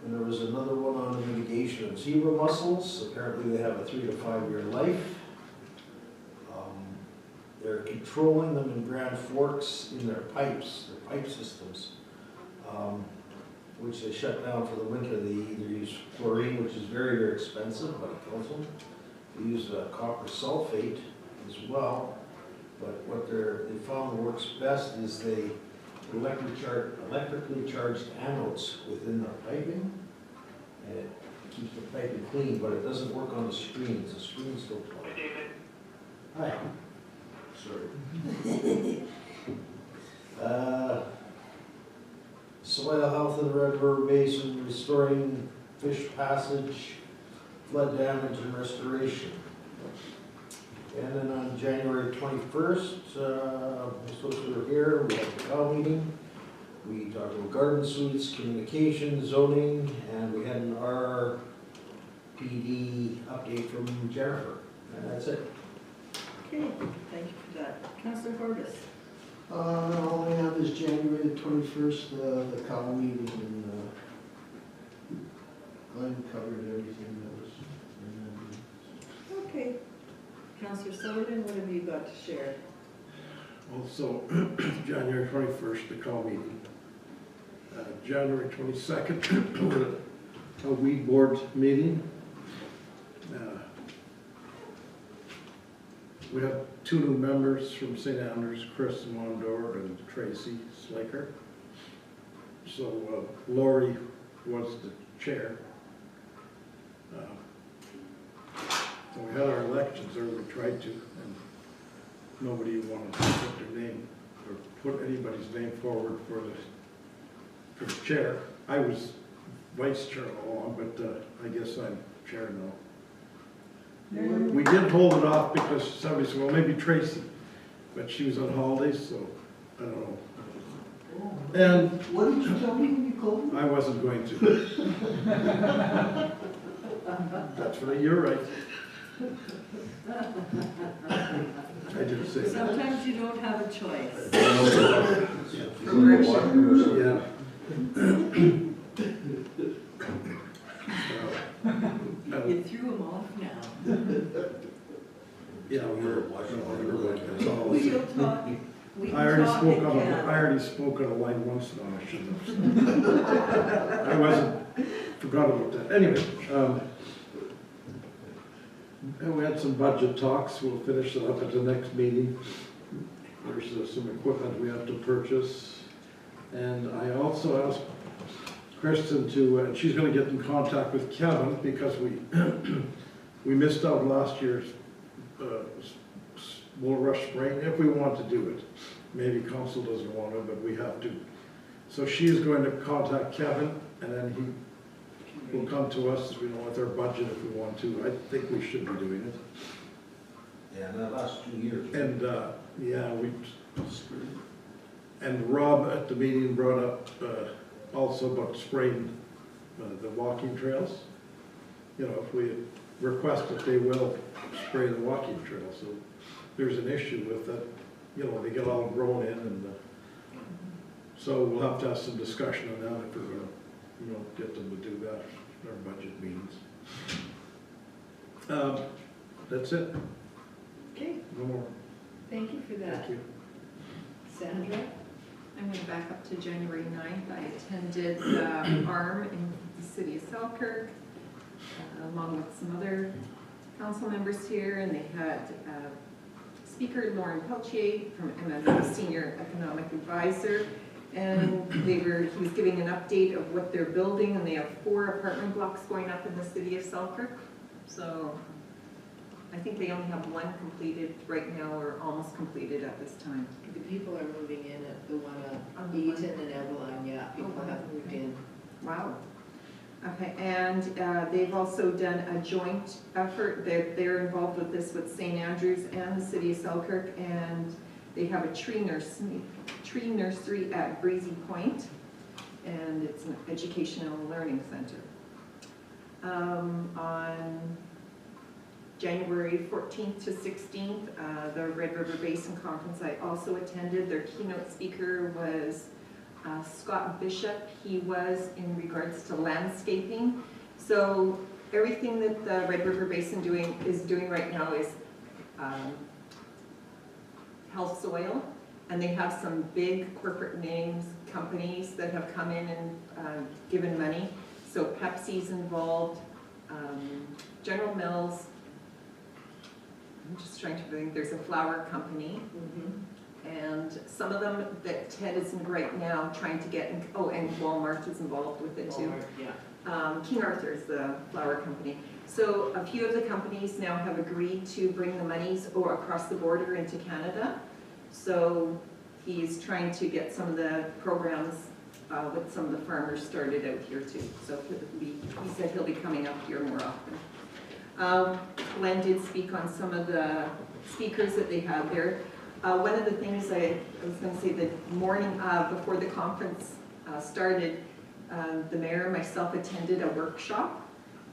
And there was another one on the mitigation of zebra mussels. Apparently they have a 3 to 5 year life. They're controlling them in Grand Forks in their pipes, their pipe systems, which they shut down for the winter. They either use chlorine, which is very, very expensive, but it kills them. They use copper sulfate as well. But what they found works best is they electrically charged anodes within the piping, and it keeps the piping clean, but it doesn't work on the screens. The screens don't work. Hi, David. Hi. Sorry. Soil health in the Red River Basin, restoring fish passage, flood damage and restoration. And then on January 21st, so we were here, we had the cow meeting. We talked about garden suites, communication, zoning, and we had an RPD update from Jennifer. And that's it. Okay, thank you for that. Counselor Horbis. All I have is January the 21st, the cow meeting, and Glenn covered everything that was. Okay. Counselor Sullivan, what have you got to share? Also, January 21st, the call meeting. January 22nd, a weed board meeting. We have 2 new members from St. Andrews, Chris Mondor and Tracy Slaker. So Lori was the chair. So we had our elections there, we tried to, and nobody wanted to put their name, or put anybody's name forward for the as chair. I was vice chair all along, but I guess I'm chair now. We did hold it off because somebody said, well, maybe Tracy, but she was on holidays, so I don't know. And What did you tell me when you called me? I wasn't going to. That's right, you're right. I didn't say that. Sometimes you don't have a choice. Yeah. You threw them off now. Yeah, we're watching all your We will talk, we I can already talk spoke on, again. I already spoke on a line once now, I shouldn't have. I wasn't, forgot about that. Anyway, and we had some budget talks, we'll finish that up at the next meeting. There's some equipment we have to purchase. And I also asked Kristen to, she's gonna get in contact with Kevin because we missed out last year's Bull Rush spraying, if we want to do it. Maybe council doesn't want to, but we have to. So she's going to contact Kevin, and then he will come to us, you know, with our budget if we want to. I think we should be doing it. Yeah, that last 2 years. And, yeah, and Rob at the meeting brought up also about spraying the walking trails. You know, if we request that they will spray the walking trails, so there's an issue with that, you know, they get all grown in, and so we'll have to have some discussion on that if we're gonna, you know, get them to do that in our budget meetings. That's it, Okay, no more. thank you for that. Thank you. Sandra? I'm going to back up to January 9th. I attended the ARM in the city of Selkirk, along with some other council members here, and they had speaker Lauren Peltier from MMU, Senior Economic Advisor, and he was giving an update of what they're building, and they have 4 apartment blocks going up in the city of Selkirk. So I think they only have 1 completed right now, or almost completed at this time. The people are moving in at the one On on the one- Eaton and Evelyn, yeah, people wow. have moved in. Wow. Okay, and they've also done a joint effort. They're involved with this with St. Andrews and the city of Selkirk, and they have a tree nursery at Breezy Point, and it's an educational learning center. On January 14th to 16th, the Red River Basin Conference I also attended. Their keynote speaker was Scott Bishop. He was in regards to landscaping. So everything that the Red River Basin is doing right now is health soil, and they have some big corporate names, companies that have come in and given money. So Pepsi's involved, General Mills. I'm just trying to think. There's a flour company. And some of them that Ted is in right now trying to get, and Walmart is involved with it too. Walmart, yeah. King Arthur's the flour company. So a few of the companies now have agreed to bring the monies across the border into Canada. So he's trying to get some of the programs with some of the farmers started out here too. So he said he'll be coming up here more often. Glenn did speak on some of the speakers that they had there. One of the things I was going to say, the morning before the conference started, the mayor and myself attended a workshop,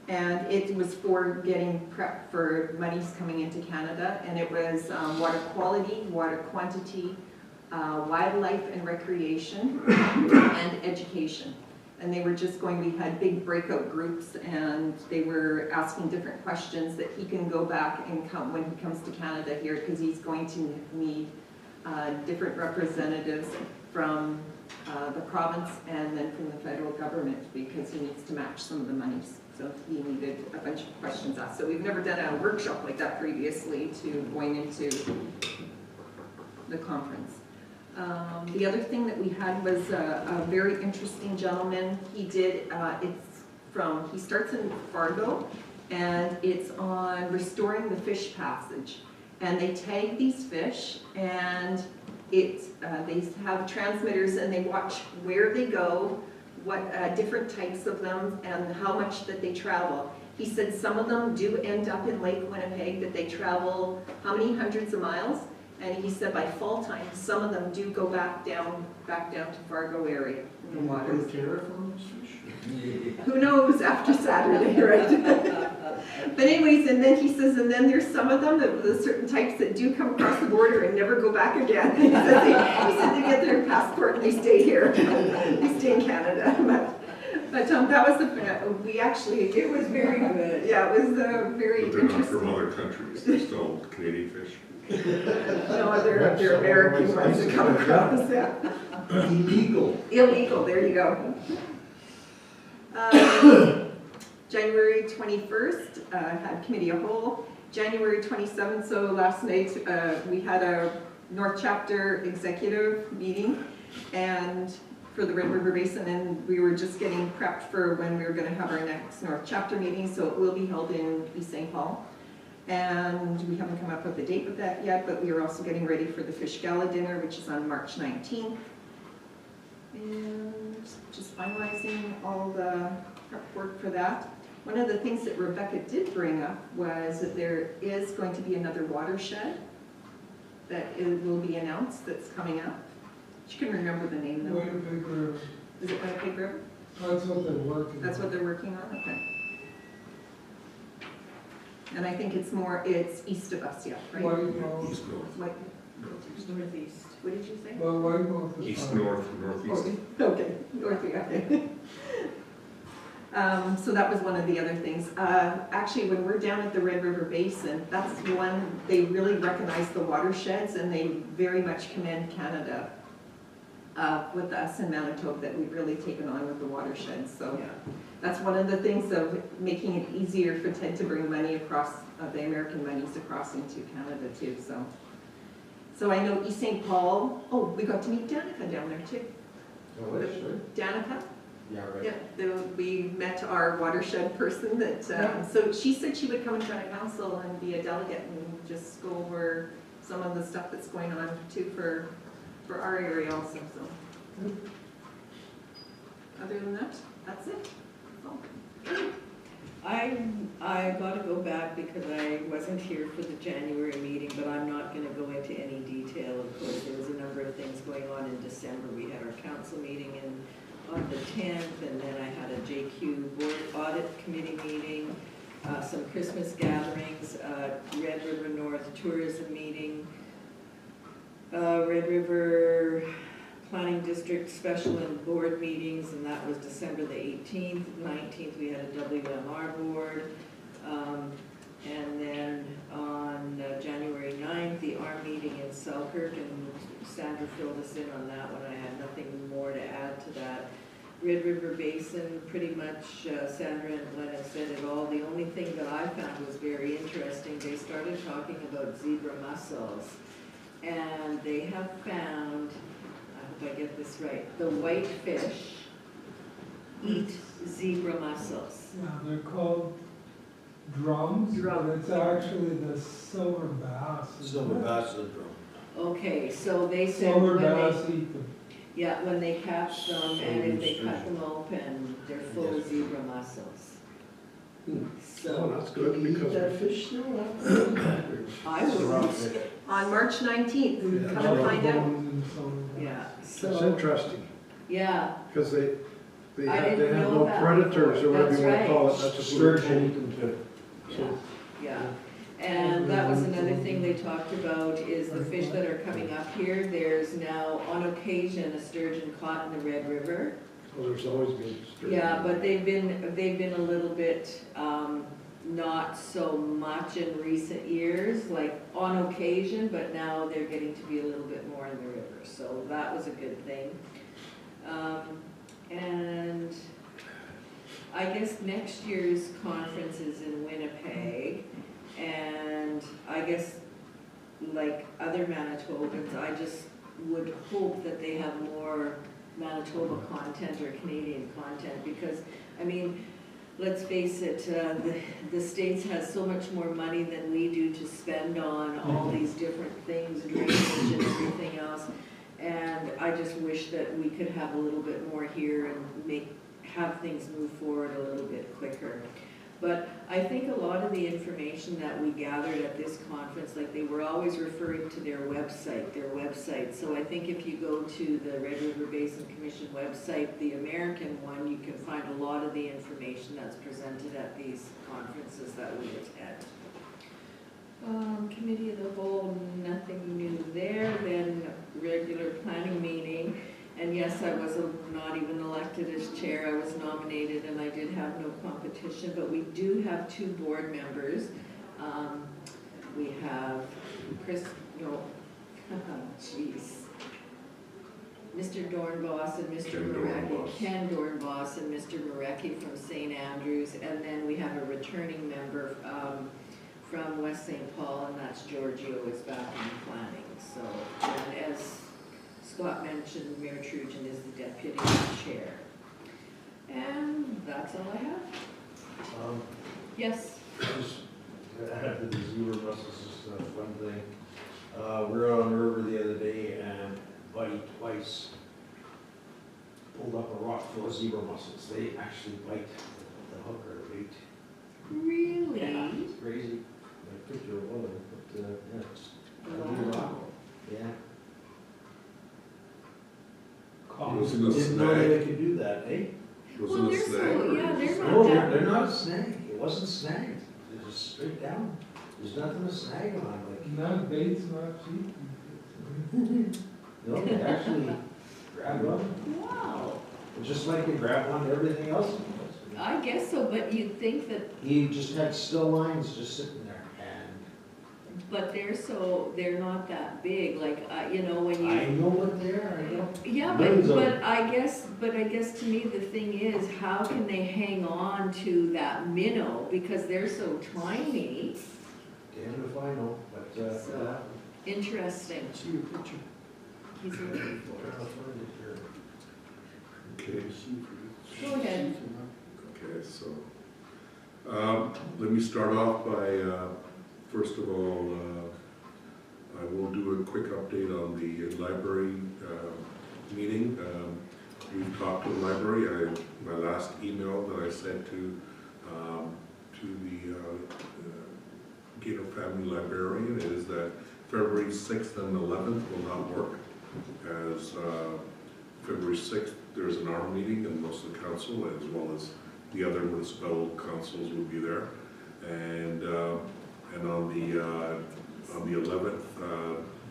and it was for getting prep for monies coming into Canada, and it was water quality, water quantity, wildlife and recreation, and education. And they were just we had big breakout groups, and they were asking different questions that he can go back and come when he comes to Canada here, because he's going to need different representatives from the province and then from the federal government, because he needs to match some of the monies. So he needed a bunch of questions asked. So we've never done a workshop like that previously to going into the conference. The other thing that we had was a very interesting gentleman. He starts in Fargo, and it's on restoring the fish passage. And they tag these fish, and they have transmitters, and they watch where they go, what, different types of them and how much that they travel. He said some of them do end up in Lake Winnipeg, that they travel how many hundreds of miles? And he said by fall time, some of them do go back down to Fargo area in the waters. Put a tariff on those fish? Who knows after Saturday, right? But anyways, and then he says, and then there's some of them, the certain types that do come across the border and never go back again. He said they get their passport and they stay here. They stay in Canada. But that was we actually, It was very good. yeah, it was very But they're not from interesting. other countries, they're still Canadian fish. No, they're American ones that come across, yeah. Illegal. Illegal, there you go. January 21st, had committee of whole. January 27th, so last night, we had a North Chapter executive meeting and for the Red River Basin, and we were just getting prepped for when we were gonna have our next North Chapter meeting, so it will be held in East St. Paul. And we haven't come up with a date with that yet, but we are also getting ready for the Fish Gala dinner, which is on March 19th. And just finalizing all the prep work for that. One of the things that Rebecca did bring up was that there is going to be another watershed that will be announced that's coming up. She couldn't remember the name though. Winnipeg River, Is it Winnipeg River? that's what they're working on. That's what they're working on? Okay. And I think it's east of us yet, right? White Mount, East, north, What, northeast. Northeast. what did you say? well, White Mount is. East, fine. north, northeast. Okay, north, yeah. So that was one of the other things. Actually, when we're down at the Red River Basin, that's one, they really recognize the watersheds and they very much commend Canada with us in Manitoba that we've really taken on with the watersheds. So Yeah. that's one of the things of making it easier for Ted to bring money across, the American monies across into Canada too, so. So I know East St. Paul, oh, we got to meet Danica down there too. Danica? Yeah, Yeah, we met our watershed person that, so she said she would come in front of council and be a delegate and just go over some of the stuff that's going on too for our area also, so. Other than that, that's it. That's all. I gotta go back because I wasn't here for the January meeting, but I'm not gonna go into any detail. Of course, there was a number of things going on in December. We had our council meeting on the 10th, and then I had a JQ Board Audit Committee meeting, some Christmas gatherings, Red River North Tourism meeting, Red River Planning District Special and Board meetings, and that was December the 18th. 19th, we had a WMR Board. And then on January 9th, the ARM meeting in Selkirk, and Sandra filled us in on that one. I had nothing more to add to that. Red River Basin, pretty much Sandra and Glenn have said it all. The only thing that I found was very interesting, they started talking about zebra mussels. And they have found, I hope I get this right, the whitefish eat zebra mussels. Yeah, they're called drums, but Drum. it's actually the silver bass. Silver bass syndrome. Okay, so they said Silver when bass they, eat them. yeah, when they catch them and if they cut Sturgeon. them open, they're full of zebra mussels. Oh, So that's good Can you eat because that fish still? I would, On March 19th, Yeah. come and find out. Bones and silver bass. yeah, it's so, interesting yeah, because they I have didn't know no that predators or whatever That's you want to call it. right. That's just Sturgeon eat them too. yeah. And that was another thing they talked about is the fish that are coming up here. There's now on occasion a sturgeon caught in the Red River. Well, there's always been sturgeon. Yeah, but they've been a little bit, not so much in recent years, like on occasion, but now they're getting to be a little bit more in the river, so that was a good thing. And I guess next year's conference is in Winnipeg, and I guess like other Manitobans, I just would hope that they have more Manitoba content or Canadian content, because, I mean, let's face it, the States has so much more money than we do to spend on all these different things, drainage and everything else. And I just wish that we could have a little bit more here and have things move forward a little bit quicker. But I think a lot of the information that we gathered at this conference, like they were always referring to their website. So I think if you go to the Red River Basin Commission website, the American one, you can find a lot of the information that's presented at these conferences that we attend. Committee of the whole, nothing new there. Then regular planning meeting. And yes, I was not even elected as chair. I was nominated and I did have no competition, but we do have 2 board members. We have Mr. Dornbos and Mr. Marecki, Ken Dornbos and Mr. Marecki from St. Andrews. And then we have a returning member from West St. Paul, and that's Giorgio is back in planning. So, and as Scott mentioned, Mayor Trujan is the deputy chair. And that's all I have. Yes? Just to add to the zebra mussels, just a fun thing. We were on the river the other day and Buddy twice pulled up a rock full of zebra mussels. They actually bite the hook or bait. Really? Yeah, it's crazy. I picture of one of them, but yeah, it's Wow. yeah. Was it a Didn't know snag? they could do that, eh? Was Well, it a they're snag? so, or yeah, was it they're a No, not that. they're not a snag. It wasn't snagged. It was straight down. There's nothing to snag on, like. Not bait's not cheap. No, they actually grabbed one, Wow. just like they grabbed on everything else. I guess so, but you'd think that, He just had still lines just sitting there, and but they're not that big, like, you know, when you. I know what they are, I know. Yeah, Millions of but I guess to me, the thing is, how can they hang on to that minnow, because they're so tiny? Damned if I know, but, So- Interesting. See your picture. He's looking for it. I'll find it here. Okay, Go ahead. okay, so, let me start off by, first of all, I will do a quick update on the library meeting. We've talked to the library. My last email that I sent to the Gator Family Librarian is that February 6th and 11th will not work, as February 6th, there's an hour meeting and most of the council, as well as the other municipal councils will be there. And on the 11th,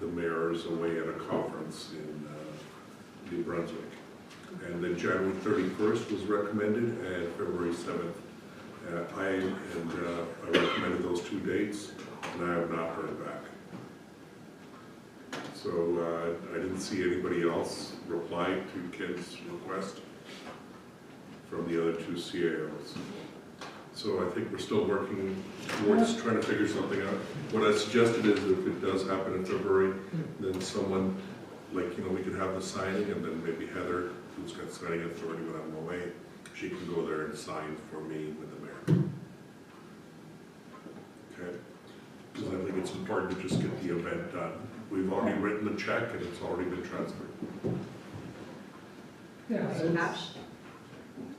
the mayor is away at a conference in New Brunswick. And then January 31st was recommended, and February 7th. I recommended those 2 dates, and I have not heard back. So I didn't see anybody else reply to Ken's request from the other 2 CAOs. So I think we're still working towards trying to figure something out. What I suggested is if it does happen in February, then someone, like, we could have the signing, and then maybe Heather, who's got signing authority when I'm away, she can go there and sign for me with the mayor. Okay? Because I think it's important to just get the event done. We've already written the check and it's already been transferred. Yeah, Cash?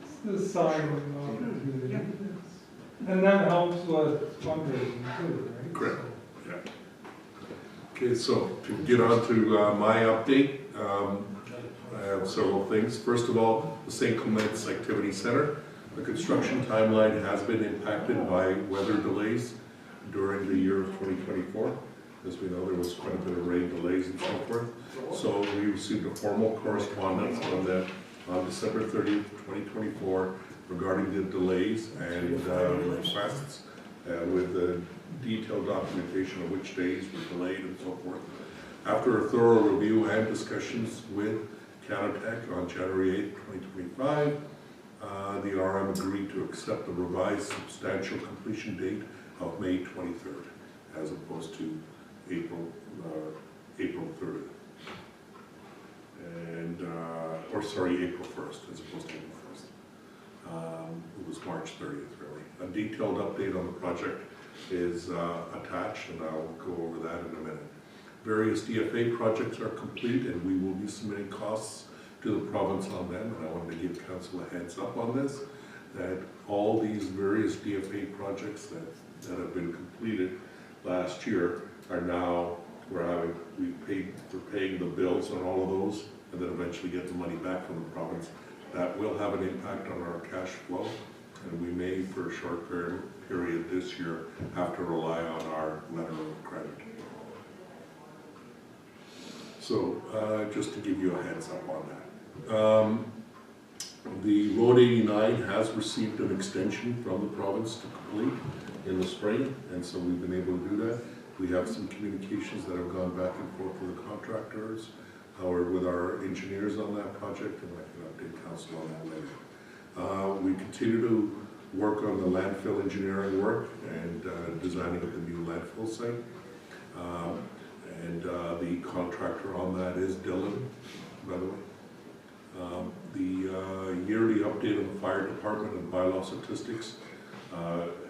it's the signing opportunity. And that helps with fundraising too, right? Correct. Yeah. Okay, so to get on to my update, I have several things. First of all, the St. Clements Activity Center. The construction timeline has been impacted by weather delays during the year of 2024. As we know, there was quite a bit of rain delays and so forth. So we received a formal correspondence on December 30th, 2024 regarding the delays and requests with the detailed documentation of which days were delayed and so forth. After a thorough review and discussions with Canatech on January 8th, 2025, the RM agreed to accept the revised substantial completion date of May 23rd as opposed to April 30th. And, April 1st as opposed to April 1st. It was March 30th, really. A detailed update on the project is attached, and I'll go over that in a minute. various DFA projects are complete, and we will be submitting costs to the province on them, and I wanted to give council a heads up on this, that all these various DFA projects that have been completed last year are now, we're paying the bills on all of those, and then eventually get the money back from the province. That will have an impact on our cash flow, and we may, for a short period this year, have to rely on our letter of credit. So, just to give you a heads up on that. The Road 89 has received an extension from the province to complete in the spring, and so we've been able to do that. We have some communications that have gone back and forth with the contractors, or with our engineers on that project, and I can update council on that later. We continue to work on the landfill engineering work and designing of the new landfill site. The contractor on that is Dylan, by the way. The yearly update on the fire department and bylaw statistics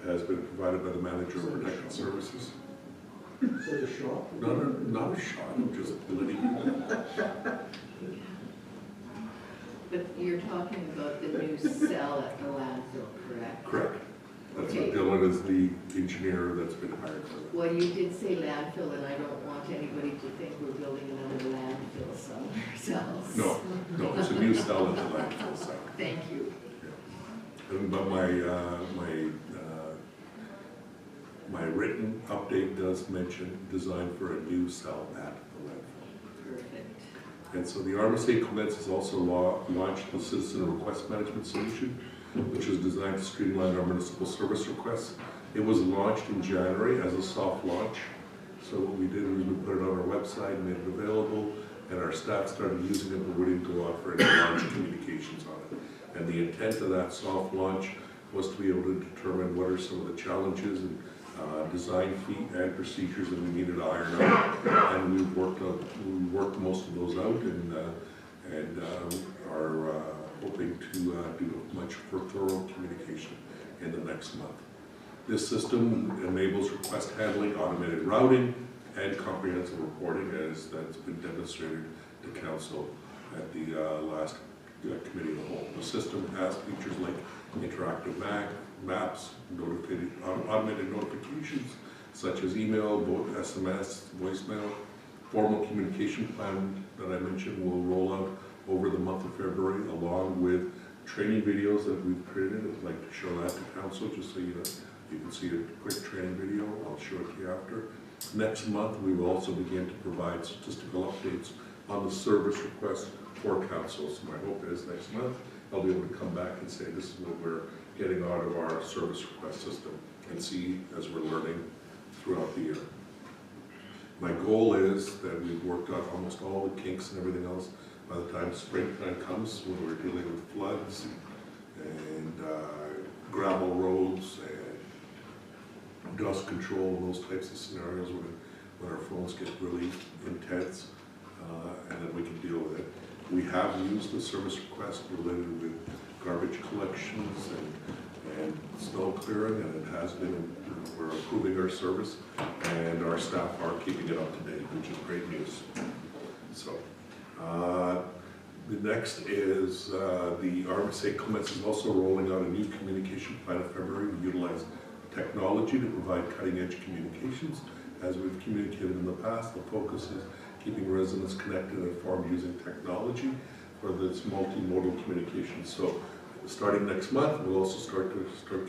has been provided by the manager of protected services. Is that a shot? No, not a shot, I'm just letting you know. But you're talking about the new cell at the landfill, correct? Correct. That's what Okay. Dylan is the engineer that's been hired for that. Well, you did say landfill, and I don't want anybody to think we're building another landfill somewhere else. No, it's a new cell at the landfill site. Thank you. But my written update does mention design for a new cell at the landfill. Perfect. And so the RMSA Clements has also launched the Citizen Request Management Solution, which is designed to streamline our municipal service requests. It was launched in January as a soft launch. So what we did was we put it on our website, made it available, and our staff started using it, but we didn't go out for any launch communications on it. And the intent of that soft launch was to be able to determine what are some of the challenges and design feat and procedures that we needed to iron out. And we worked most of those out, and are hoping to do a much more thorough communication in the next month. This system enables request handling, automated routing, and comprehensive reporting, as that's been demonstrated to council at the last committee of the whole. The system has features like interactive maps, automated notifications, such as email, SMS, voicemail. Formal communication plan that I mentioned will roll out over the month of February, along with training videos that we've created. I'd like to show that to council, just so you can see a quick training video. I'll show it to you after. Next month, we will also begin to provide statistical updates on the service request for council. So my hope is next month, I'll be able to come back and say, this is what we're getting out of our service request system, and see as we're learning throughout the year. My goal is that we've worked out almost all the kinks and everything else. By the time springtime comes, when we're dealing with floods and gravel roads and dust control and those types of scenarios when our phones get really intense, and then we can deal with it. We have used the service request related with garbage collections and snow clearing, and it has been, we're improving our service, and our staff are keeping it up to date, which is great news. So, the next is the RMSA Clements is also rolling out a new communication plan in February. We utilize technology to provide cutting-edge communications. As we've communicated in the past, the focus is keeping residents connected and informed using technology for this multimodal communication. So, starting next month, we'll also start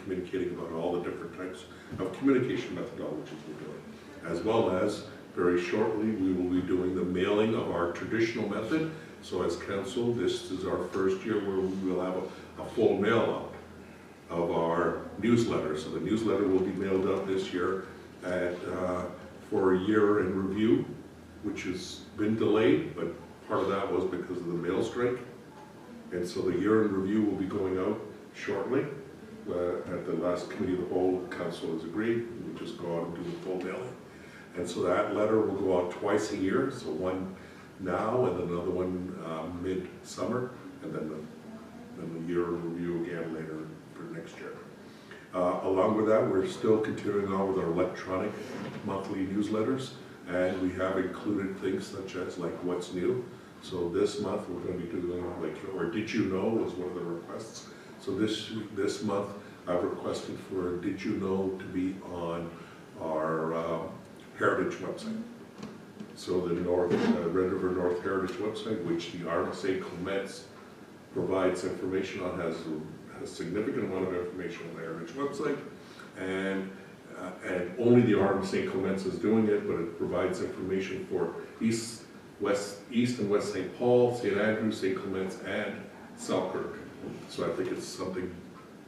communicating about all the different types of communication methodologies we're doing, as well as very shortly we will be doing the mailing of our traditional method. So as council, this is our first year where we will have a full mail out of our newsletter. So the newsletter will be mailed out this year for a year in review, which has been delayed, but part of that was because of the mail strike. And so the year in review will be going out shortly. At the last committee of the whole, council has agreed. We'll just go out and do the full mailing. And so that letter will go out twice a year, so one now and another one mid-summer, and then the year in review again later for next year. Along with that, we're still continuing on with our electronic monthly newsletters, And we have included things such as like what's new. So this month, we're gonna be doing like, or did you know was one of the requests. So this month, I've requested for did you know to be on our Heritage website. So the Red River North Heritage website, which the RMSA Clements provides information on, has a significant amount of information on the Heritage website. And only the RMSA Clements is doing it, but it provides information for East and West St. Paul, St. Andrews, St. Clements, and Selkirk. So I think it's something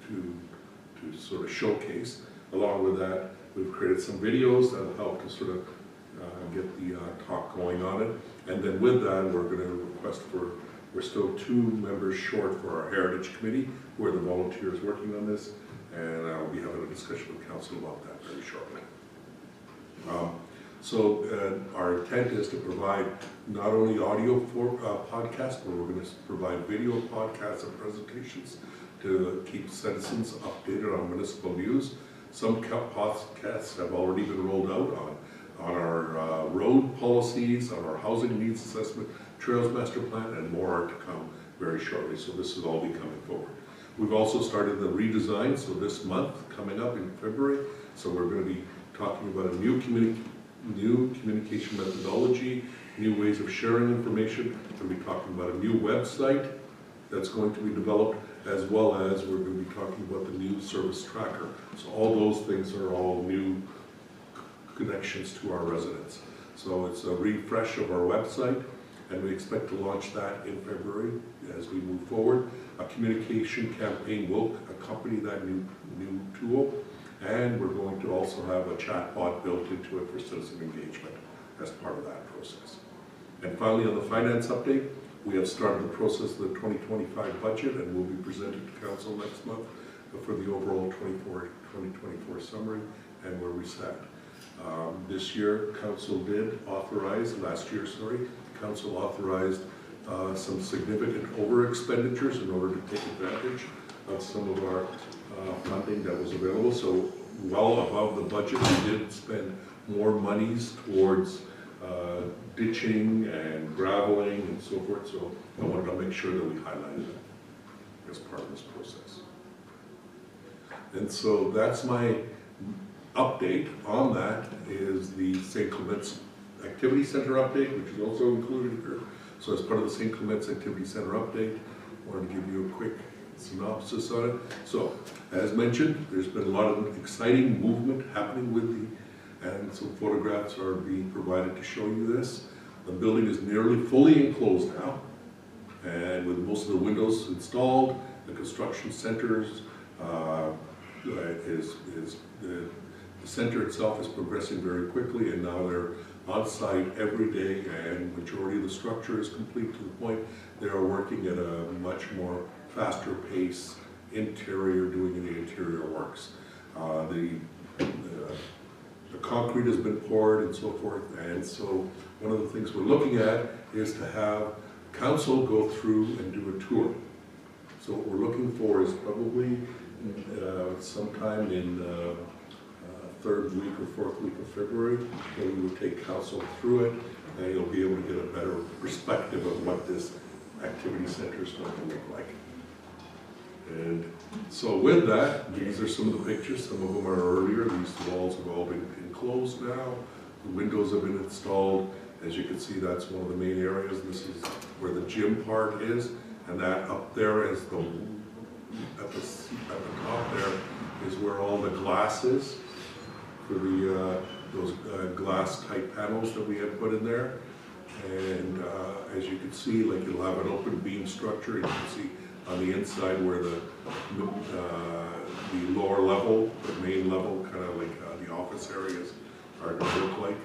to sort of showcase. Along with that, we've created some videos that will help to sort of get the talk going on it. And then with that, we're going to request for, we're still 2 members short for our Heritage Committee, who are the volunteers working on this, and I'll be having a discussion with council about that very shortly. So our intent is to provide not only audio for podcasts, but we're going to provide video podcasts and presentations to keep citizens updated on municipal news. Some podcasts have already been rolled out on our road policies, on our housing needs assessment, trails master plan, and more are to come very shortly. So this will all be coming forward. We've also started the redesign, so this month, coming up in February, so we're going to be talking about a new communication methodology, new ways of sharing information. We'll be talking about a new website that's going to be developed, as well as we're going to be talking about the new service tracker. So all those things are all new connections to our residents. So it's a refresh of our website, and we expect to launch that in February as we move forward. A communication campaign will accompany that new tool, and we're going to also have a chatbot built into it for citizen engagement as part of that process. And finally, on the finance update, we have started the process of the 2025 budget, and will be presented to council next month for the overall 2024 summary and where we sat. This year, council did authorize, last year, sorry, council authorized some significant over expenditures in order to take advantage of some of our funding that was available. So well above the budget, we did spend more monies towards ditching and graveling and so forth. So I wanted to make sure that we highlighted that as part of this process. And so that's my update on that, is the St. Clements Activity Center update, which is also included here. So as part of the St. Clements Activity Center update, I wanted to give you a quick synopsis on it. So, as mentioned, there's been a lot of exciting movement happening with and some photographs are being provided to show you this. The building is nearly fully enclosed now, and with most of the windows installed, the construction centers the center itself is progressing very quickly, and now they're on site every day, and majority of the structure is complete to the point they are working at a much more faster pace, doing the interior works. The concrete has been poured and so forth, and so one of the things we're looking at is to have council go through and do a tour. So what we're looking for is probably sometime in third week or fourth week of February, that we would take council through it, and you'll be able to get a better perspective of what this activity center is going to look like. And so with that, these are some of the pictures. Some of them are earlier. These walls have all been enclosed now. The windows have been installed. As you can see, that's one of the main areas. This is where the gym part is, and that up there is at the top there is where all the glass is for those glass type panels that we had put in there. And as you can see, like, you'll have an open beam structure. You can see on the inside where the lower level, the main level, kind of like the office areas are going to look like.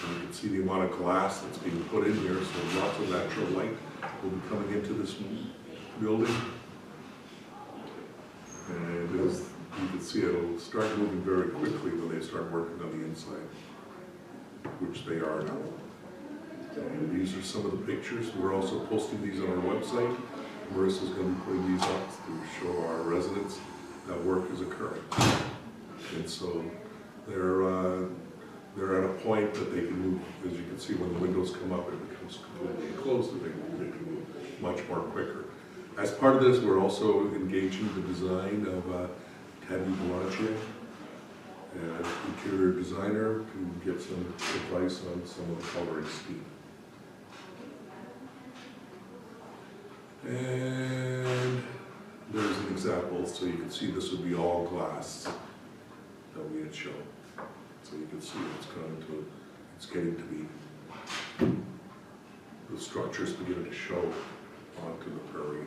And you can see the amount of glass that's being put in here, so lots of natural light will be coming into this building. And as you can see, it'll start moving very quickly when they start working on the inside, which they are now. And these are some of the pictures. We're also posting these on our website. Marissa's going to be putting these up to show our residents that work is occurring. And so they're they're at a point that they can move, as you can see, when the windows come up, it becomes completely enclosed, and they can move much more quicker. As part of this, we're also engaging the design of Tammy Blanche, an interior designer, to get some advice on some of the coloring scheme. And there's an example, so you can see this would be all glass that we had shown. So you can see it's getting to be, the structure's beginning to show onto the prairie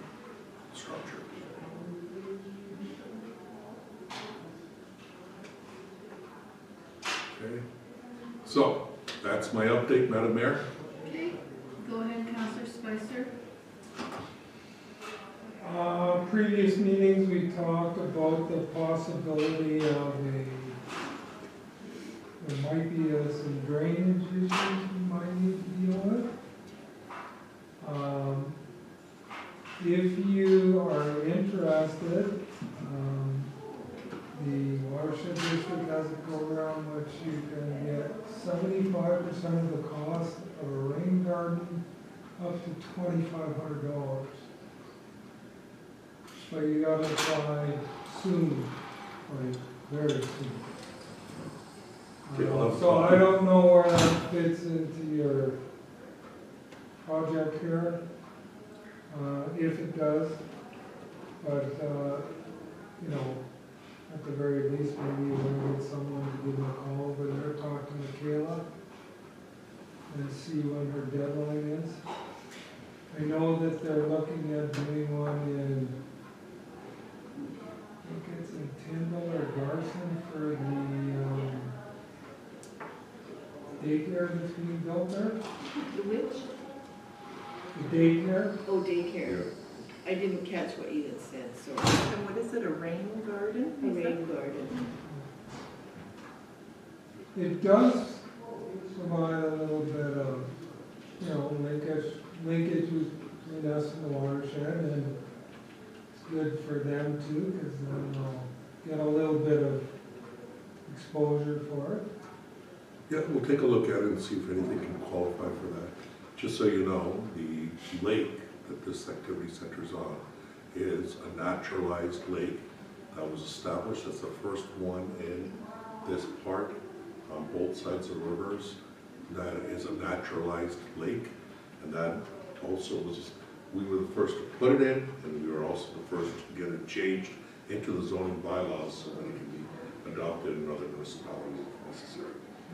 structure. Okay, so that's my update, Madam Mayor. Okay, go ahead, Councillor Spicer. Previous meetings, we talked about the possibility of there might be some drainage issues we might need to deal with. If you are interested, the watershed district has a program which you can get 75% of the cost of a rain garden up to $2,500. But you gotta apply soon, like very soon. So I don't know where that fits into your project here, if it does, but, you know, at the very least, maybe you want to get someone to give them a call over there, talk to Michaela, and see when her deadline is. I know that they're looking at doing one in, I think it's in Tyndall or Garson for the daycare that's being built there. The which? The daycare. Oh, daycare. I didn't catch what you had said, sorry. And what is it, a rain garden? A rain garden. It does provide a little bit of, you know, linkage between us and the watershed, and it's good for them too, because then they'll get a little bit of exposure for it. Yeah, we'll take a look at it and see if anything can qualify for that. Just so you know, the lake that this activity centers on is a naturalized lake that was established. That's the first one in this part on both sides of rivers that is a naturalized lake. And that also was, we were the first to put it in, and we were also the first to get it changed into the zoning bylaws so that it can be adopted in other municipalities if necessary.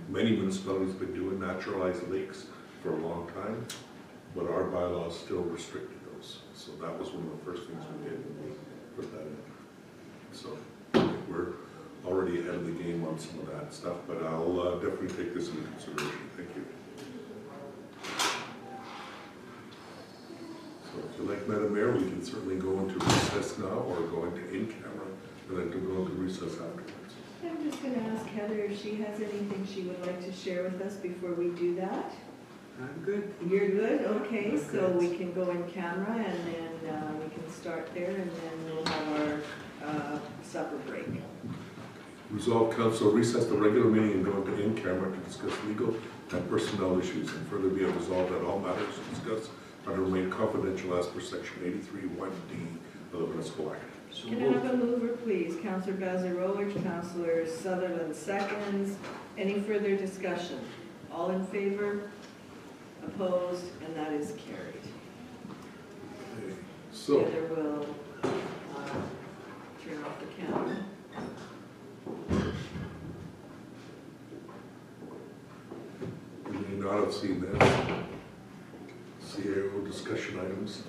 Many municipalities have been doing naturalized lakes for a long time, but our bylaws still restricted those. So that was one of the first things we did when we put that in. So we're already ahead of the game on some of that stuff, but I'll definitely take this into consideration. Thank you. So if you like, Madam Mayor, we can certainly go into recess now or go into in-camera and then go into recess afterwards. I'm just gonna ask Heather if she has anything she would like to share with us before we do that. I'm good. You're good? Okay, I'm so good. we can go in camera and then we can start there and then we'll have our supper break. Resolve council recess the regular meeting and go into in-camera to discuss legal and personnel issues, and further be it resolved that all matters discussed are to remain confidential as per section 83(1)(d) of the Municipal Act. Can I have a mover, please? Councillor Bazarowicz, Councillor Sutherland seconds. Any further discussion? All in favor? Opposed? And that is carried. Okay. So, Heather will turn off the camera. you may not have seen this. CAO discussion items.